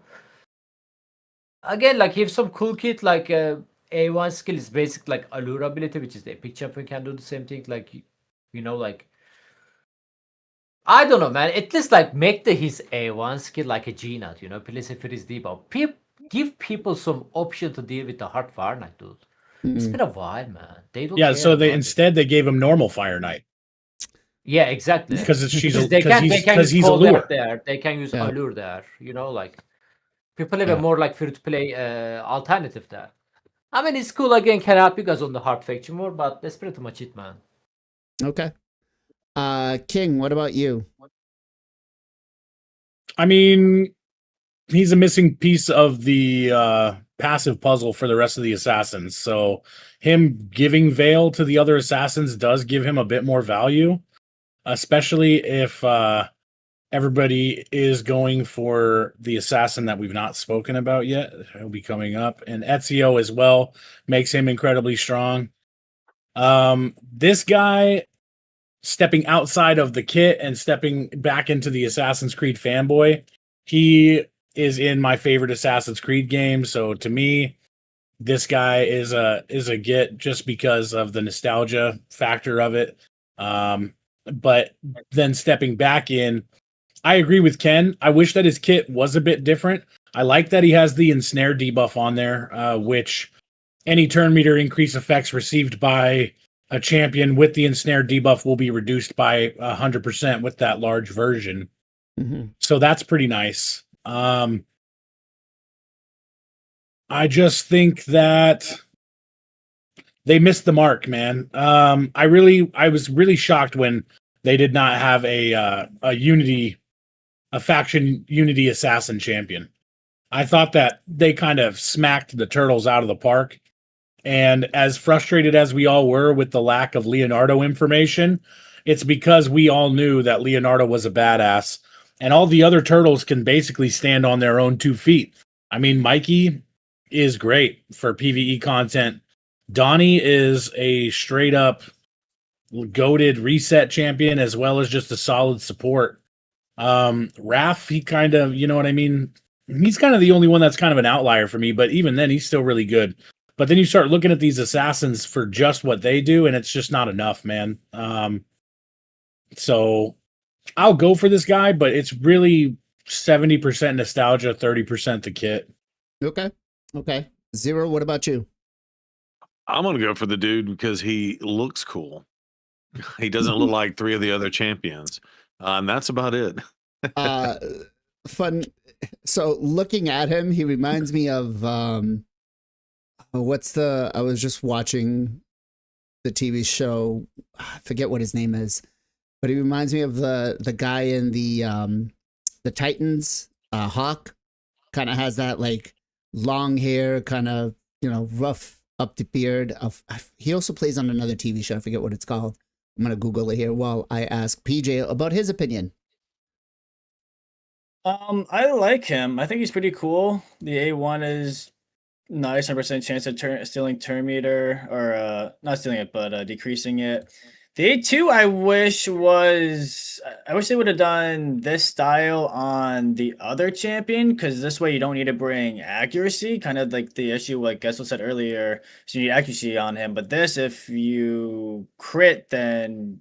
Again, like, if some cool kit like A1 skill is basic like allure ability, which is the epic champion can do the same thing. Like, you know, like, I don't know, man. At least like make his A1 skill like a G-Nut, you know, please if it is debuff. Give people some option to deal with the hard Fire Knight, dude. It's been a while, man. They don't care so they about it. instead they gave him normal Fire Knight. Yeah, exactly. Because they can because use he's Cold allure. there. They can use Yeah. allure there. You know, like people have Yeah. a more like free to play alternative there. I mean, it's cool again. Can help you guys on the hard faction more, but that's pretty much it, man. Okay. King, what about you? I mean, he's a missing piece of the passive puzzle for the rest of the assassins. So him giving Veil to the other assassins does give him a bit more value, especially if everybody is going for the assassin that we've not spoken about yet. He'll be coming up. And Ezio as well makes him incredibly strong. This guy, stepping outside of the kit and stepping back into the Assassin's Creed fanboy, he is in my favorite Assassin's Creed game. So to me, this guy is a get just because of the nostalgia factor of it. But then stepping back in, I agree with Ken. I wish that his kit was a bit different. I like that he has the ensnare debuff on there, which any turn meter increase effects received by a champion with the ensnare debuff will be reduced by 100% with that large version. Mm-hmm. So that's pretty nice. I just think that they missed the mark, man. I was really shocked when they did not have a faction unity assassin champion. I thought that they kind of smacked the turtles out of the park. And as frustrated as we all were with the lack of Leonardo information, it's because we all knew that Leonardo was a badass, and all the other turtles can basically stand on their own 2 feet. I mean, Mikey is great for PvE content. Donnie is a straight up goated reset champion as well as just a solid support. Raph, he kind of, you know what I mean? He's kind of the only one that's kind of an outlier for me, but even then he's still really good. But then you start looking at these assassins for just what they do, and it's just not enough, man. So I'll go for this guy, but it's really 70% nostalgia, 30% the kit. Okay. Zero, what about you? I'm going to go for the dude because he looks cool. He doesn't look like 3 of the other champions. And that's about it. Fun. So looking at him, he reminds me of I was just watching the TV show. I forget what his name is, but he reminds me of the guy in the Titans. Hawk kind of has that like long hair, kind of, rough up the beard. He also plays on another TV show. I forget what it's called. I'm gonna Google it here while I ask PJ about his opinion. I like him. I think he's pretty cool. The A1 is nice, 100% chance of stealing turn meter, or not stealing it, but decreasing it. The A2, I wish they would have done this style on the other champion, because this way you don't need to bring accuracy, kind of like the issue like Gessel said earlier, so you need accuracy on him. But this, if you crit, then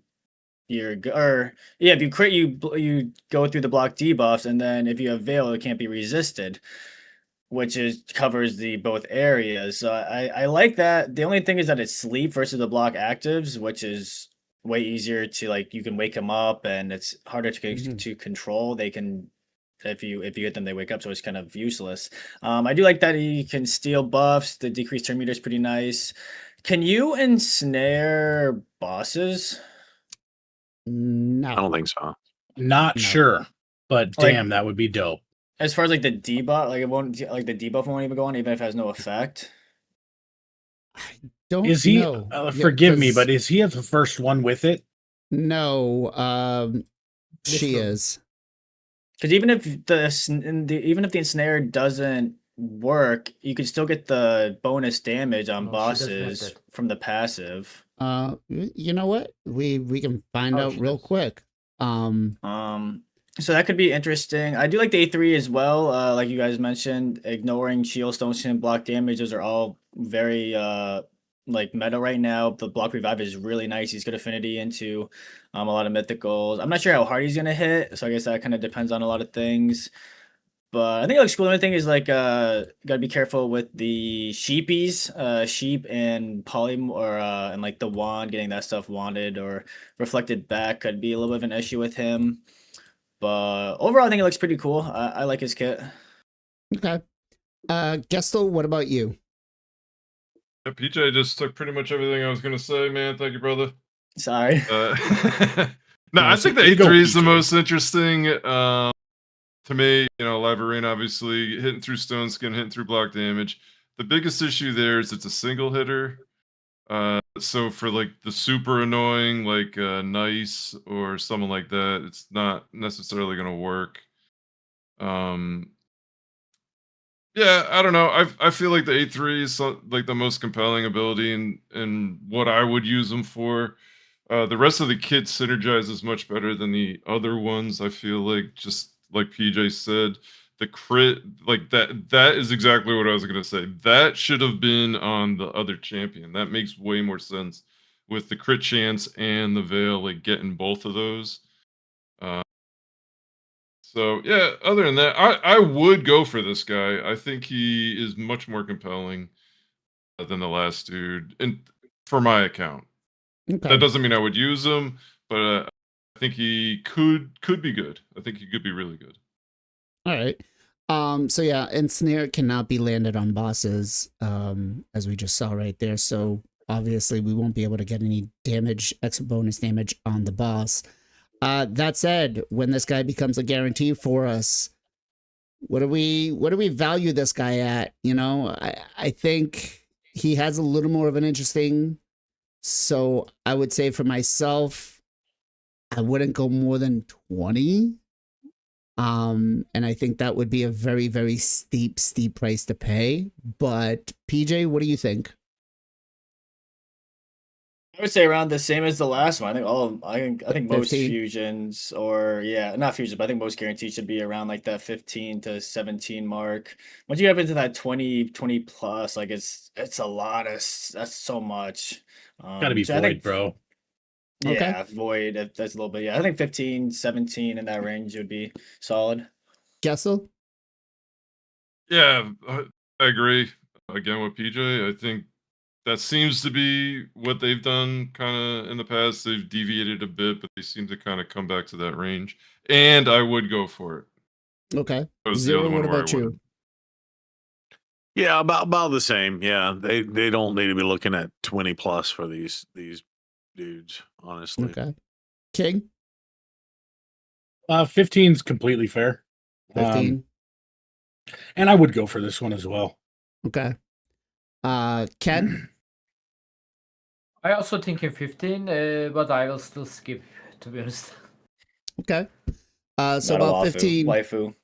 if you crit, you go through the block debuffs, and then if you have Veil, it can't be resisted, which covers the both areas. So I like that. The only thing is that it's sleep versus the block actives, which is way easier to, like, you can wake them up, and it's harder to control. They can, if you hit them, they wake up, so it's kind of useless. I do like that he can steal buffs. The decreased turn meter is pretty nice. Can you ensnare bosses? No, I don't think so. Not sure, but damn, that would be dope. As far as like the debuff, like it won't, like the debuff won't even go on, even if it has no effect. Don't is he? know. Forgive me, but is he the first one with it? No, she is. Because even if the ensnare doesn't work, you can still get the bonus damage on bosses from the passive. You know what? We can find out real quick. So that could be interesting. I do like the A3 as well. Like you guys mentioned, ignoring shield, stone skin, block damage. Those are all very like meta right now. The block revive is really nice. He's good affinity into a lot of mythicals. I'm not sure how hard he's gonna hit, so I guess that kind of depends on a lot of things. But I think like school, only thing is like gotta be careful with the sheepies, sheep and and like the wand, getting that stuff wanded or reflected back could be a little bit of an issue with him. But overall, I think it looks pretty cool. I like his kit. Okay. Gestel, what about you? Yeah, PJ just took pretty much everything I was going to say, man. Thank you, brother. Sorry. No, I think the A3 is the most interesting to me. Live Arena, obviously, hitting through Stone Skin, hitting through block damage. The biggest issue there is it's a single hitter. So for like the super annoying, like Nice or someone like that, it's not necessarily going to work. Yeah, I don't know. I feel like the A3 is like the most compelling ability and what I would use them for. The rest of the kit synergizes much better than the other ones. I feel like, just like PJ said, the crit, like that is exactly what I was gonna say. That should have been on the other champion. That makes way more sense with the crit chance and the veil, like getting both of those. So yeah, other than that, I would go for this guy. I think he is much more compelling than the last dude, and for my account. Okay. That doesn't mean I would use him, but I think he could be good. I think he could be really good. All right. So yeah, and snare cannot be landed on bosses, as we just saw right there. So obviously we won't be able to get any damage, extra bonus damage on the boss. That said, when this guy becomes a guarantee for us, what do we value this guy at? You know, I think he has a little more of an interesting. So I would say for myself, I wouldn't go more than 20. And I think that would be a very, very steep price to pay. But PJ, what do you think? I would say around the same as the last one. I think most 15? fusions, or yeah, not fusions, but I think most guarantees should be around like that 15 to 17 mark. Once you get into that 20 plus, like it's a lot of that's so much. Gotta be So I void, think, bro. yeah, void. That's a little bit. Yeah, I think 15, 17 in that range would be solid. Gessel? Yeah, I agree. Again with PJ, I think that seems to be what they've done kind of in the past. They've deviated a bit, but they seem to kind of come back to that range. And I would go for it. Okay. That was the Zero, other what one where I about you? wouldn't. Yeah, about the same. Yeah, they don't need to be looking at 20 plus for these dudes, honestly. Okay. King? 15's completely fair. 15. And I would go for this one as well. Okay. Ken? I also thinking 15, but I will still skip, to be honest. Okay. So Not a about waifu, 15. Waifu.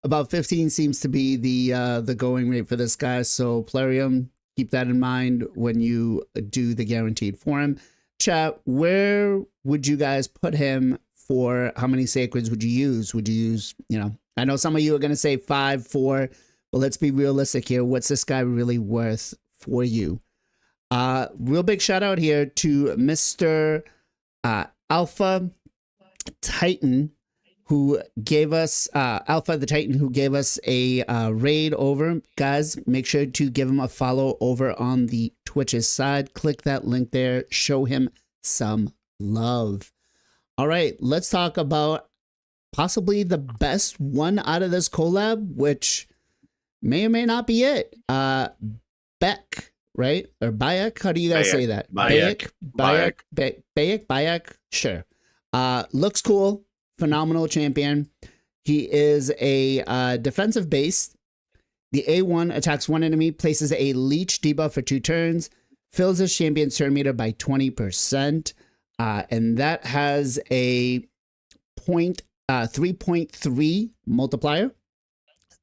About 15 seems to be the going rate for this guy. So Plarium, keep that in mind when you do the guaranteed for him. Chat, where would you guys put him for how many sacreds would you use? Would you use, you know, I know some of you are going to say 5, 4, but let's be realistic here. What's this guy really worth for you? Real big shout out here to Mr. Alpha Titan, who gave us Alpha the Titan, who gave us a raid over. Guys, make sure to give him a follow over on the Twitch's side. Click that link there. Show him some love. All right, let's talk about possibly the best one out of this collab, which may or may not be it. Beck, right? Or Bayek? How do you guys say that? Bayek. Bayek. Sure. Looks cool. Phenomenal champion. He is a defensive base. The A1 attacks one enemy, places a leech debuff for 2 turns, fills his champion's turn meter by 20%, and that has a 3.3 multiplier.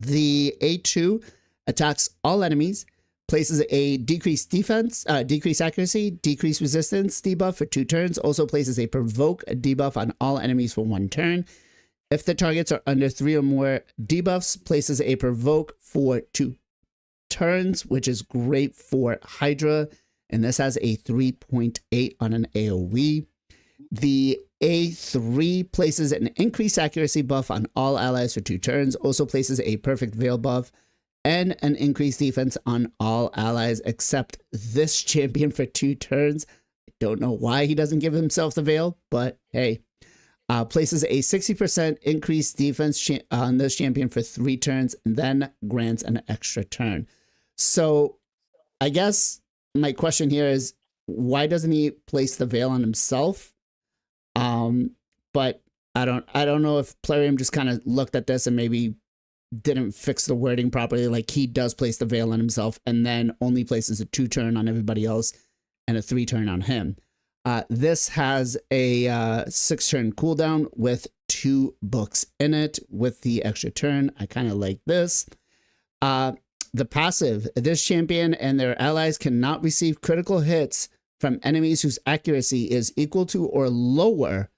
The A2 attacks all enemies, places a decreased defense, decreased accuracy, decreased resistance debuff for 2 turns. Also places a provoke debuff on all enemies for 1 turn. If the targets are under 3 or more debuffs, places a provoke for 2 turns, which is great for Hydra. And this has a 3.8 on an AoE. The A3 places an increased accuracy buff on all allies for 2 turns. Also places a perfect veil buff and an increased defense on all allies except this champion for 2 turns. I don't know why he doesn't give himself the veil, but hey. Places a 60% increased defense on this champion for 3 turns, and then grants an extra turn. So I guess my question here is, why doesn't he place the veil on himself? But I don't know if Plarium just kind of looked at this and maybe didn't fix the wording properly. Like, he does place the veil on himself and then only places a 2 turn on everybody else and a 3 turn on him. This has a 6 turn cooldown with 2 books in it with the extra turn. I kind of like this. The passive, this champion and their allies cannot receive critical hits from enemies whose accuracy is equal to or lower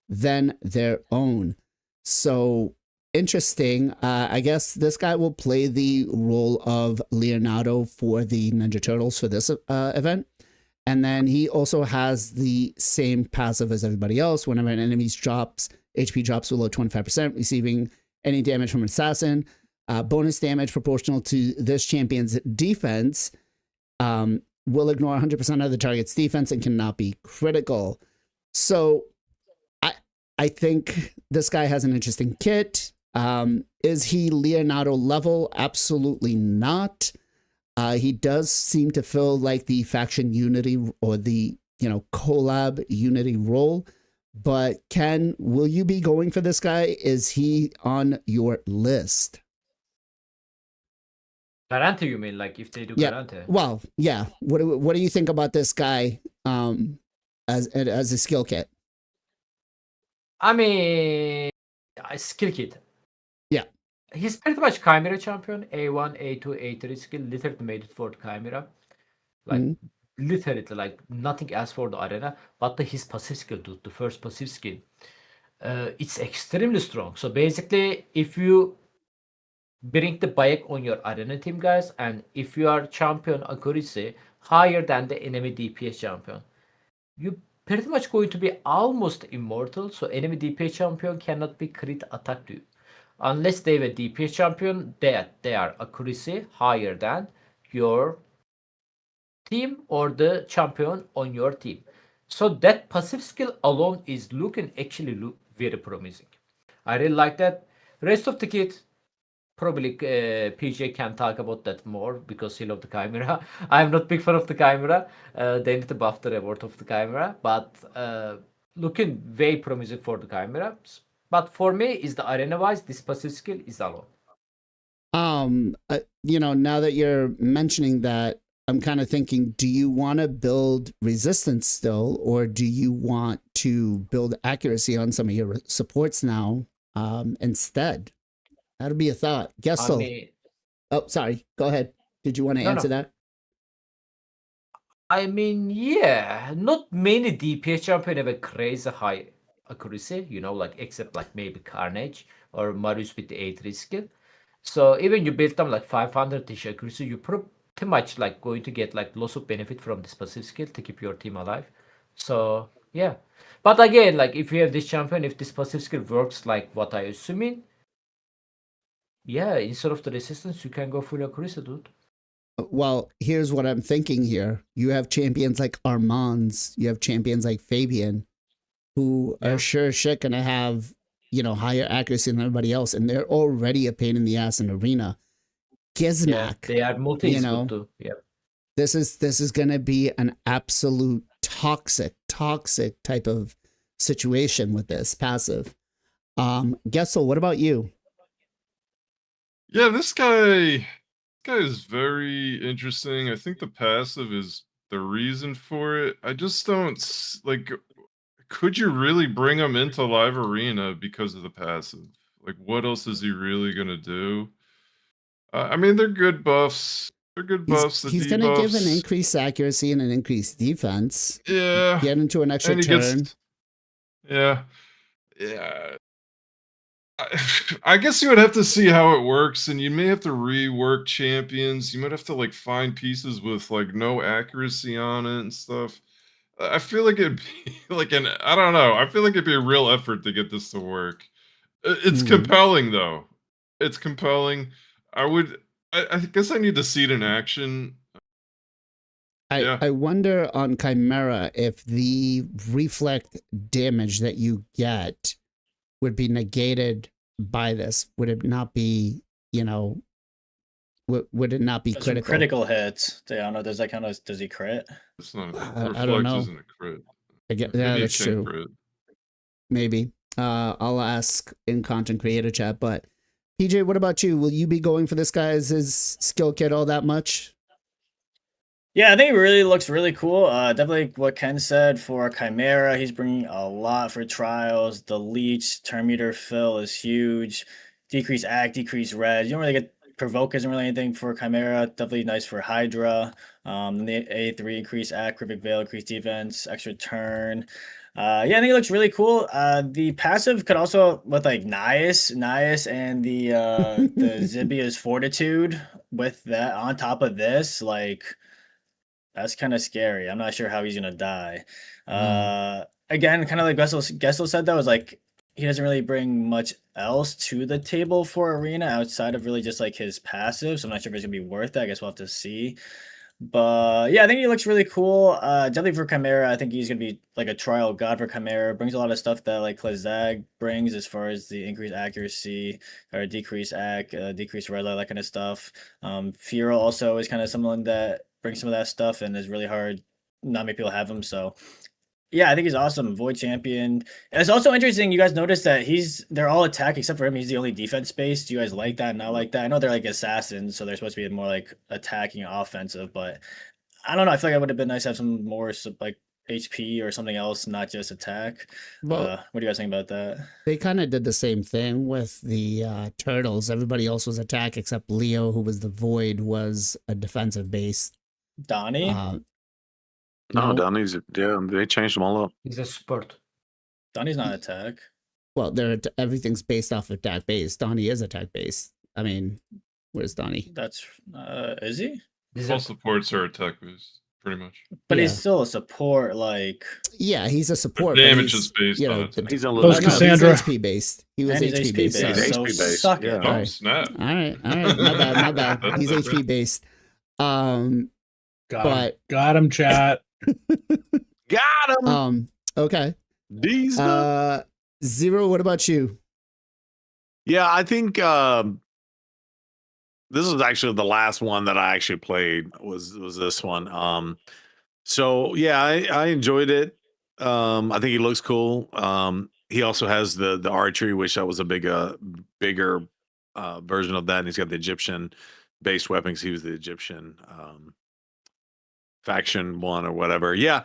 than their own. So interesting. I guess this guy will play the role of Leonardo for the Ninja Turtles for this event. And then he also has the same passive as everybody else. Whenever an enemy's HP drops below 25%, receiving any damage from an assassin, bonus damage proportional to this champion's defense, will ignore 100% of the target's defense and cannot be critical. So I think this guy has an interesting kit. Is he Leonardo level? Absolutely not. He does seem to fill like the faction unity or the, collab unity role. But Ken, will you be going for this guy? Is he on your list? Garante, you mean? Like if they do Yeah. Garante? Well, yeah. What do you think about this guy as a skill kit? I mean, skill kit. Yeah. He's pretty much Chimera champion. A1, A2, A3 skill. Literally made it for the Chimera. Like, literally, like, nothing else for the arena. But his passive skill, dude, the first passive skill, it's extremely strong. So basically, if you bring the bike on your arena team, guys, and if you are champion accuracy higher than the enemy DPS champion, you pretty much going to be almost immortal. So enemy DPS champion cannot be crit attack to you. Unless they were DPS champion, they are accuracy higher than your team or the champion on your team. So that passive skill alone is looking very promising. I really like that. Rest of the kit, probably PJ can talk about that more because he loved the Chimera. I'm not big fan of the Chimera. They need to buff the reward of the Chimera, but looking very promising for the Chimera. But for me, is the arena wise, this passive skill is alone. Now that you're mentioning that, I'm kind of thinking, do you want to build resistance still, or do you want to build accuracy on some of your supports now instead? That'd be a thought. Gessel. Oh, sorry. Go ahead. Did you want to answer that? I mean, yeah, not many DPS champion have a crazy high accuracy, like except like maybe Carnage or Marius with the A3 skill. So even you build them like 500-ish accuracy, you pretty much like going to get like lots of benefit from this passive skill to keep your team alive. So yeah, but again, like if you have this champion, if this passive skill works like what I assuming, yeah, instead of the resistance, you can go full accuracy, dude. Well, here's what I'm thinking here. You have champions like Armands, you have champions like Fabian, who are sure shit gonna have, higher accuracy than everybody else, and they're already a pain in the ass in arena. Gizmak, they are multi too. Yeah. This is gonna be an absolute toxic type of situation with this passive. Gessel, what about you? Yeah, this guy is very interesting. I think the passive is the reason for it. I just don't like. Could you really bring him into live arena because of the passive? Like, what else is he really gonna do? I mean, they're good buffs. They're good buffs. He's gonna give an increased accuracy and an increased defense. Yeah. Get into an extra turn. Yeah. I guess you would have to see how it works, and you may have to rework champions. You might have to like find pieces with like no accuracy on it and stuff. I feel like it'd be like I don't know. I feel like it'd be a real effort to get this to work. It's compelling though. It's compelling. I guess I need to see it in action. I wonder on Chimera if the reflect damage that you get would be negated by this. Would it not be, would it not be critical? Critical hits. I don't know. Does he crit? It's not I don't know. Isn't a crit. Yeah, that's true. Crit. Maybe. I'll ask in content creator chat, but PJ, what about you? Will you be going for this guy's his skill kit all that much? Yeah, I think it really looks really cool. Definitely what Ken said for Chimera. He's bringing a lot for trials. The leech turn meter fill is huge. Decrease act, decrease res. You don't really get provoke isn't really anything for Chimera. Definitely nice for Hydra. Then the A3 increase act, Cryptic Veil, increase defense, extra turn. Yeah, I think it looks really cool. The passive could also with like Nias and the Zibia's Fortitude with that on top of this, like that's kind of scary. I'm not sure how he's gonna die. Again, kind of like Gessel said though, is like he doesn't really bring much else to the table for Arena outside of really just like his passive. So I'm not sure if it's gonna be worth it. I guess we'll have to see. But yeah, I think he looks really cool. Definitely for Chimera, I think he's gonna be like a trial god for Chimera. Brings a lot of stuff that like Klazag brings as far as the increased accuracy or decreased decreased red light, that kind of stuff. Firo also is kind of someone that brings some of that stuff and is really hard not many people have him. So yeah, I think he's awesome. Void champion. And it's also interesting. You guys notice that they're all attack except for him. He's the only defense based. Do you guys like that? Not like that? I know they're like assassins, so they're supposed to be more like attacking and offensive. But I don't know. I feel like it would have been nice to have some more like HP or something else, not just attack. Well, what do you guys think about that? They kind of did the same thing with the turtles. Everybody else was attack except Leo, who was the void, was a defensive base. Donnie? No, Donnie's they changed them all up. He's a support. Donnie's not attack. Well, everything's based off of attack base. Donnie is attack based. I mean, where's Donnie? That's is he? All supports are attack based, pretty much. But he's still a support, like yeah, he's a support. Damage is based on it. He's a little Cassandra. He's HP based. He was and HP based. He's He's so HP based. suck Yeah. it. Oh, snap. All right. My bad. He's HP based. But Got him, chat. Got him. Okay. These Zero, what about you? Yeah, I think this was actually the last one that I actually played was this one. So yeah, I enjoyed it. I think he looks cool. He also has the archery, which that was a bigger version of that. And he's got the Egyptian based weapons. He was the Egyptian faction one or whatever. Yeah.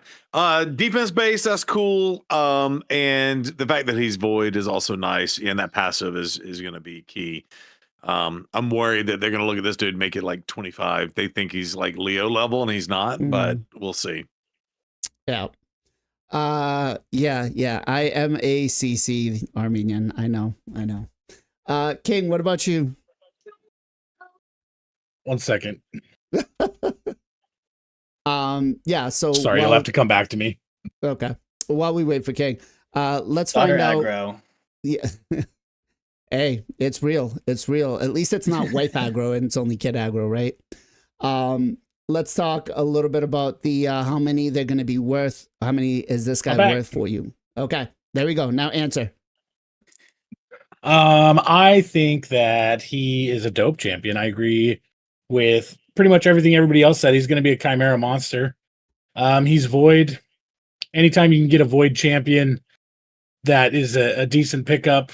Defense base, that's cool. And the fact that he's void is also nice. And that passive is gonna be key. I'm worried that they're gonna look at this dude and make it like 25. They think he's like Leo level and he's not, but we'll see. Yeah. Yeah. I am a CC Armenian. I know. King, what about you? 1 second. Yeah, so Sorry, you'll have to come back to me. Okay. While we wait for King, let's Daughter find out. aggro. Yeah. Hey, it's real. It's real. At least it's not wife aggro and it's only kid aggro, right? Let's talk a little bit about the how many they're going to be worth. How many is this guy worth for you? Okay, there we go. Now answer. I think that he is a dope champion. I agree with pretty much everything everybody else said. He's going to be a Chimera monster. He's void. Anytime you can get a void champion that is a decent pickup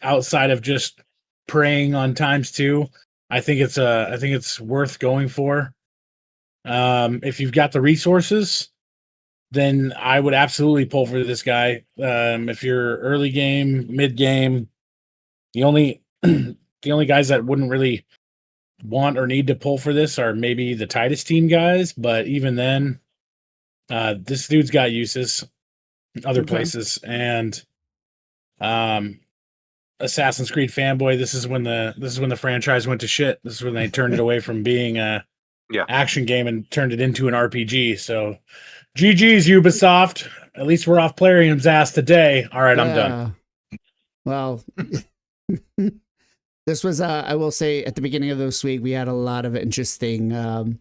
outside of just preying on ×2, I think it's worth going for. If you've got the resources, then I would absolutely pull for this guy. If you're early game, mid game, the only guys that wouldn't really want or need to pull for this are maybe the Titus team guys, but even then, this dude's got uses other places. And Assassin's Creed fanboy, this is when the franchise went to shit. This is when they turned it away from being a action game and turned it into an RPG. So GG's Ubisoft. At least we're off Plarium's ass today. All right, I'm done. Well, this was, I will say, at the beginning of this week, we had a lot of interesting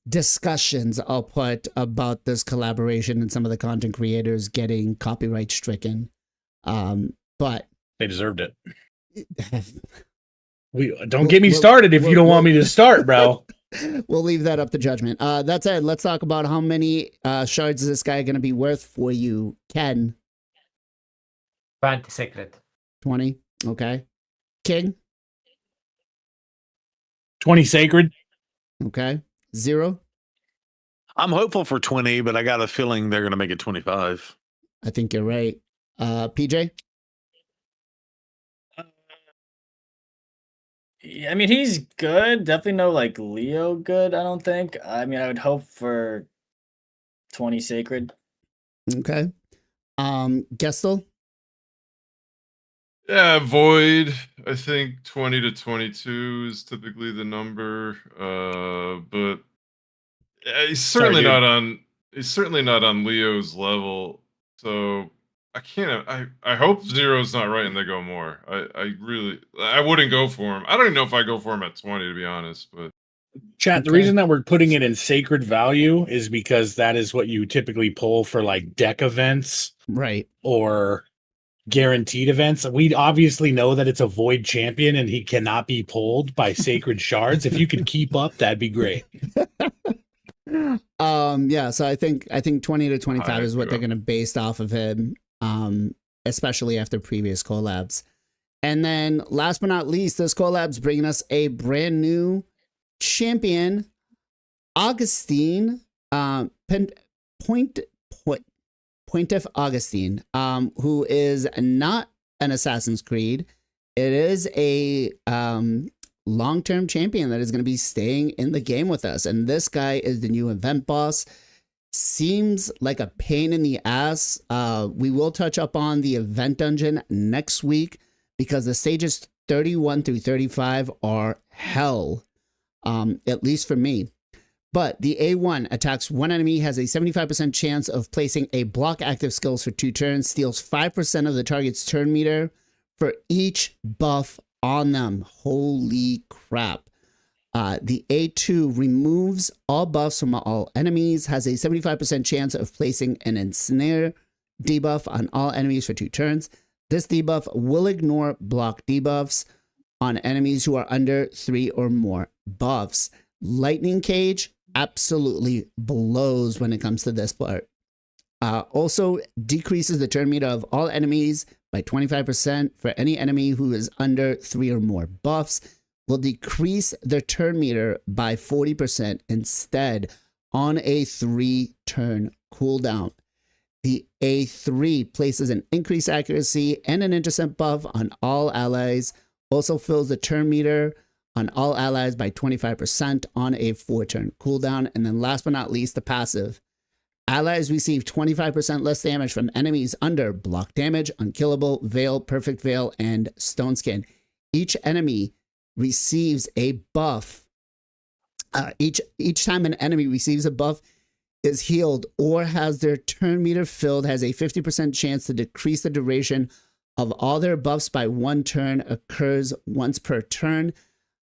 discussions, I'll put, about this collaboration and some of the content creators getting copyright stricken. But they deserved it. Don't get me started if you don't want me to start, bro. We'll leave that up to judgment. That said, let's talk about how many shards is this guy going to be worth for you, Ken? 20 sacred. 20. Okay. King? 20 sacred. Okay. 0. I'm hopeful for 20, but I got a feeling they're going to make it 25. I think you're right. PJ? Yeah, I mean, he's good. Definitely no like Leo good, I don't think. I mean, I would hope for 20 sacred. Okay. Gestel? Yeah, Void. I think 20 to 22 is typically the number. But he's Sorry, certainly dude. not on. He's certainly not on Leo's level. So I can't. I hope Zero's not right and they go more. I wouldn't go for him. I don't even know if I go for him at 20 to be honest. But Chat, the Okay. reason that we're putting it in sacred value is because that is what you typically pull for like deck events Right. or guaranteed events. We obviously know that it's a void champion and he cannot be pulled by sacred shards. If you could keep up, that'd be great. Yeah, so I think 20 to 25 is what they're yeah. going to base off of him, especially after previous collabs. And then last but not least, this collab's bringing us a brand new champion, Augustine, Pointiff Augustine, who is not an Assassin's Creed. It is a long-term champion that is going to be staying in the game with us. And this guy is the new event boss. Seems like a pain in the ass. We will touch up on the event dungeon next week because the stages 31 through 35 are hell, at least for me. But the A1 attacks one enemy, has a 75% chance of placing a block active skills for 2 turns, steals 5% of the target's turn meter for each buff on them. Holy crap. The A2 removes all buffs from all enemies, has a 75% chance of placing an ensnare debuff on all enemies for 2 turns. This debuff will ignore block debuffs on enemies who are under 3 or more buffs. Lightning Cage absolutely blows when it comes to this part. Also decreases the turn meter of all enemies by 25% for any enemy who is under 3 or more buffs. Will decrease their turn meter by 40% instead on a 3-turn cooldown. The A3 places an increased accuracy and an intercept buff on all allies. Also fills the turn meter on all allies by 25% on a 4-turn cooldown. And then last but not least, the passive. Allies receive 25% less damage from enemies under block damage, unkillable, veil, perfect veil, and stone skin. Each enemy receives a buff. Each time an enemy receives a buff, is healed, or has their turn meter filled, has a 50% chance to decrease the duration of all their buffs by 1 turn, occurs once per turn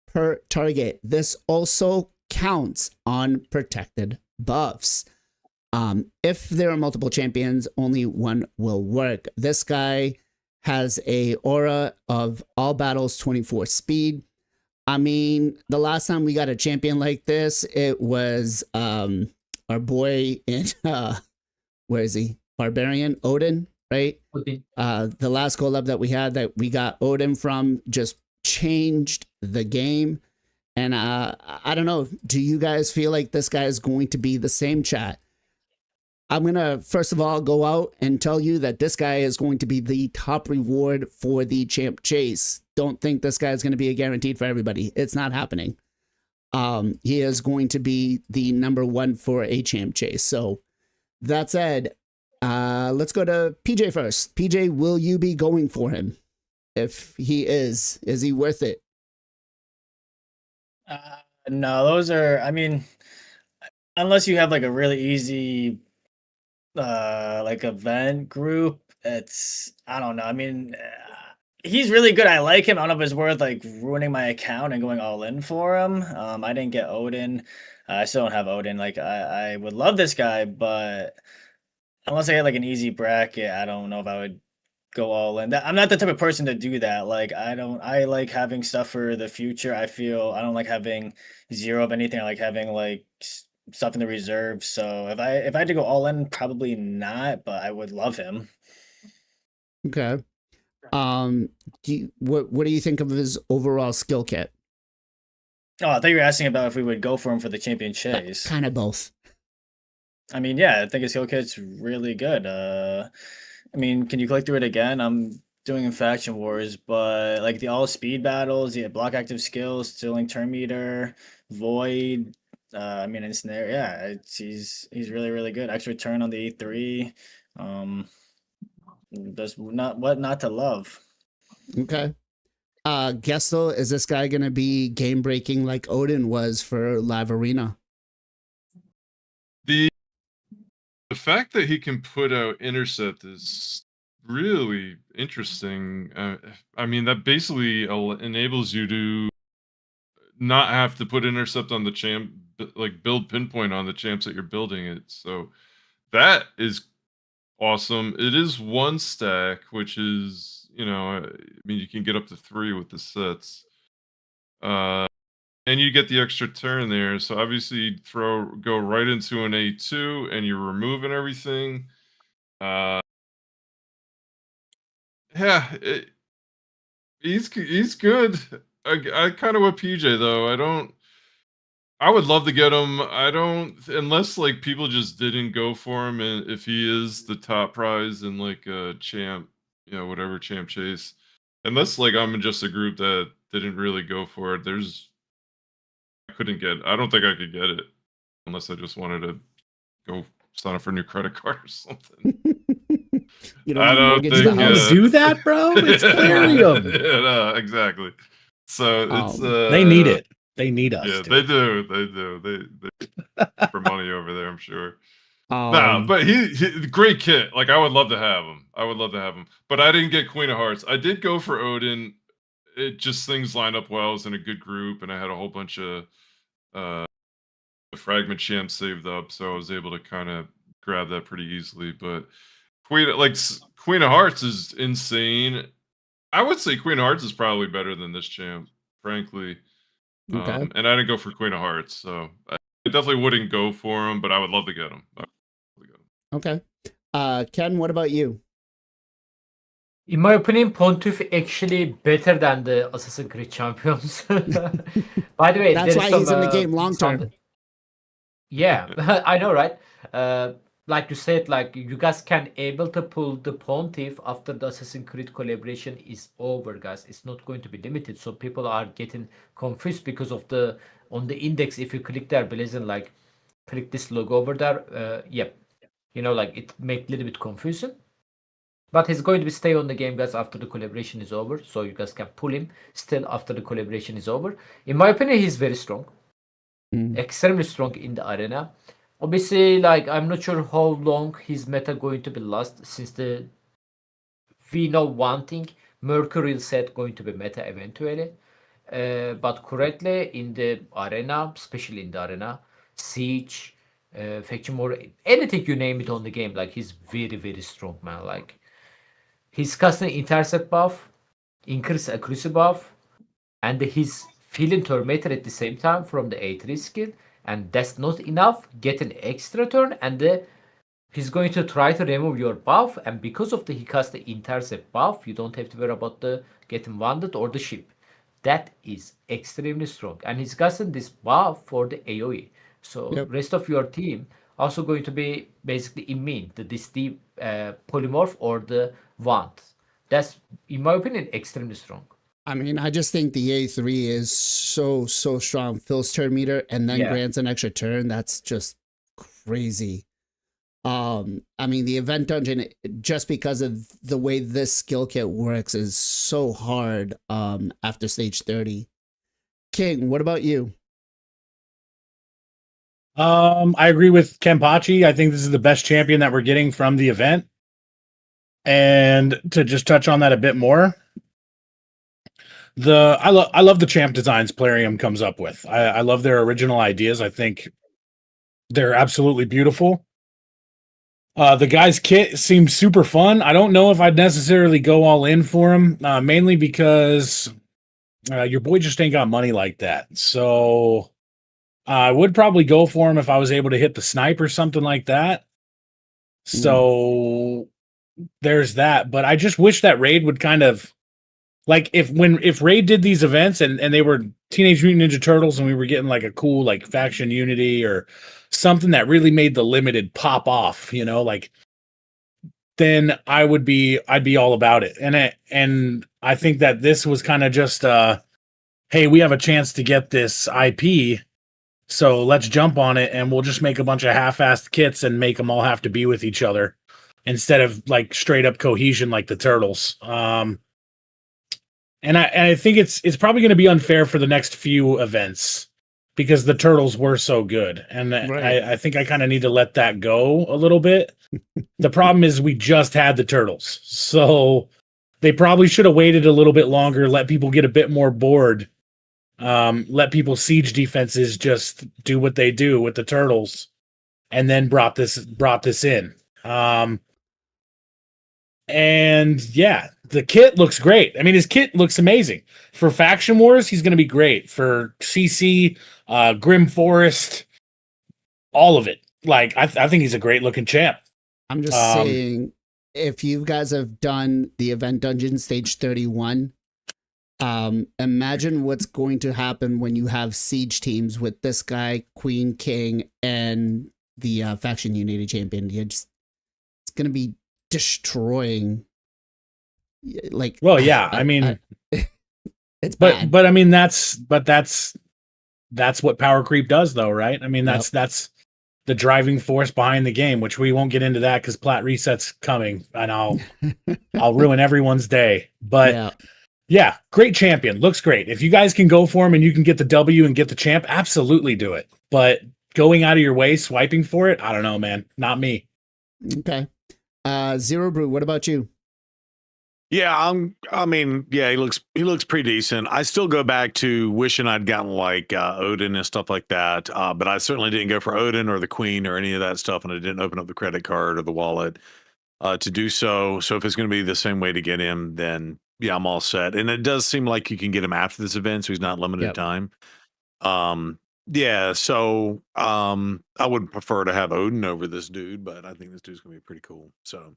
per target. This also counts on protected buffs. If there are multiple champions, only one will work. This guy has a aura of all battles 24 speed. I mean, the last time we got a champion like this, it was our boy in where is he? Barbarian Odin, right? Okay. The last collab that we had that we got Odin from just changed the game. And I don't know, do you guys feel like this guy is going to be the same, chat? I'm going to, first of all, go out and tell you that this guy is going to be the top reward for the champ chase. Don't think this guy is going to be a guaranteed for everybody. It's not happening. He is going to be the number 1 for a champ chase. So that said, let's go to PJ first. PJ, will you be going for him? If he is he worth it? No, those are, I mean, unless you have like a really easy like event group, it's, I don't know. I mean, he's really good. I like him. I don't know if it's worth like ruining my account and going all in for him. I didn't get Odin. I still don't have Odin. Like I would love this guy, but unless I get like an easy bracket, I don't know if I would go all in. I'm not the type of person to do that. Like I like having stuff for the future. I don't like having 0 of anything. I like having like stuff in the reserve. So if I had to go all in, probably not, but I would love him. Okay. What do you think of his overall skill kit? Oh, I thought you were asking about if we would go for him for the champion chase. Kind of both. I mean, yeah, I think his skill kit's really good. I mean, can you click through it again? I'm doing in Faction Wars, but like the all speed battles, yeah, block active skills, stealing turn meter, void. I mean, ensnare. Yeah, he's really really good. Extra turn on the E3. There's not to love. Okay. Gestel, is this guy going to be game breaking like Odin was for Live Arena? The fact that he can put out intercept is really interesting. I mean, that basically enables you to not have to put intercept on the champ, like build pinpoint on the champs that you're building it. So that is awesome. It is one stack, which is, I mean, you can get up to 3 with the sets. And you get the extra turn there. So obviously you go right into an A2 and you're removing everything. Yeah, he's good. I kind of with PJ though. I would love to get him. I don't, unless like people just didn't go for him, and if he is the top prize in like a champ, whatever champ chase. Unless like I'm in just a group that didn't really go for it. I don't think I could get it unless I just wanted to go sign up for a new credit card or something. You I don't mortgage think, the You don't house. do that, bro. It's Plarium. Yeah, no, exactly. So it's They need it. They need us. Yeah, to. they do. They for money over there, I'm sure. No, Um, but he great kit. Like I would love to have him. But I didn't get Queen of Hearts. I did go for Odin. It just things lined up well. I was in a good group, and I had a whole bunch of fragment champs saved up, so I was able to kind of grab that pretty easily. But Queen of Hearts is insane. I would say Queen of Hearts is probably better than this champ, frankly. okay. And I didn't go for Queen of Hearts, so I definitely wouldn't go for him, but I would love to get him. Okay. Ken, what about you? In my opinion, Pontiff actually better than the Assassin's Creed champions. By the way, That's there is why he's some, in the game long term. Yeah, I know, right? Like you said, like you guys can able to pull the Pontiff after the Assassin's Creed collaboration is over, guys. It's not going to be limited, so people are getting confused because of on the index. If you click there, Blazing, like click this logo over there. Yep, like it make a little bit confusing. But he's going to be stay on the game, guys, after the collaboration is over. So you guys can pull him still after the collaboration is over. In my opinion, he's very strong. Extremely strong in the arena. Obviously, like I'm not sure how long his meta going to be last, since we know one thing, Mercurial set going to be meta eventually. But currently in the arena, especially in the arena, Siege, Faction War, anything you name it on the game, like he's very, very strong, man. Like his custom intercept buff, increase accuracy buff, and his feeling Tormentor at the same time from the A3 skill, and that's not enough. Get an extra turn, and he's going to try to remove your buff, and because of he cast the intercept buff, you don't have to worry about the getting wounded or the ship. That is extremely strong, and he's gotten this buff for the AoE. So rest of your team also going to be basically immune to this polymorph or the wand. That's, in my opinion, extremely strong. I mean, I just think the A3 is so strong. Fills turn meter and then grants an extra turn. That's just crazy. I mean, the event dungeon, just because of the way this skill kit works, is so hard after stage 30. King, what about you? I agree with Kenpachi. I think this is the best champion that we're getting from the event. And to just touch on that a bit more, I love the champ designs Plarium comes up with. I love their original ideas. I think they're absolutely beautiful. The guy's kit seems super fun. I don't know if I'd necessarily go all in for him, mainly because your boy just ain't got money like that. So I would probably go for him if I was able to hit the snipe or something like that. So there's that. But I just wish that Raid would kind of, like, if Raid did these events and they were Teenage Mutant Ninja Turtles and we were getting like a cool like faction unity or something that really made the limited pop off, like then I'd be all about it. And I think that this was kind of just hey, we have a chance to get this IP, so let's jump on it, and we'll just make a bunch of half-assed kits and make them all have to be with each other instead of like straight up cohesion like the Turtles. And I think it's probably going to be unfair for the next few events because the Turtles were so good, and Right. I think I kind of need to let that go a little bit. The problem is we just had the Turtles, so they probably should have waited a little bit longer, let people get a bit more bored, let people siege defenses just do what they do with the Turtles, and then brought this in. And yeah, the kit looks great. I mean, his kit looks amazing. For Faction Wars, he's going to be great. For CC, Grim Forest, all of it. Like, I think he's a great looking champ. I'm just saying, if you guys have done the event dungeon stage 31, imagine what's going to happen when you have siege teams with this guy, Queen, King, and the faction unity champion. It's going to be destroying. Like, well, yeah, I mean, it's bad. But I mean, that's what power creep does, though, right? I mean, that's the driving force behind the game, which we won't get into that because Plat Reset's coming, and I'll ruin everyone's day. But yeah, great champion, looks great. If you guys can go for him and you can get the W and get the champ, absolutely do it. But going out of your way, swiping for it, I don't know, man, not me. Okay, Zero Brew, what about you? Yeah, I mean, yeah, he looks pretty decent. I still go back to wishing I'd gotten like Odin and stuff like that, but I certainly didn't go for Odin or the Queen or any of that stuff, and I didn't open up the credit card or the wallet to do so. So if it's going to be the same way to get him, then yeah, I'm all set. And it does seem like you can get him after this event, so he's not limited time. Yeah, so I would prefer to have Odin over this dude, but I think this dude's going to be pretty cool. So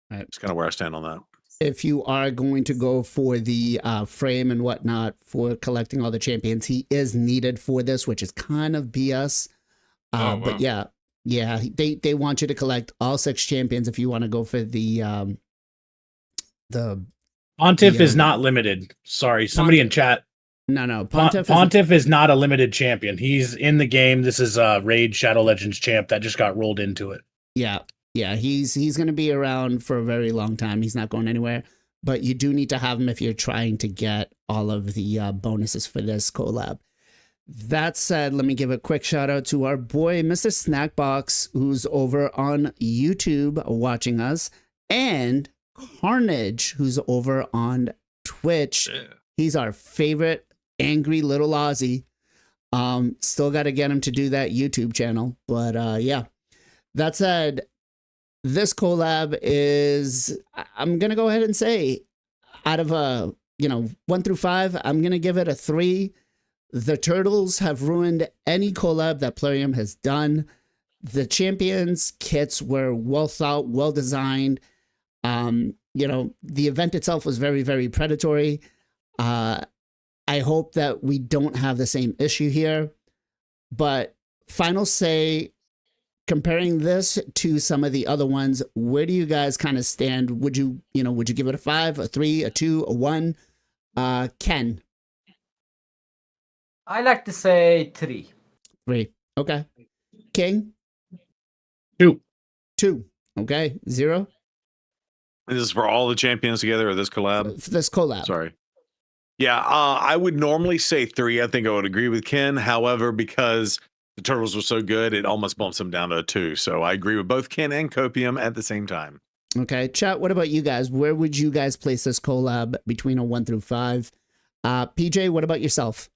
that's kind of where I stand on that. If you are going to go for the frame and whatnot for collecting all the champions, he is needed for this, which is kind of BS. Wow. But yeah, they want you to collect all 6 champions if you want to go for the Pontiff is not limited. Sorry, somebody in chat. No, Pontiff is not a limited champion. He's in the game. This is a Raid Shadow Legends champ that just got rolled into it. Yeah, he's going to be around for a very long time. He's not going anywhere. But you do need to have him if you're trying to get all of the bonuses for this collab. That said, let me give a quick shout out to our boy, Mr. Snackbox, who's over on YouTube watching us, and Carnage, who's over on Twitch. Yeah. He's our favorite angry little Aussie. Still got to get him to do that YouTube channel. But yeah, that said, this collab is, I'm going to go ahead and say, out of 1 through 5, I'm going to give it a 3. The Turtles have ruined any collab that Plarium has done. The champions kits were well thought, well designed. The event itself was very, very predatory. I hope that we don't have the same issue here. But final say, comparing this to some of the other ones, where do you guys kind of stand? Would you give it a 5, a 3, a 2, a 1? Ken? I like to say 3. 3. Okay. King? 2. 2. Okay. 0? This is for all the champions together or this collab? This collab. Sorry. Yeah, I would normally say 3. I think I would agree with Ken. However, because the Turtles were so good, it almost bumps them down to a 2. So I agree with both Ken and Copium at the same time. Okay. Chat, what about you guys? Where would you guys place this collab between a 1 through 5? PJ, what about yourself?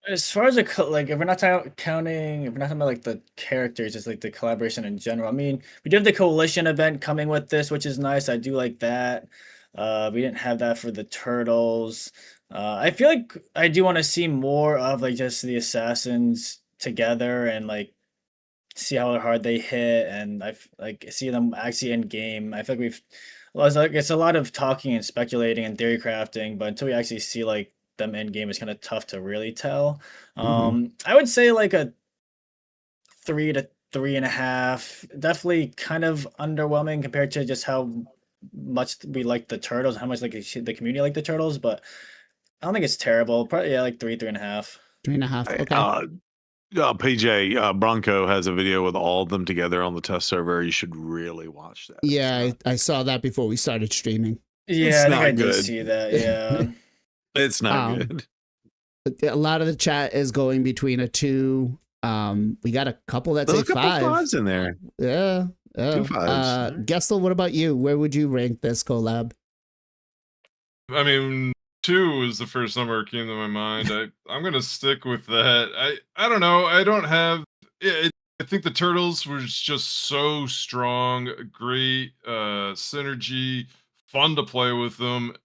As far as if we're not talking about like the characters, just like the collaboration in general. I mean, we do have the coalition event coming with this, which is nice. I do like that. We didn't have that for the Turtles. I feel like I do want to see more of like just the assassins together and like see how hard they hit and see them actually in game. I feel like it's a lot of talking and speculating and theory crafting, but until we actually see like them end game, it's kind of tough to really tell. I would say like a 3 to 3.5. Definitely kind of underwhelming compared to just how much we like the turtles, how much like the community like the turtles, but I don't think it's terrible. Probably yeah, like 3.5. 3.5. Hey, Okay. PJ Bronco has a video with all of them together on the test server. You should really watch that. Yeah, I saw that before we started streaming. Yeah, I think not I did good. see that. Yeah. It's not Um, good. A lot of the chat is going between a 2. We got a couple that There's say a couple 5. fives in there. Yeah. 2 fives. Gestel, what about you? Where would you rank this collab? I mean, 2 was the first number that came to my mind. I'm gonna stick with that. I don't know. I don't have. I think the turtles was just so strong, great synergy, fun to play with them.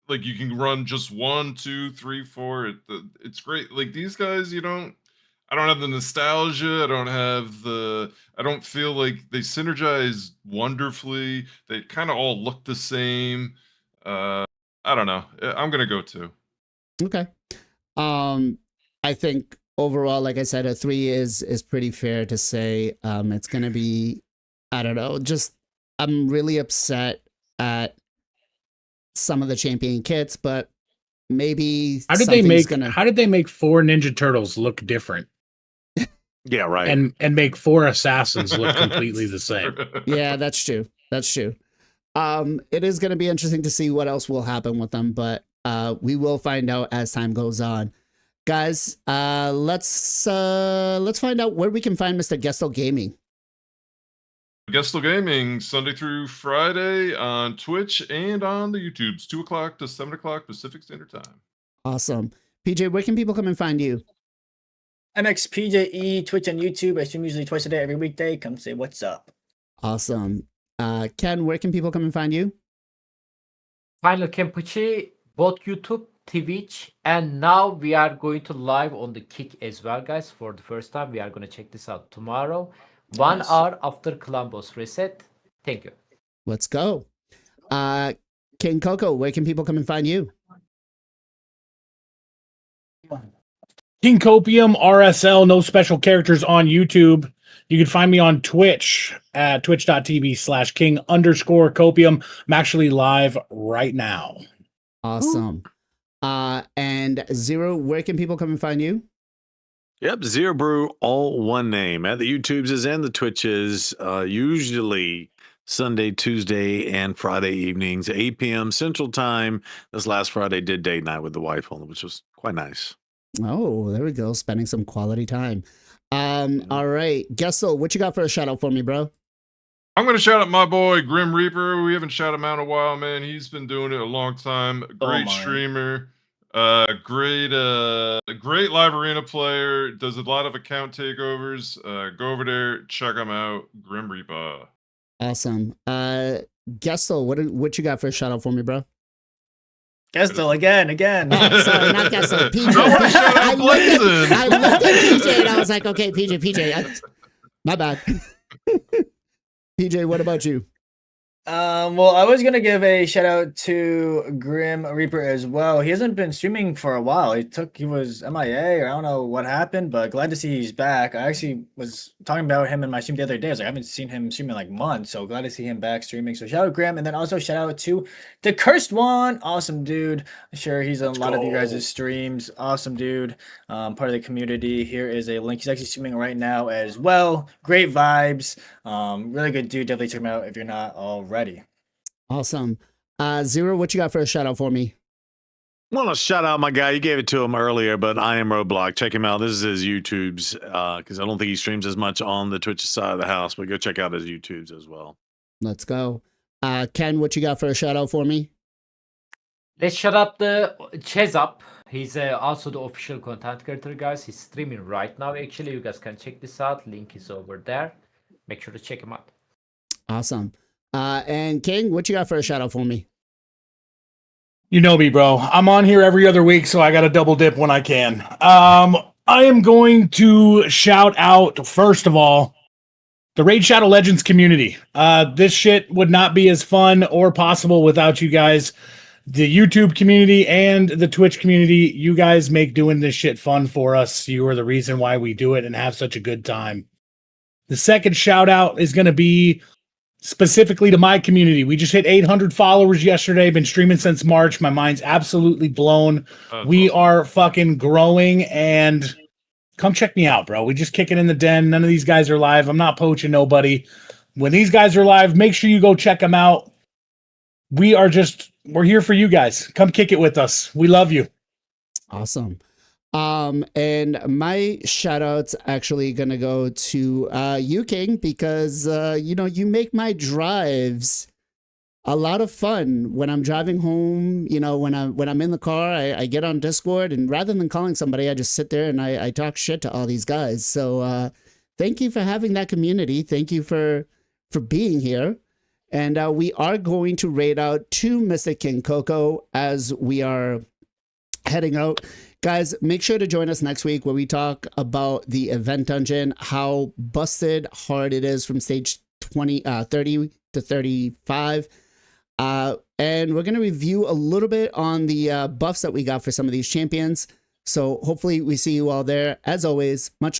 Like you can run just 1, 2, 3, 4. It's great. Like these guys, I don't have the nostalgia. I don't feel like they synergize wonderfully. They kind of all look the same. I don't know. I'm gonna go 2. Okay. I think overall, like I said, a 3 is pretty fair to say. It's gonna be, I don't know, just I'm really upset at some of the champion kits, but maybe How did they make 4 Ninja Turtles look different? Yeah, right. And make 4 assassins look completely the same. Yeah, that's true. That's true. It is going to be interesting to see what else will happen with them, but we will find out as time goes on. Guys, let's find out where we can find Mr. Gestel Gaming. Gestel Gaming, Sunday through Friday on Twitch and on the YouTubes, 2 o'clock to 7 o'clock Pacific Standard Time. Awesome. PJ, where can people come and find you? MXPJE, Twitch and YouTube. I stream usually twice a day every weekday. Come say what's up. Awesome. Ken, where can people come and find you? Final Kempuchi, both YouTube, Twitch, and now we are going to live on the Kick as well, guys. For the first time, we are going to check this out tomorrow. 1 Nice. hour after Columbus reset. Thank you. Let's go. King Coco, where can people come and find you? King Copium, RSL, no special characters on YouTube. You can find me on Twitch at twitch.tv/king_copium. I'm actually live right now. Awesome. And Zero, where can people come and find you? Yep, Zero Brew, all one name. At the YouTubes and the Twitches, usually Sunday, Tuesday, and Friday evenings, 8 p.m. Central Time. This last Friday did date night with the wife, which was quite nice. Oh, there we go. Spending some quality time. All right. Gestel, what you got for a shout out for me, bro? I'm going to shout out my boy, Grim Reaper. We haven't shouted him out in a while, man. He's been doing it a long time. Great streamer. Great live arena player. Does a lot of account takeovers. Go over there, check him out. Grim Reaper. Awesome. Gestel, what you got for a shout out for me, bro? Gestel again. Oh, sorry, not Gestel. PJ. I looked at PJ and I was like, okay, PJ. My bad. PJ, what about you? Well, I was gonna give a shout out to Grim Reaper as well. He hasn't been streaming for a while. He was MIA or I don't know what happened, but glad to see he's back. I actually was talking about him in my stream the other day. I was like, I haven't seen him stream in like months, so glad to see him back streaming. So shout out Grim, and then also shout out to the Cursed One. Awesome dude. I'm sure he's on a lot of you guys' streams. Awesome dude. Part of the community. Here is a link. He's actually streaming right now as well. Great vibes. Really good dude. Definitely check him out if you're not already. Awesome. Zero, what you got for a shout out for me? I want to shout out my guy. You gave it to him earlier, but I am Roblox. Check him out. This is his YouTubes because I don't think he streams as much on the Twitch side of the house, but go check out his YouTubes as well. Let's go. Ken, what you got for a shout out for me? Let's shut up the Chesup. He's also the official content creator, guys. He's streaming right now. Actually, you guys can check this out. Link is over there. Make sure to check him out. Awesome. And King, what you got for a shout out for me? You know me, bro. I'm on here every other week, so I got to double dip when I can. I am going to shout out, first of all, the Raid Shadow Legends community. This shit would not be as fun or possible without you guys. The YouTube community and the Twitch community, you guys make doing this shit fun for us. You are the reason why we do it and have such a good time. The second shout out is going to be specifically to my community. We just hit 800 followers yesterday. Been streaming since March. My mind's absolutely blown. We are fucking growing, and come check me out, bro. We just kick it in the den. None of these guys are live. I'm not poaching nobody. When these guys are live, make sure you go check them out. We're here for you guys. Come kick it with us. We love you. Awesome. And my shout out's actually gonna go to you, King, because you make my drives a lot of fun. When I'm driving home, when I'm in the car, I get on Discord, and rather than calling somebody, I just sit there and I talk shit to all these guys. So thank you for having that community. Thank you for being here. And we are going to raid out to Mr. King Coco as we are heading out. Guys, make sure to join us next week where we talk about the event dungeon, how busted hard it is from stage 30 to 35. And we're going to review a little bit on the buffs that we got for some of these champions. So hopefully we see you all there. As always, much